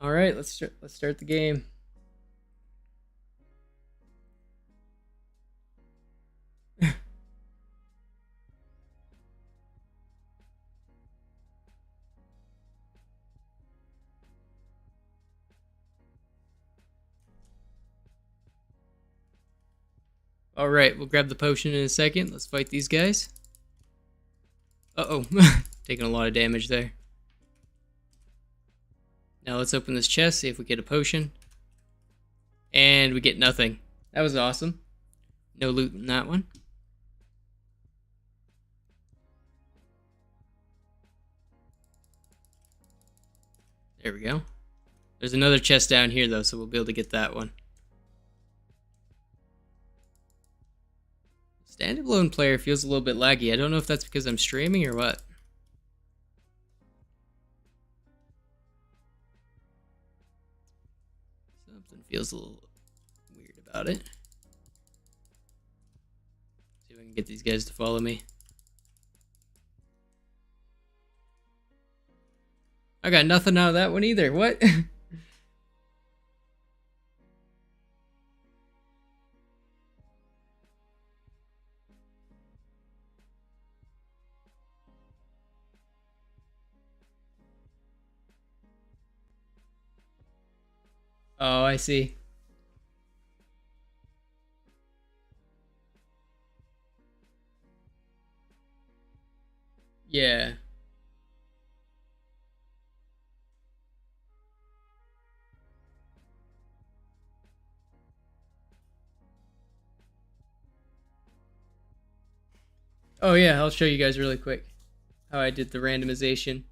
All right, let's start the game. All right, we'll grab the potion in a second. Let's fight these guys. Uh-oh. Taking a lot of damage there. Now let's open this chest, see if we get a potion. And we get nothing. That was awesome. No loot in that one. There we go. There's another chest down here, though, so we'll be able to get that one. Standalone player feels a little bit laggy. I don't know if that's because I'm streaming or what. Something feels a little weird about it. See if I can get these guys to follow me. I got nothing out of that one either. What? Oh, I see. Yeah. Oh yeah, I'll show you guys really quick how I did the randomization.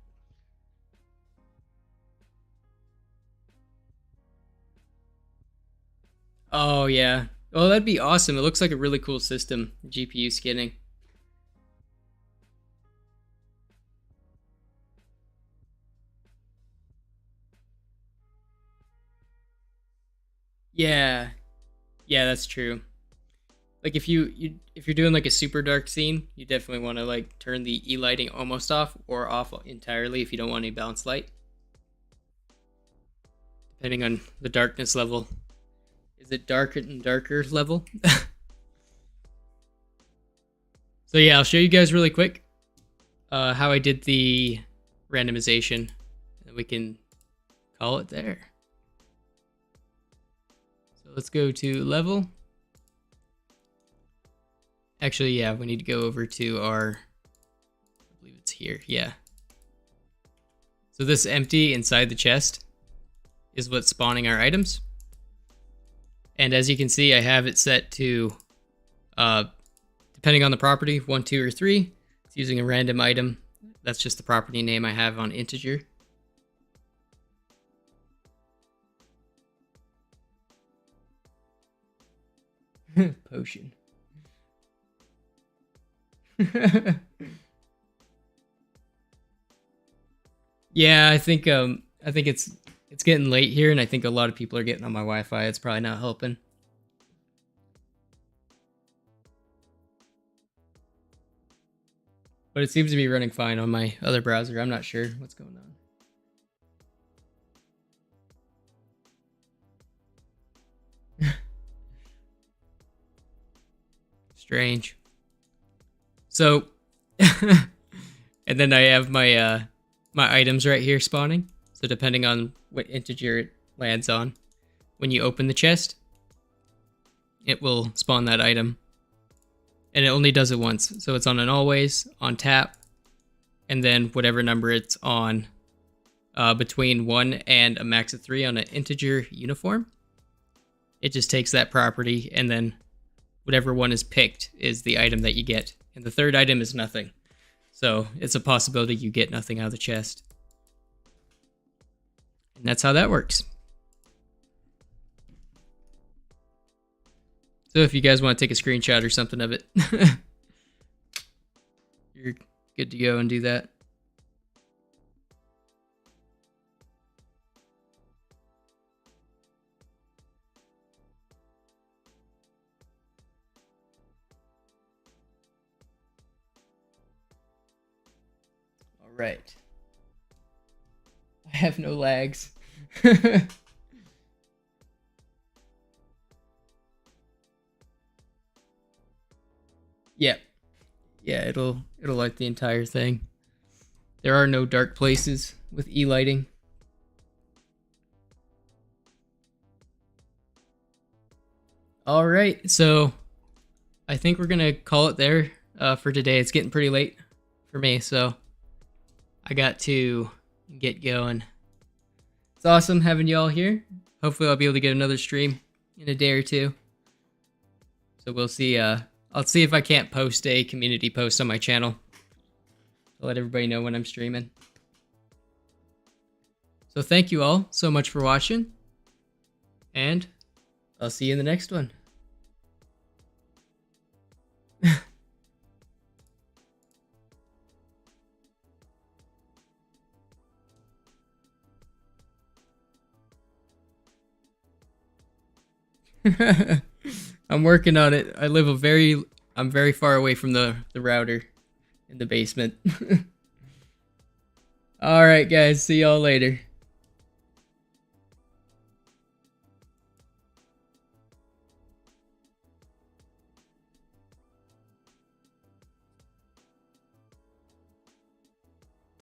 Oh yeah. Oh, that'd be awesome. It looks like a really cool system, GPU skinning. Yeah. Yeah, that's true. Like if if you're doing like a super dark scene, you definitely want to like turn the E lighting almost off or off entirely if you don't want any bounce light. Depending on the darkness level. Is it darker and darker level? So yeah, I'll show you guys really quick how I did the randomization, and we can call it there. So let's go to level. Actually, yeah, we need to go over to our, I believe it's here, yeah. So this empty inside the chest is what's spawning our items. And as you can see, I have it set to, depending on the property, 1, 2, or 3. It's using a random item. That's just the property name I have on integer. Potion. Yeah, I think it's getting late here, and I think a lot of people are getting on my Wi-Fi. It's probably not helping. But it seems to be running fine on my other browser. I'm not sure what's going on. Strange. So, and then I have my my items right here spawning. So depending on what integer it lands on, when you open the chest, it will spawn that item. And it only does it once. So it's on an always, on tap, and then whatever number it's on, between 1 and a max of 3 on an integer uniform. It just takes that property, and then whatever one is picked is the item that you get. And the third item is nothing. So it's a possibility you get nothing out of the chest. And that's how that works. So if you guys want to take a screenshot or something of it, you're good to go and do that. All right. I have no lags. Yeah. Yeah, it'll light the entire thing. There are no dark places with E-lighting. All right, so I think we're gonna call it there for today. It's getting pretty late for me, so I got to get going. It's awesome having you all here. Hopefully I'll be able to get another stream in a day or two. So we'll see. I'll see if I can't post a community post on my channel to let everybody know when I'm streaming. So thank you all so much for watching, and I'll see you in the next one. I'm working on it. I'm very far away from the router in the basement. All right, guys. See y'all later.